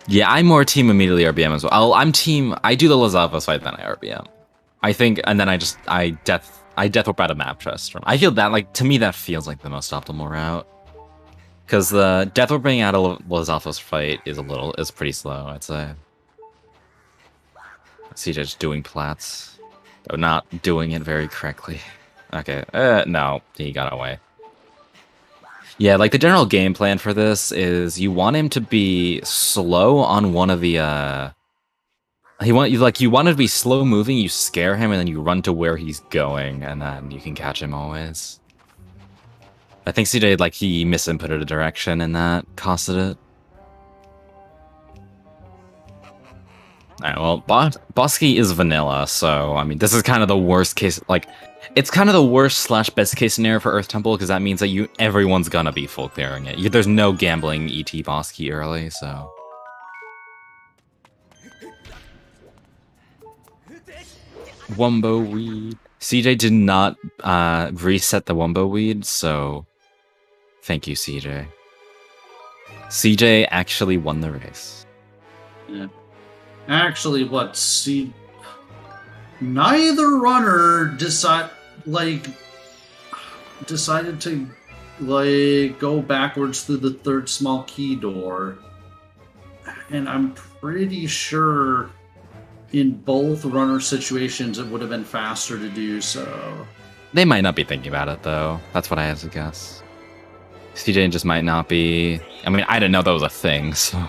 Yeah, I'm more team immediately RBM as well. I do the Lizalphos fight, then I RBM. I think, and then I death warp out of map chest. I feel that, like, to me that feels like the most optimal route. Because the death warping out of Lizalphos fight is pretty slow, I'd say. CJ's doing plats, though not doing it very correctly. Okay, no, he got away. Yeah, like the general game plan for this is you want him to be slow on one of the you want him to be slow moving, you scare him and then you run to where he's going and then you can catch him always. I think CJ he misinputted a direction and that costed it. Alright, well, Bosky is vanilla, so I mean this is kind of the worst case, it's kind of the worst / best case scenario for Earth Temple, because that means that everyone's gonna be full clearing it. There's no gambling ET Bosky early, so. Wumbo weed. CJ did not reset the Wumbo weed, so thank you, CJ. CJ actually won the race. Yeah. Actually, neither runner decided to go backwards through the third small key door, and I'm pretty sure in both runner situations it would have been faster to do so. They might not be thinking about it though. That's what I have to guess. CJ just might not be. I mean, I didn't know that was a thing, so.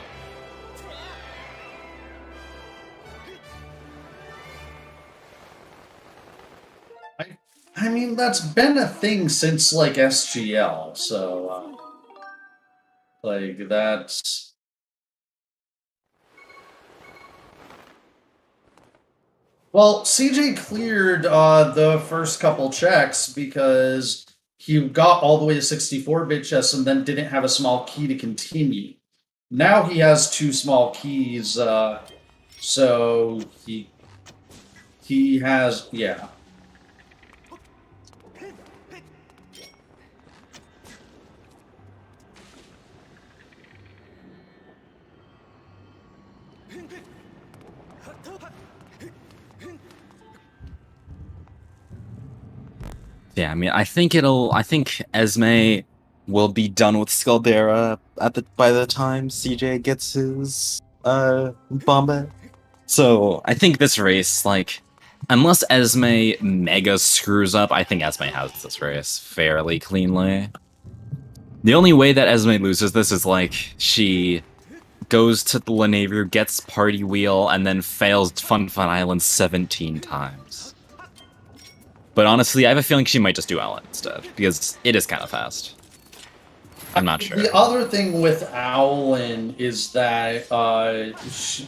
I mean, that's been a thing since, SGL, so, that's... Well, CJ cleared, the first couple checks because he got all the way to 64-bit chess and then didn't have a small key to continue. Now he has 2 small keys, so he has, yeah. Yeah, I mean, I think Esme will be done with Scaldera by the time CJ gets his Bombay. So I think this race, unless Esme mega screws up, I think Esme has this race fairly cleanly. The only way that Esme loses this is she goes to the Lanavru, gets Party Wheel, and then fails Fun Island 17 times. But honestly, I have a feeling she might just do Ellen instead, because it is kind of fast. I'm not sure. The other thing with Owlin is that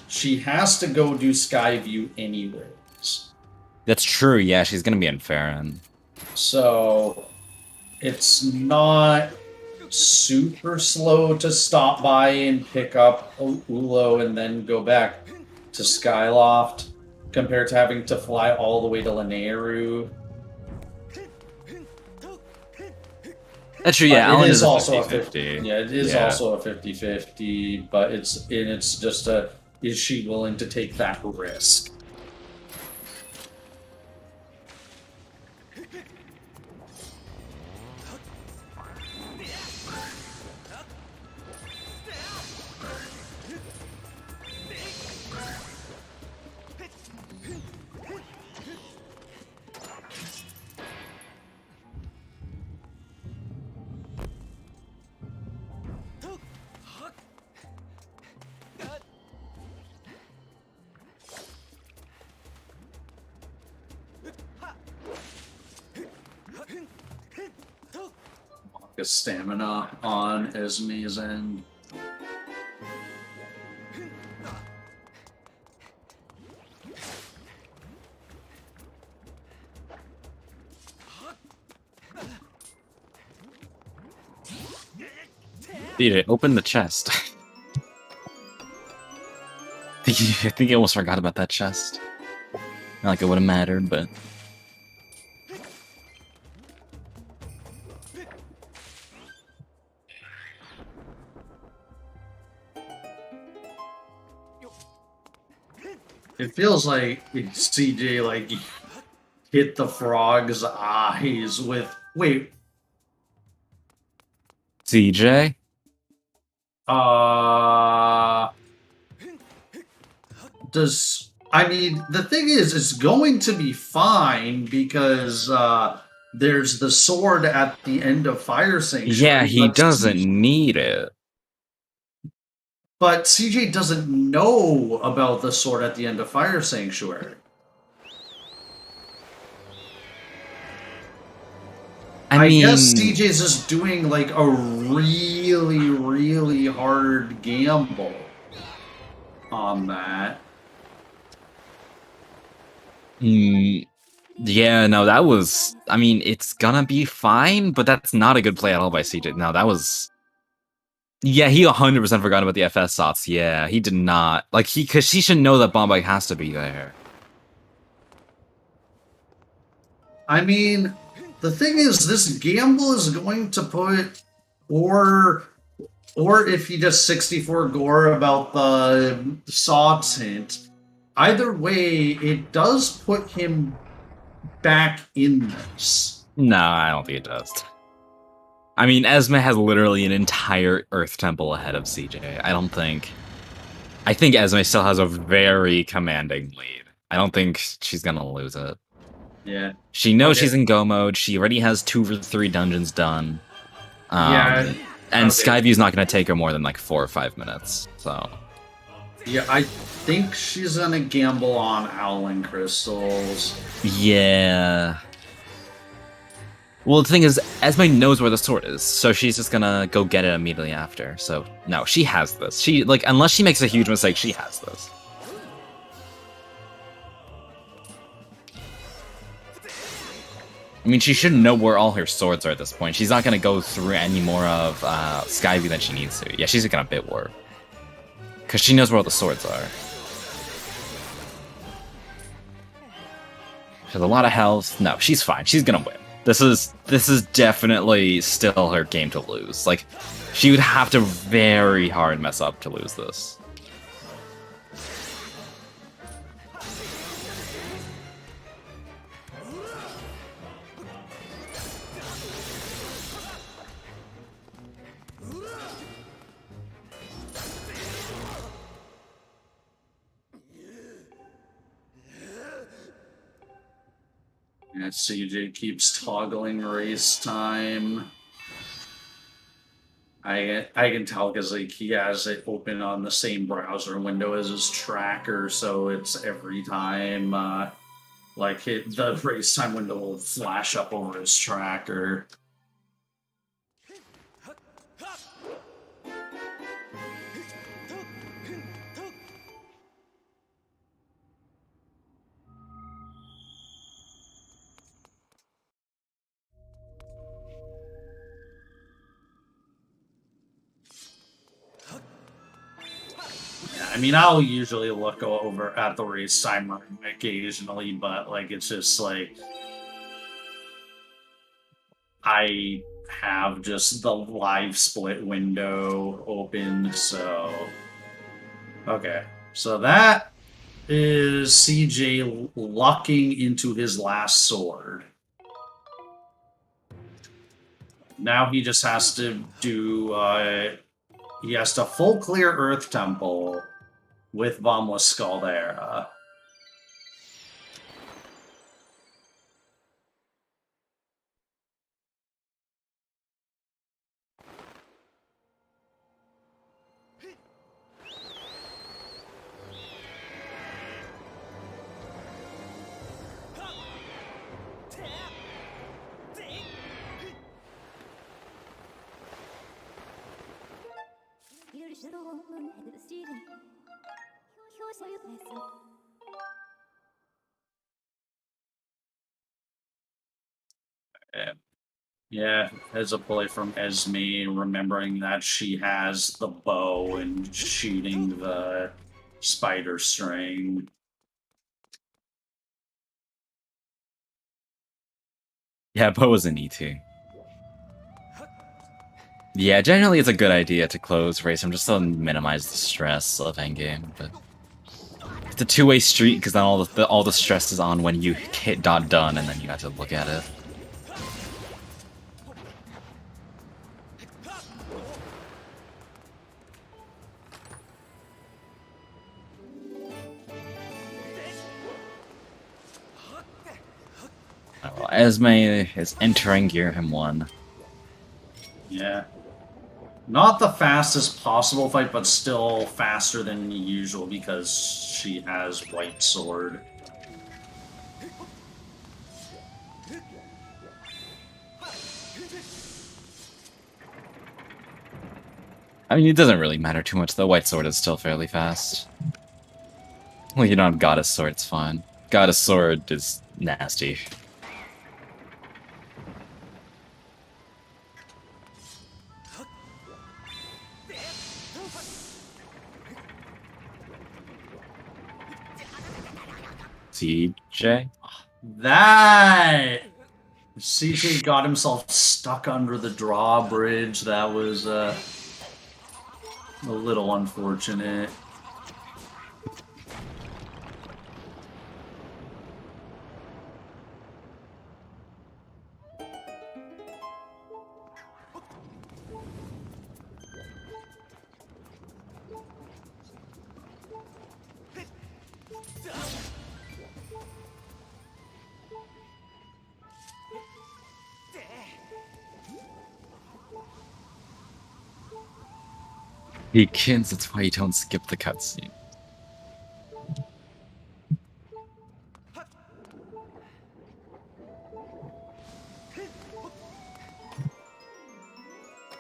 she has to go do Skyview anyways. That's true, yeah, she's gonna be in Farron. So, it's not super slow to stop by and pick up Ulo and then go back to Skyloft, compared to having to fly all the way to Lanayru. That's true, yeah, Alan is also a 50-50. Yeah, it is also a 50-50, but it's just is she willing to take that risk? a stamina on Esme's end. DJ, open the chest. I think you almost forgot about that chest. Not like it would have mattered, but... It feels like CJ like hit the frog's eyes with wait. CJ? Does I mean the thing is it's going to be fine because there's the sword at the end of Fire Sanctuary. Yeah, he doesn't need it. But CJ doesn't know about the sword at the end of Fire Sanctuary. I mean, guess CJ's just doing like a really, really hard gamble on that. Yeah, no, that was... I mean, it's gonna be fine, but that's not a good play at all by CJ. No, that was... Yeah, he 100% forgot about the FS sots. Yeah, he did not. Like, because he should know that Bombay has to be there. I mean, the thing is, this gamble is going to put... Or if he does 64 gore about the sots hint, either way, it does put him back in this. No, I don't think it does. I mean, Esme has literally an entire Earth Temple ahead of CJ. I think Esme still has a very commanding lead. I don't think she's gonna lose it. Yeah. She knows she's in go mode. She already has 2 or 3 dungeons done. And Skyview's not gonna take her more than like 4 or 5 minutes. So. Yeah, I think she's gonna gamble on Owling Crystals. Yeah. Well, the thing is, Esme knows where the sword is, so she's just gonna go get it immediately after. So, no, she has this. She, like, unless she makes a huge mistake, she has this. I mean, she should know where all her swords are at this point. She's not gonna go through any more of Skyview than she needs to. Yeah, she's gonna bit war. Because she knows where all the swords are. She has a lot of health. No, she's fine. She's gonna win. This is definitely still her game to lose. Like, she would have to very hard mess up to lose this. Yeah, CJ keeps toggling race time. I can tell because like he has it open on the same browser window as his tracker, so it's every time the race time window will flash up over his tracker. I mean, I'll usually look over at the race timer occasionally, but like it's just like I have just the live split window open, so okay. So that is CJ locking into his last sword. Now he just has to do he has to full clear Earth Temple with Bombless Scaldera. Yeah, as a play from Esme, remembering that she has the bow and shooting the spider string. Yeah, Bo is an ET. Yeah, generally it's a good idea to close race him just to minimize the stress of endgame, but it's a two-way street because then all the stress is on when you hit done and then you have to look at it. Well, Esme is entering Gear Him 1. Yeah. Not the fastest possible fight, but still faster than usual because she has White Sword. I mean, it doesn't really matter too much, though. White Sword is still fairly fast. Well, you don't have Goddess Sword, it's fine. Goddess Sword is nasty. CJ? That! CJ got himself stuck under the drawbridge. That was a little unfortunate. Beacons, that's why you don't skip the cutscene.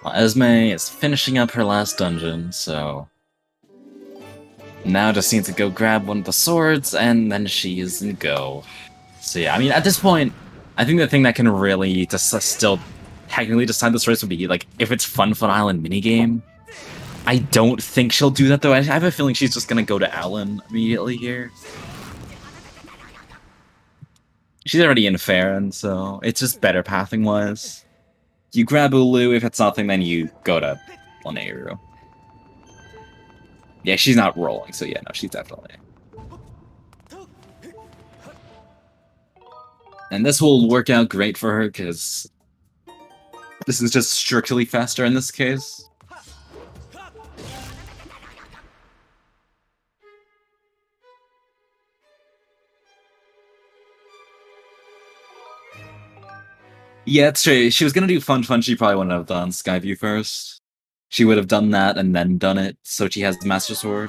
Well, Esme is finishing up her last dungeon, so now just needs to go grab one of the swords, and then she is in go. So yeah, I mean, at this point, I think the thing that can really just still technically decide this race would be, like, if it's Fun Island minigame. I don't think she'll do that, though. I have a feeling she's just gonna go to Alan immediately here. She's already in Farron, so it's just better pathing-wise. You grab Ulu, if it's nothing, then you go to Laneru. Yeah, she's not rolling, so yeah, no, she's definitely... And this will work out great for her, because this is just strictly faster in this case. Yeah, it's true. She was gonna do Fun, she probably wouldn't have done Skyview first. She would have done that and then done it, so she has the Master Sword.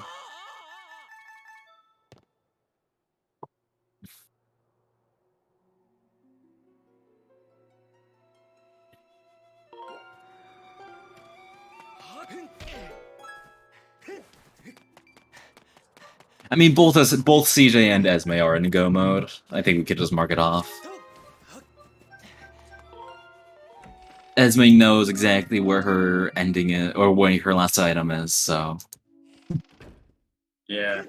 I mean, both CJ and Esme are in go mode. I think we could just mark it off. Esme knows exactly where her ending is, or where her last item is, so... Yeah.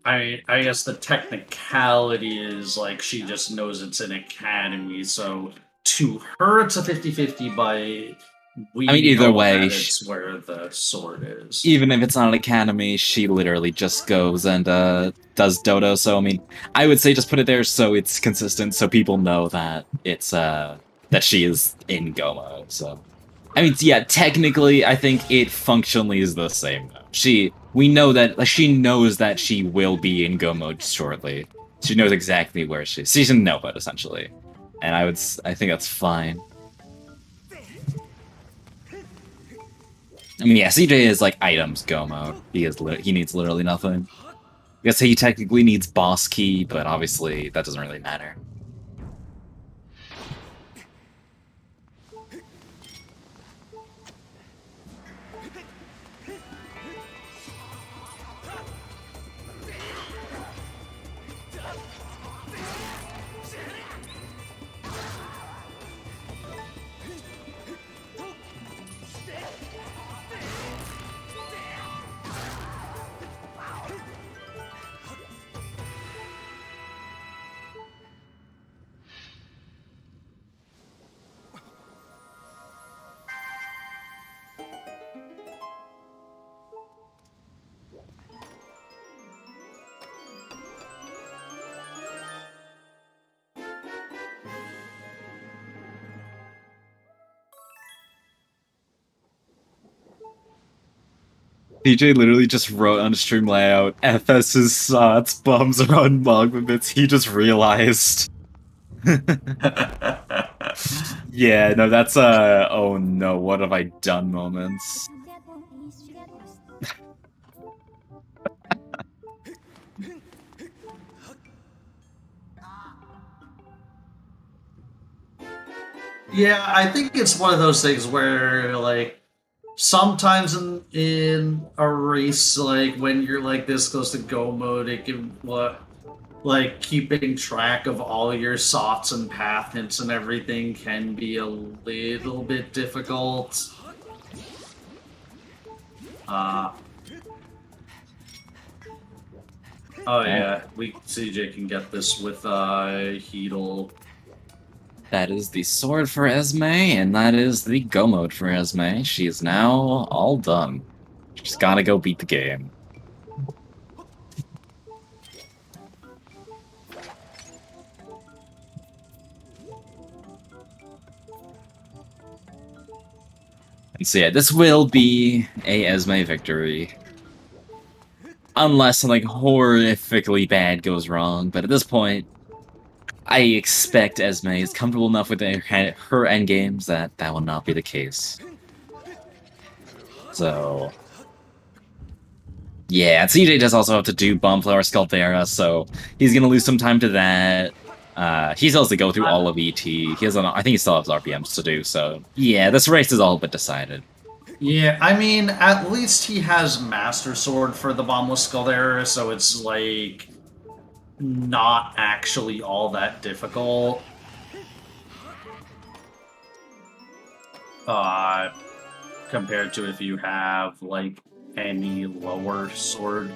I guess the technicality is, like, she just knows it's an academy, so to her it's a 50-50, but we I mean, either know way, that it's where the sword is. Even if it's not an academy, she literally just goes and does Dodo, so I mean, I would say just put it there so it's consistent, so people know that it's, that she is in go mode, so... I mean, yeah, technically, I think it functionally is the same, though. We know that, like, she knows that she will be in go mode shortly. She knows exactly where she is. She's in no mode, essentially. And I think that's fine. I mean, yeah, CJ is, like, items go mode. He needs literally nothing. I guess he technically needs boss key, but obviously that doesn't really matter. PJ literally just wrote on stream layout, FS's sots, bombs are on magma bits, he just realized. Yeah, no, that's oh no, what have I done moments. Yeah, I think it's one of those things where, like, sometimes in a race, like, when you're, like, this close to go mode, it can, like, keeping track of all your sots and path hints and everything can be a little bit difficult. Oh yeah, CJ can get this with Heedle. That is the sword for Esme, and that is the go mode for Esme. She is now all done. She's gotta go beat the game. And so yeah, this will be a Esme victory. Unless something horrifically bad goes wrong, but at this point, I expect Esme is comfortable enough with her endgames that that will not be the case. So... yeah, and CJ does also have to do Bombflower Sculptera, so he's gonna lose some time to that. He still has to go through all of ET. He has, I think he still has RPMs to do, so... yeah, this race is all but decided. Yeah, I mean, at least he has Master Sword for the Bombless Sculdera, so it's, like, not actually all that difficult. Compared to if you have, like, any lower sword.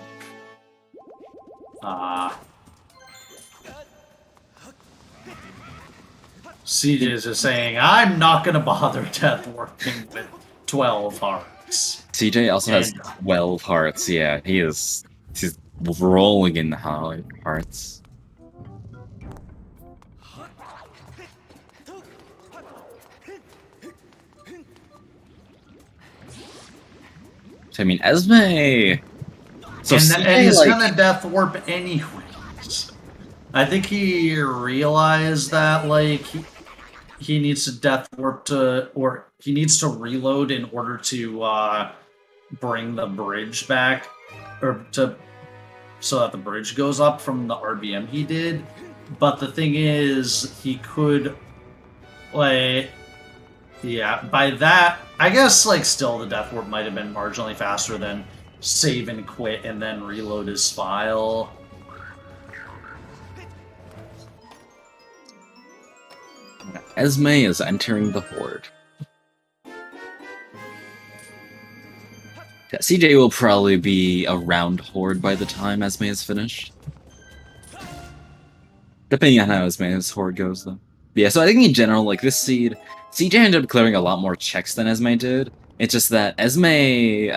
CJ is just saying, I'm not gonna bother death working with 12 hearts. CJ also has 12 hearts, yeah. He's rolling in hearts. I mean, Esme... so and he's like... gonna death warp anyways. I think he realized that, like, he needs to death warp to, or he needs to reload in order to bring the bridge back, or to, so that the bridge goes up from the RBM he did. But the thing is, he could, like, yeah, by that, I guess, like, still the death warp might have been marginally faster than save and quit and then reload his file. Esme is entering the Horde. Yeah, CJ will probably be around Horde by the time Esme is finished. Depending on how Esme's Horde goes, though. But yeah, so I think in general, like, this seed, CJ ended up clearing a lot more checks than Esme did. It's just that Esme,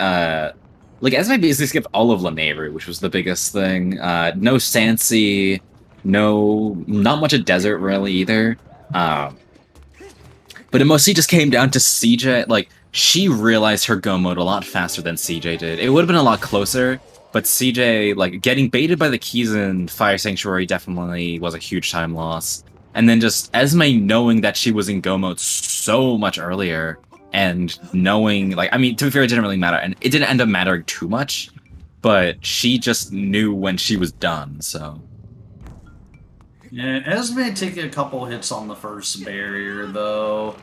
like, Esme basically skipped all of Lanayru, which was the biggest thing. No Sansi, not much of Desert, really, either. But it mostly just came down to CJ, like, she realized her go mode a lot faster than CJ did. It would have been a lot closer, but CJ, like, getting baited by the keys in Fire Sanctuary definitely was a huge time loss. And then just Esme knowing that she was in go mode so much earlier, and knowing, like, I mean, to be fair, it didn't really matter, and it didn't end up mattering too much, but she just knew when she was done, so... Yeah, Esme taking a couple hits on the first barrier, though.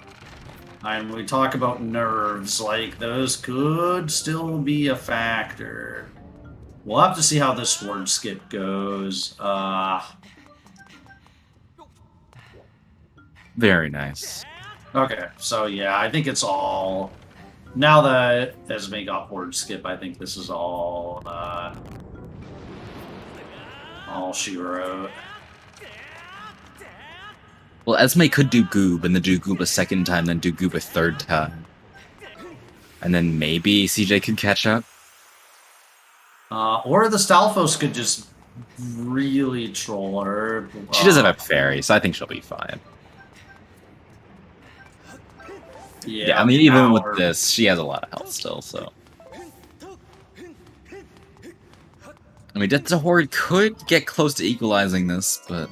And we talk about nerves, like, those could still be a factor. We'll have to see how this sword skip goes. Very nice. Okay, so yeah, I think it's all... now that Esme got horde skip, I think this is all she wrote. Well, Esme could do Goob, and then do Goob a second time, then do Goob a third time. And then maybe CJ could catch up. Or the Stalfos could just really troll her. She doesn't have fairy, so I think she'll be fine. Yeah, I mean, even with this, she has a lot of health still, so... I mean, Death to Horde could get close to equalizing this, but...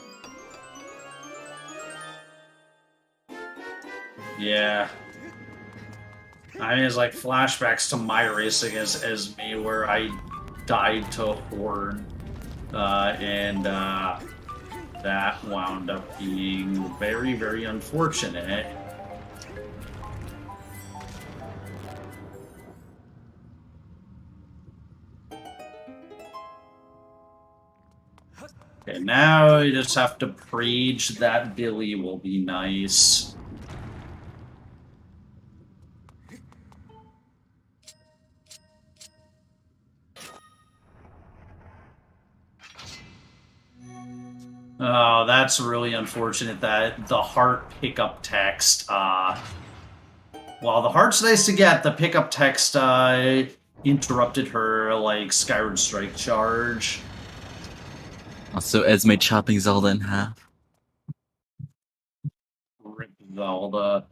Yeah. I mean, it's like flashbacks to my racing as me, where I died to Horde, and that wound up being very, very unfortunate. Okay, now you just have to preach that Billy will be nice. Oh, that's really unfortunate that the heart pickup text, well, the heart's nice to get, the pickup text, interrupted her, like, Skyward Strike charge. Also, Esme chopping Zelda in half. Rip Zelda.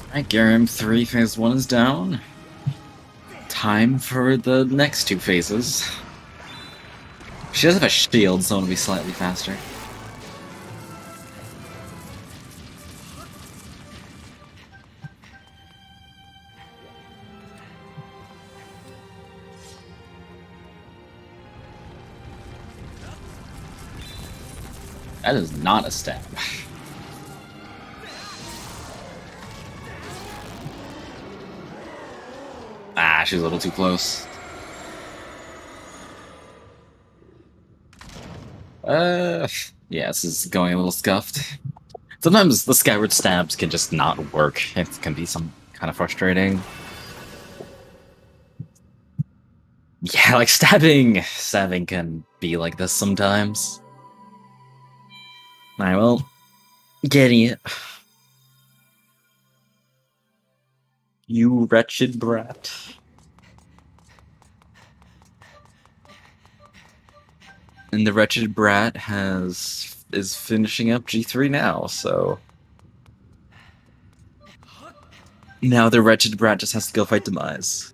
Alright, Garam 3 phase 1 is down. Time for the next two phases. She does have a shield, so it'll be slightly faster. That is not a stab. Ah, she's a little too close. Yeah, this is going a little scuffed. Sometimes the Skyward stabs can just not work. It can be some kind of frustrating. Yeah, like stabbing can be like this sometimes. Alright, well, getting it. You wretched brat. And the wretched brat is finishing up G3 now, so now the wretched brat just has to go fight Demise.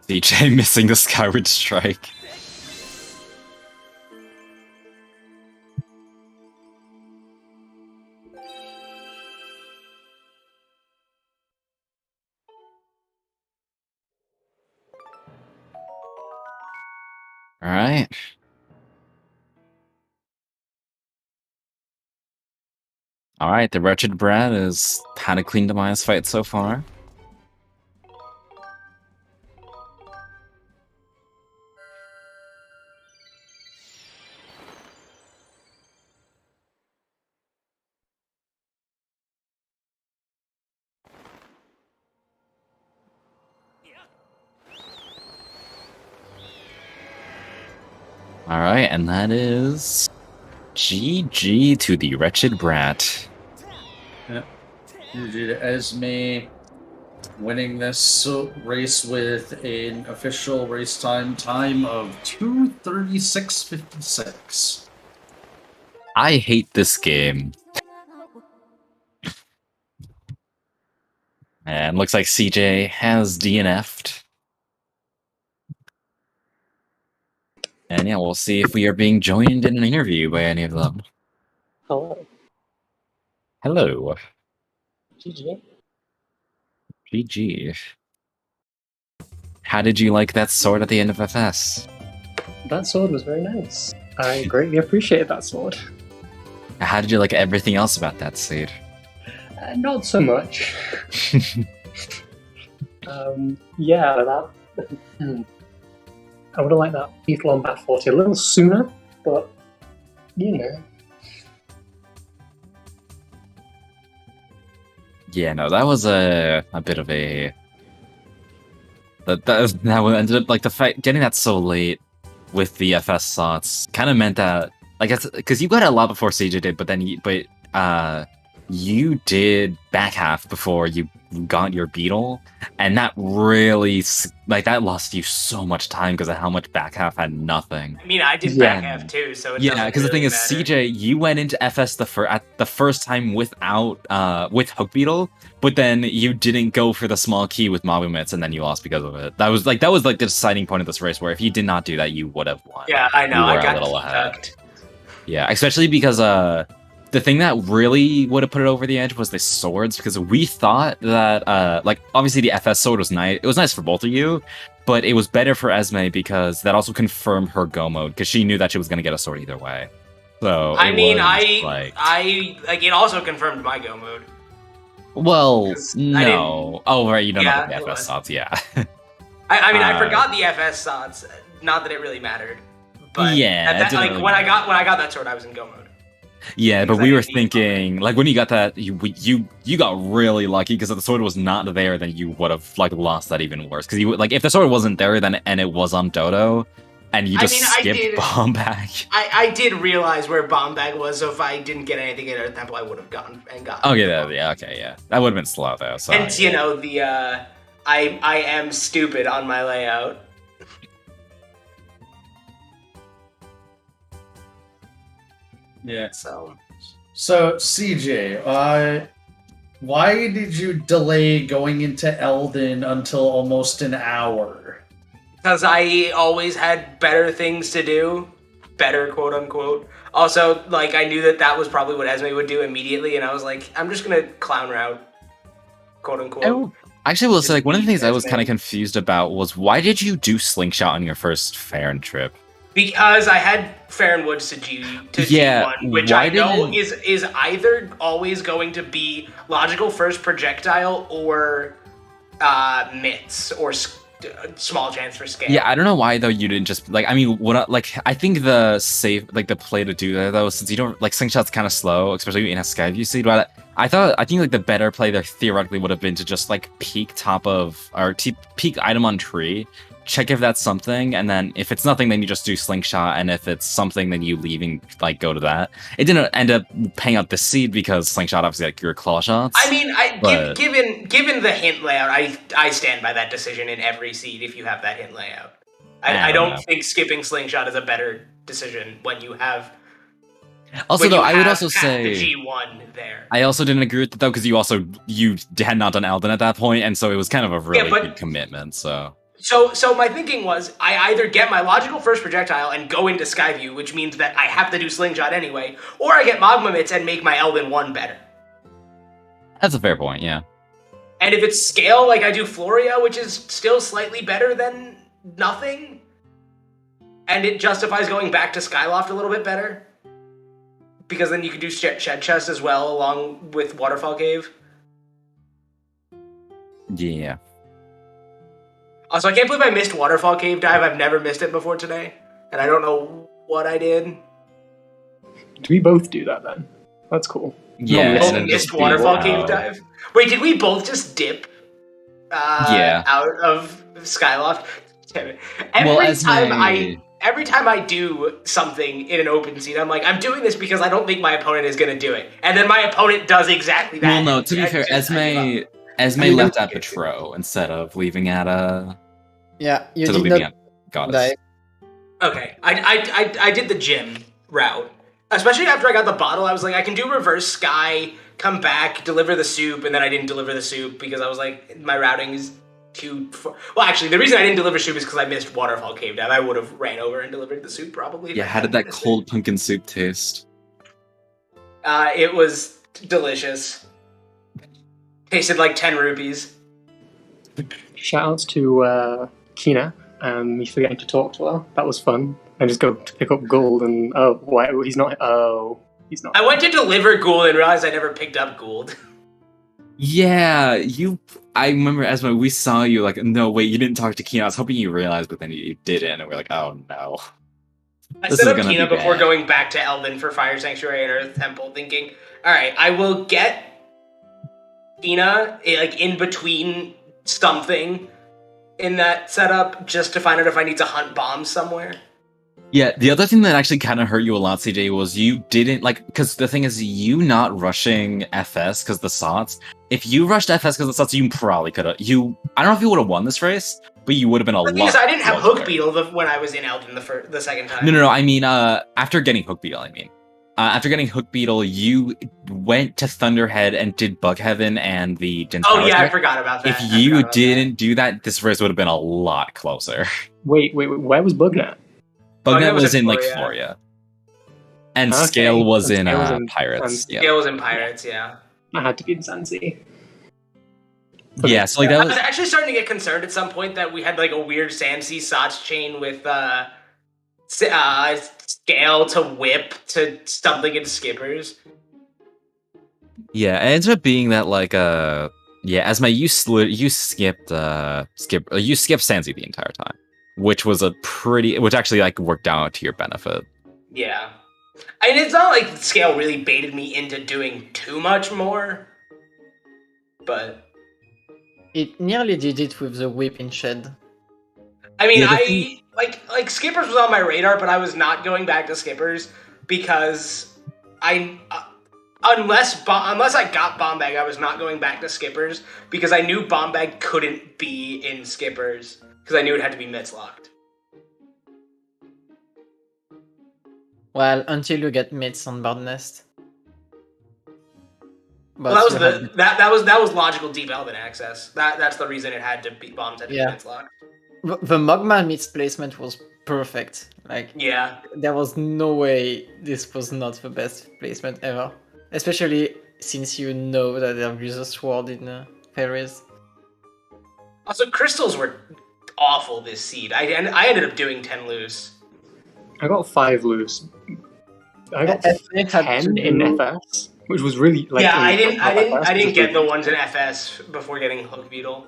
DJ missing the Skyward Strike. Alright. Alright, the wretched brat has had a clean Demise fight so far. Alright, and that is GG to the wretched brat. Yep. GG to Esme, winning this race with an official race time of 2:36.56. I hate this game. And looks like CJ has DNF'd. And yeah, we'll see if we are being joined in an interview by any of them. Hello. Hello. GG. GG. How did you like that sword at the end of FS? That sword was very nice. I greatly appreciated that sword. How did you like everything else about that seed? Not so much. Yeah, that. I would have liked that lethal on bat 40 a little sooner, but you know. Yeah, no, that was a bit of a that ended up like the fact getting that so late with the FS slots kind of meant that like because you got it a lot before CJ did, but then you did back half before you got your beetle, and that really like that lost you so much time because of how much back half had nothing. I mean, I did back half too, so it yeah. Because really the thing matter. is, CJ, you went into FS at the first time without with hook beetle, but then you didn't go for the small key with mob emits, and then you lost because of it. That was like the deciding point of this race. Where if you did not do that, you would have won. Yeah, I know. You were I got a little ahead. fucked. Yeah, especially because the thing that really would have put it over the edge was the swords, because we thought that like obviously the FS sword was nice. It was nice for both of you, but it was better for Esme because that also confirmed her go mode because she knew that she was gonna get a sword either way. So I mean, like it also confirmed my go mode. Well, 'Cause no. Oh right, you don't Yeah, know the it FS was. slots, yeah. I mean, I forgot the FS slots. Not that it really mattered. But Yeah, it didn't like really when I got that sword, I was in go mode. Yeah, but Because we I were didn't need thinking, like, when you got that, you got really lucky because if the sword was not there, then you would have like lost that even worse. Because you like if the sword wasn't there, then and it was on Dodo, and you just skipped bomb bag. I did realize where bomb bag was, so if I didn't get anything in our temple, I would have gone and got. Okay, yeah, that would have been slow though. So Hence, you know, the I am stupid on my layout. Yeah. So CJ, why did you delay going into Elden until almost an hour? because I always had better things to do, better quote unquote. Also, like I knew that was probably what Esme would do immediately, and I was like, I'm just gonna clown route, quote unquote. Actually, will say like one of the things I was kind of confused about was why did you do slingshot on your first Farron trip? Because I had Farron Woods to G1, which I know is either always going to be logical first projectile or mitts or small chance for scale. Yeah, I don't know why though you didn't just like. I mean, I think the the play to do there though, since you don't like slingshot's kind of slow, especially in a Skyview seed. But I think like the better play there theoretically would have been to just like peek peek item on tree. Check if that's something, and then if it's nothing, then you just do slingshot, and if it's something, then you like go to that. It didn't end up paying out the seed because slingshot obviously like your claw shots. I mean, given the hint layout, I stand by that decision in every seed. If you have that hint layout, I don't think skipping slingshot is a better decision when you have. Also, though, I would also say the G1 there. I also didn't agree with it though because you had not done Elden at that point, and so it was kind of a really good commitment. So my thinking was, I either get my logical first projectile and go into Skyview, which means that I have to do slingshot anyway, or I get Magma Mitts and make my Elden 1 better. That's a fair point, yeah. And if it's scale, like I do Floria, which is still slightly better than nothing, and it justifies going back to Skyloft a little bit better, because then you can do Shed Chest as well, along with Waterfall Cave. Yeah. Also, I can't believe I missed Waterfall Cave Dive. I've never missed it before today, and I don't know what I did. Did we both do that then? That's cool. Yeah. We both missed Waterfall Cave Dive. Wait, did we both just dip out of Skyloft? Damn it. Every time I do something in an open seat, I'm like, I'm doing this because I don't think my opponent is going to do it. And then my opponent does exactly that. Well, no, to be fair, Esme left at Betro instead of leaving at Yeah, you instead of did leaving not at Goddess. die. Okay, I did the gym route. Especially after I got the bottle, I was like, I can do reverse sky, come back, deliver the soup, and then I didn't deliver the soup because I was like, my routing is too far. Well, actually, the reason I didn't deliver soup is because I missed Waterfall Cave Dive. I would have ran over and delivered the soup probably. Yeah, how did that cold pumpkin soup taste? It was delicious. Tasted like 10 rupees. Shoutouts to Kina and me forgetting to talk to her. That was fun. I just go to pick up Gould and why he's not. Oh, he's not. I went to deliver Gould and realized I never picked up Gould. Yeah, I remember Esme, we saw you like, no, wait, you didn't talk to Kina. I was hoping you realized, but then you didn't, and we're like, oh no. I This set is up gonna Kina be before bad. going back to Elden for Fire Sanctuary and Earth Temple, thinking, alright, I will get Kina like in between something in that setup just to find out if I need to hunt bombs somewhere. Yeah, the other thing that actually kind of hurt you a lot, CJ, was you didn't, like, because the thing is, you not rushing FS because the SOTs, if you rushed FS because the SOTs, you probably could have, I don't know if you would have won this race, but you would have been a lot Because I didn't have closer. Hook Beetle when I was in Elden the second time. No, I mean, after getting Hook Beetle, after getting Hook Beetle, you went to Thunderhead and did Bug Heaven and the Jin's Oh Power yeah, I Attack. forgot about that. If you didn't do that, this race would have been a lot closer. Wait, where was Bugnet? Bugnet was in, like, Floria. Floria. And Okay, Scale was and in Scale was in- Pirates. and Yeah. Scale was in Pirates, yeah. I had to be in Zanzi. Yeah, so like that I was was actually starting to get concerned at some point that we had like a weird Samsey Sots chain with Scale to Whip to something into Skippers. yeah, it ended up being that like Esma, you skipped Sansi the entire time, which actually like worked out to your benefit. Yeah. I mean, it's not like Scale really baited me into doing too much more, but It nearly did it with the whip in shed. I mean, Yeah, the I thing- like Skippers was on my radar, but I was not going back to Skippers because unless I got Bomb Bag, I was not going back to Skippers because I knew Bomb Bag couldn't be in Skippers because I knew it had to be mitts locked. Well, until you get mitts on Bird Nest. But Well, you that was logical deep Elven access. That's the reason it had to be bombs had to be Yeah. mitts locked. the Mogma mitts placement was perfect. Like, Yeah. there was no way this was not the best placement ever. Especially since you know that there is a sword in fairies. Also, crystals were awful this seed. I ended up doing 10 loose. I got 5 loose. I got FF had 10 to in do- FS, which was really like. Yeah, I in FS, didn't which get the was ones in FS before getting Hook Beetle.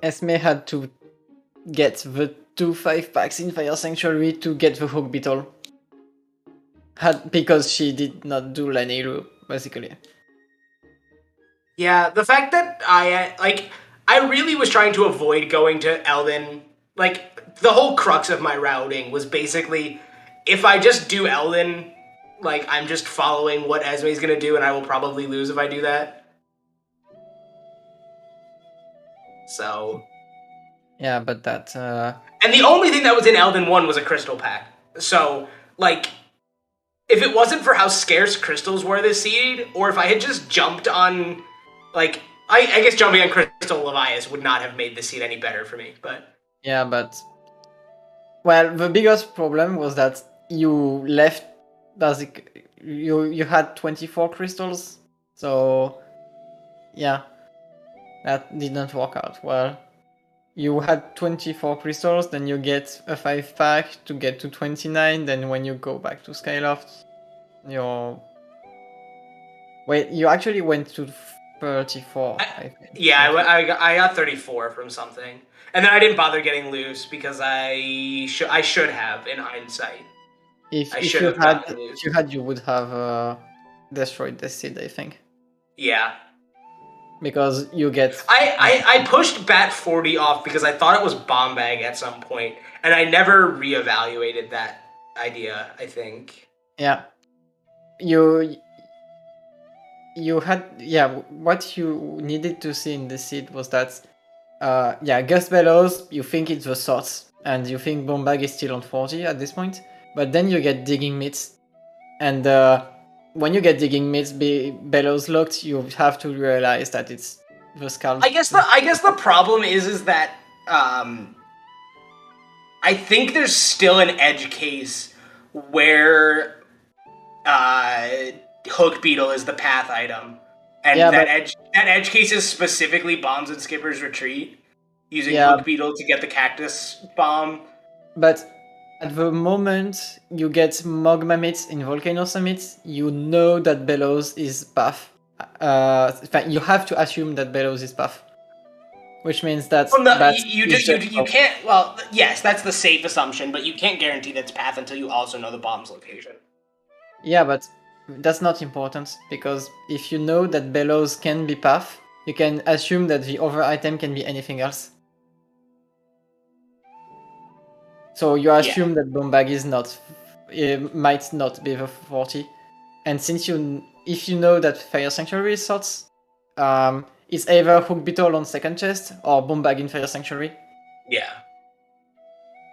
Esme had to get the 2 5-packs in Fire Sanctuary to get the Hook Beetle. Because she did not do Lanilu, basically. Yeah, the fact that I really was trying to avoid going to Elden. Like, the whole crux of my routing was basically, if I just do Elden, like, I'm just following what Esme's gonna do, and I will probably lose if I do that. So... Yeah, but that... And the only thing that was in Elden 1 was a crystal pack. So, like, if it wasn't for how scarce crystals were this seed, or if I had just jumped on, like, I guess jumping on Crystal Levias would not have made this seed any better for me, but... Yeah, but... Well, the biggest problem was that you left... You had 24 crystals, so... Yeah. That didn't work out well. You had 24 crystals, then you get a 5-pack to get to 29, then when you go back to Skyloft, you're... Wait, you actually went to 34, I think. Yeah, I got 34 from something. And then I didn't bother getting loose because I should have, in hindsight. If I you should have had, gotten loose. if you had, you would have destroyed the seed, I think. Yeah. Because you get... I pushed Bat 40 off because I thought it was Bomb Bag at some point, and I never reevaluated that idea, I think. Yeah. You had... Yeah, what you needed to see in the seed was that... Gust Bellows, you think it's the source, and you think Bomb Bag is still on 40 at this point, but then you get Digging Mitts, and when you get Digging Mitts Bellows locked, you have to realize that it's the Scald. I guess the problem is that I think there's still an edge case where Hook Beetle is the path item, and Yeah, that edge case is specifically bombs and Skipper's Retreat, using Yeah. Hook Beetle to get the Cactus Bomb. But at the moment you get Mogma meat in Volcano Summit, you know that Bellows is buff. In fact, you have to assume that Bellows is buff. Which means that Well, no, Bats you is just buff. can't. Well, yes, that's the safe assumption, but you can't guarantee that's path until you also know the bomb's location. Yeah, but that's not important, because if you know that Bellows can be path, you can assume that the other item can be anything else. So you assume that Bombag is not, might not be the 40, and since if you know that Fire Sanctuary is sorts, it's either Hook Beetle on second chest or Bombag in Fire Sanctuary. Yeah.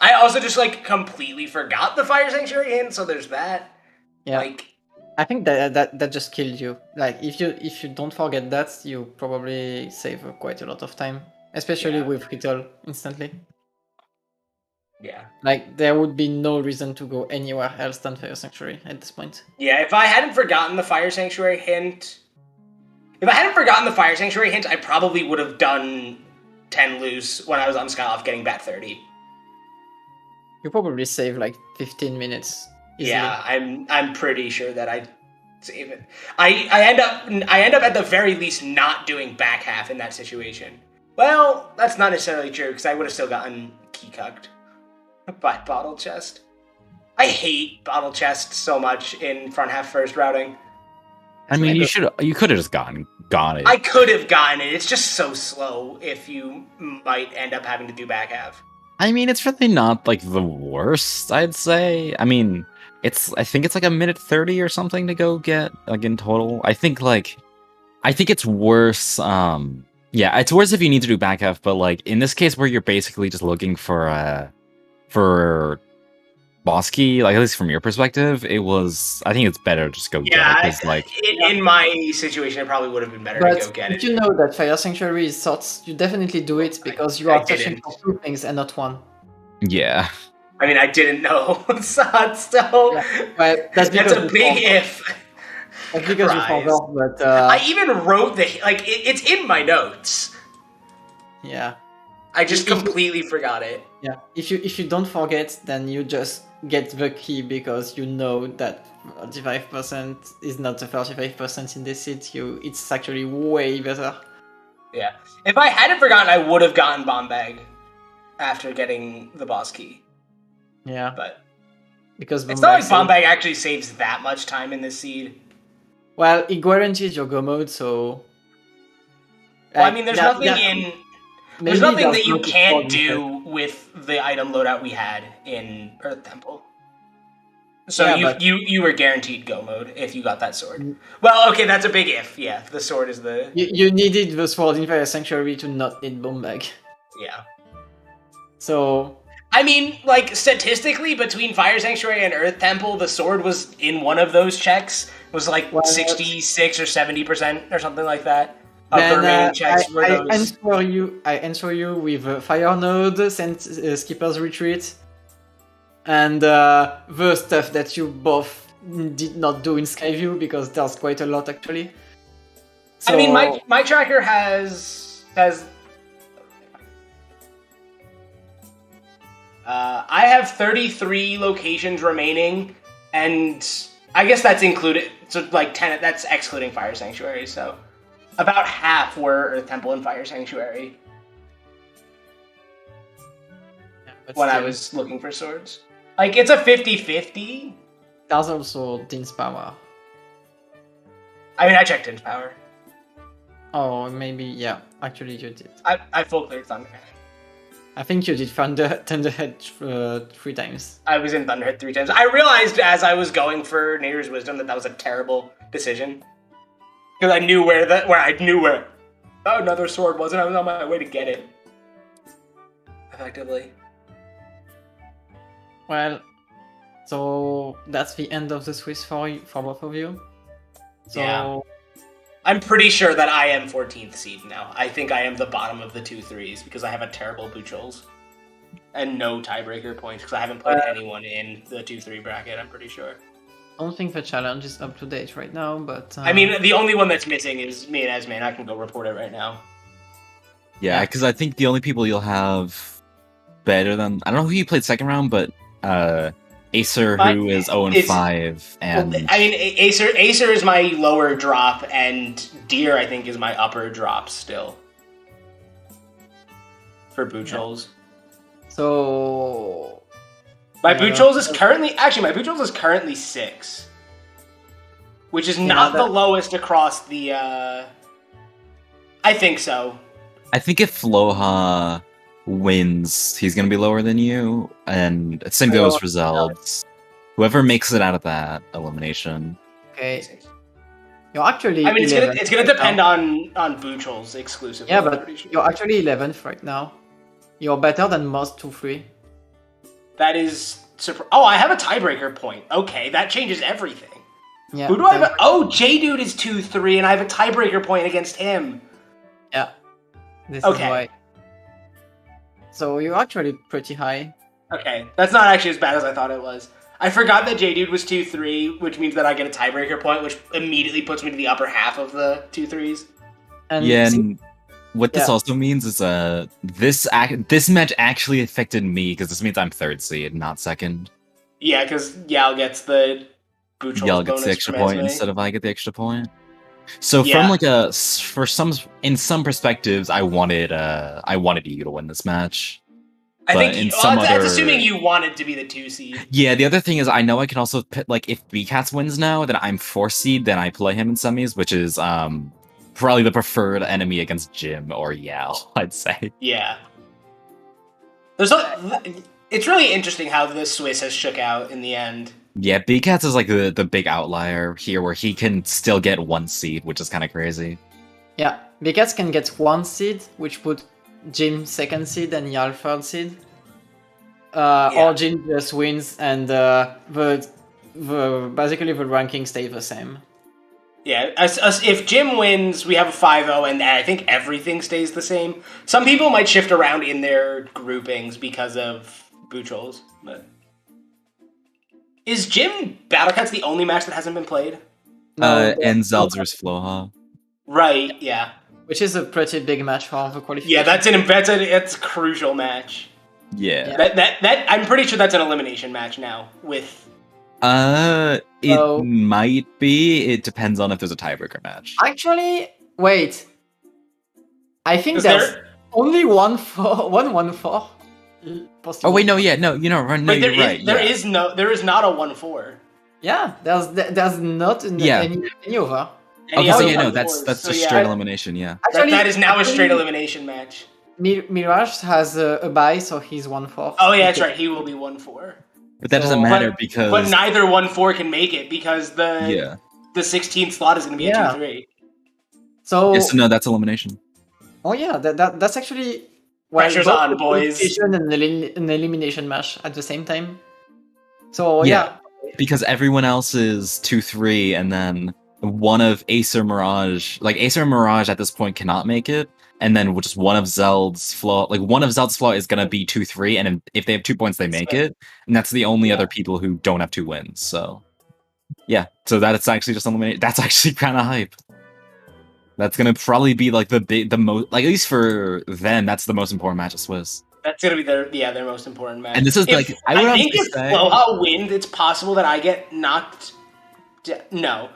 I also just like completely forgot the Fire Sanctuary hint, so there's that. Yeah. Like, I think that just killed you. Like if you don't forget that, you probably save quite a lot of time, especially with Beetle instantly. yeah. Like there would be no reason to go anywhere else than Fire Sanctuary at this point. Yeah, if I hadn't forgotten the Fire Sanctuary hint, I probably would have done 10 loose when I was on Skyloft getting Bat 30. You probably save like 15 minutes. Easily. Yeah, I'm pretty sure that I save it. I end up at the very least not doing back half in that situation. Well, that's not necessarily true, because I would have still gotten key cucked by Bottle Chest. I hate Bottle Chest so much in front half first routing. I mean, you could have just gone it. I could have gotten it. It's just so slow if you might end up having to do back half. I mean, it's really not like the worst, I'd say. I mean, I think it's like a minute 30 or something to go get, like, in total. I think it's worse. Yeah, it's worse if you need to do back half, but like in this case where you're basically just looking for boss key, like at least from your perspective, I think it's better to just go get it. Like in my situation, it probably would have been better to go get it. If you know that Fire Sanctuary is sorts, you definitely do it because you are searching for 2 things and not 1. Yeah. I mean, I didn't know Sots, so well, that's a big if. That's because you forgot, but I even wrote it's in my notes. Yeah. I just completely forgot it. Yeah. If you don't forget, then you just get the key because you know that 35% is not the 35% in this seed. It's actually way better. Yeah. If I hadn't forgotten, I would have gotten Bomb Bag after getting the boss key. Yeah. But because it's not like Bomb Bag actually saves that much time in this seed. Well, it guarantees your go mode, so. Well, I mean, there's nothing There's nothing that you can't do with the item loadout we had in Earth Temple. So you were guaranteed go mode if you got that sword. Well, okay, that's a big if. Yeah, the sword is the... You needed the sword in Fire Sanctuary to not need Bomb Bag. Yeah. So... I mean, like, statistically, between Fire Sanctuary and Earth Temple, the sword was in one of those checks. It was like 66 or 70% or something like that. Then I answer you with Fire Node, Skipper's Retreat, and the stuff that you both did not do in Skyview, because there's quite a lot actually. So, I mean, my tracker has I have 33 locations remaining, and I guess that's included. So like 10, that's excluding Fire Sanctuary. So. About half were Earth Temple and Fire Sanctuary. When I was looking for swords. Like, it's a 50-50. There's also Din's Power. I mean, I checked Din's Power. Oh, maybe, yeah. Actually, you did. I full cleared Thunderhead. I think you did Thunderhead 3 times. I was in Thunderhead 3 times. I realized as I was going for Nader's Wisdom that was a terrible decision. Because I knew where another sword was, and I was on my way to get it. Effectively. Well, so that's the end of the Swiss for both of you. So yeah. I'm pretty sure that I am 14th seed now. I think I am the bottom of the 2-3s because I have a terrible Buchholz. And no tiebreaker points because I haven't played anyone in the 2-3 bracket, I'm pretty sure. I don't think the challenge is up to date right now, but... I mean, the only one that's missing is me and Esme, and I can go report it right now. Yeah, because I think the only people you'll have better than... I don't know who you played second round, but Acer, My- who is 0 and it's- 5, and I mean, Acer is my lower drop, and Deer I think is my upper drop still. For Buchholz. So My Yeah. Buchholz is currently 6. Which is not the that- lowest across the I think so. I think if Floha wins, he's gonna be lower than you, and same goes for Zelds. Whoever makes it out of that elimination. okay, you're actually. I mean, it's 11th gonna right depend now. on Buchholz exclusively. Yeah, I'm but pretty sure. you're actually 11th right now. You're better than most 2-3. That is oh, I have a tiebreaker point. Okay, that changes everything. Yeah. Who do I have? J-Dude is 2-3, and I have a tiebreaker point against him. Yeah. This Okay. is why. So you're actually pretty high. Okay, that's not actually as bad as I thought it was. I forgot that J-Dude was 2-3, which means that I get a tiebreaker point, which immediately puts me to the upper half of the 2-3s. And Yeah, see- and what this Yeah. also means is this match actually affected me because this means I'm 3rd seed, not 2nd. Yeah, because Yal gets the Buchholz Y'all bonus gets the extra from point Esme. instead of I get the extra point. So Yeah. from in some perspectives, I wanted you to win this match. I but think in some that's other- assuming you wanted to be the 2 seed. Yeah, the other thing is I know I can also if BCats wins now, then I'm 4th seed, then I play him in semis, which is probably the preferred enemy against Jim or Yao, I'd say. Yeah. It's really interesting how the Swiss has shook out in the end. Yeah, BCats is like the big outlier here where he can still get 1 seed, which is kind of crazy. yeah, Vegas can get 1 seed, which put Jim 2nd seed and Yal 3rd seed. Or Jim just wins and basically the ranking stays the same. Yeah, if Jim wins, we have a 5-0, and I think everything stays the same. Some people might shift around in their groupings because of Buchholz, but... Is Jim Battlecats the only match that hasn't been played? And Zelda vs Floha. Right, yeah. Which is a pretty big match for the qualification. Yeah, that's a crucial match. Yeah. That I'm pretty sure that's an elimination match now with... It So- might be. It depends on if there's a tiebreaker match. Actually, wait. I think 'Cause there's only 1-4 possible. Oh wait, no, yeah, no, you're right. No, Wait, you're right. there yeah. is not a 1-4. Yeah, there's not Yeah. any other. Okay, so other yeah, no, 1-4s. that's So a yeah, straight elimination. Yeah. that is now a straight elimination match. Mirage has a bye, so he's 1-4. Oh yeah, that's right. He will be 1-4. But that So- doesn't matter because But neither 1-4 can make it because the 16th slot is going to be Yeah. a 2-3. So, yeah, so no, that's elimination. oh yeah, that's actually Pressure's both on, a boys. qualification and an elimination match at the same time. So Yeah. yeah, Because everyone else is 2-3, and then one of Acer Mirage, like Acer and Mirage at this point cannot make it, and then just one of Zeld's Flaw, like one of Zeld's Flaw is gonna be 2-3, and if they have 2 points, they make it, and that's the only other people who don't have 2 wins. So yeah, so that's actually just eliminated. That's actually kind of hype. That's gonna probably be like the most, like at least for them, that's the most important match of Swiss. That's going to be their most important match. And this is If- like I would think honestly if say, Floha wins, it's possible that I get knocked. No,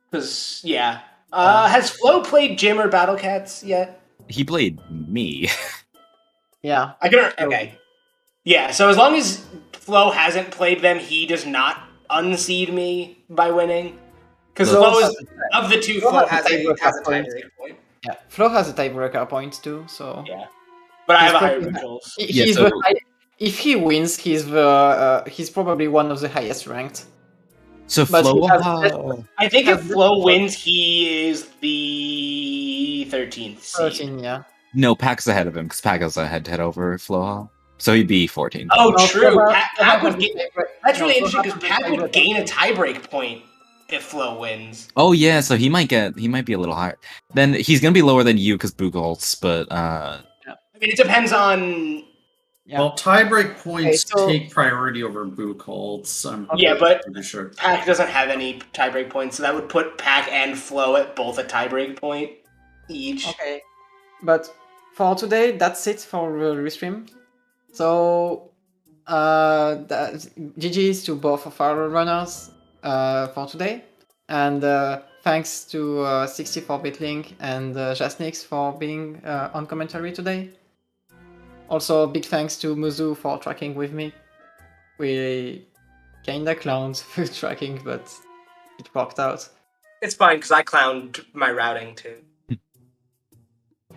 because yeah. Has Flo played Jim or Battlecats yet? he played me. yeah. I can. Okay. Yeah. So as long as Flo hasn't played them, he does not unseed me by winning. Because Flo Flo is has- of the two. Flo Flo has has a a tiebreaker point. tiebreaker point. Yeah, Flo has a tiebreaker point too, so Yeah. But I have a higher He's controls. Yeah, he's so- if he wins, he's probably one of the highest ranked. So But he Floha, I think if Has- Flo wins, he is the 13th seed. 13, yeah. no, Pack's ahead of him because Pack has a head-to-head over Floha, so he'd be 14. Oh, No, true. Flo Pac has would the get, tiebreak- that's no, really Flo interesting has because the Pac would tiebreaker gain a point. tiebreak point if Flo wins. Oh yeah, so he might be a little higher. Then he's gonna be lower than you because Buchholz, but I mean, it depends on. Yeah. Well, tiebreak points Okay, so- take priority over Buchholz. I'm Yeah, but pretty sure. Pac doesn't have any tiebreak points, so that would put Pac and Flo at both a tiebreak point each. Okay. But for today, that's it for the restream. So GG's to both of our runners for today, and thanks to 64-bit Link and Jasnix for being on commentary today. Also, big thanks to Muzu for tracking with me. We kinda clowned with tracking, but it worked out. It's fine because I clowned my routing too.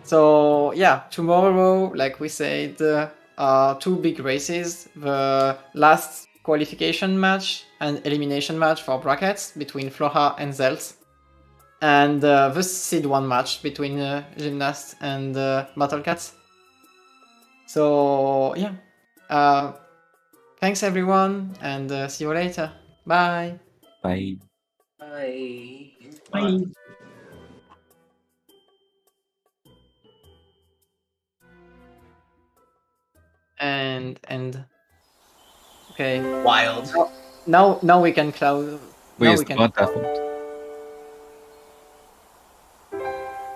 So yeah, tomorrow, like we said, two big races. The last qualification match and elimination match for brackets between Flora and Zelt. And the Seed 1 match between Gymnast and Battle Cats. So yeah, thanks everyone, and see you later. Bye. Bye. Bye. Bye. And okay. Wild. Now we can cloud. Wait, Now is we the can. bot deafened?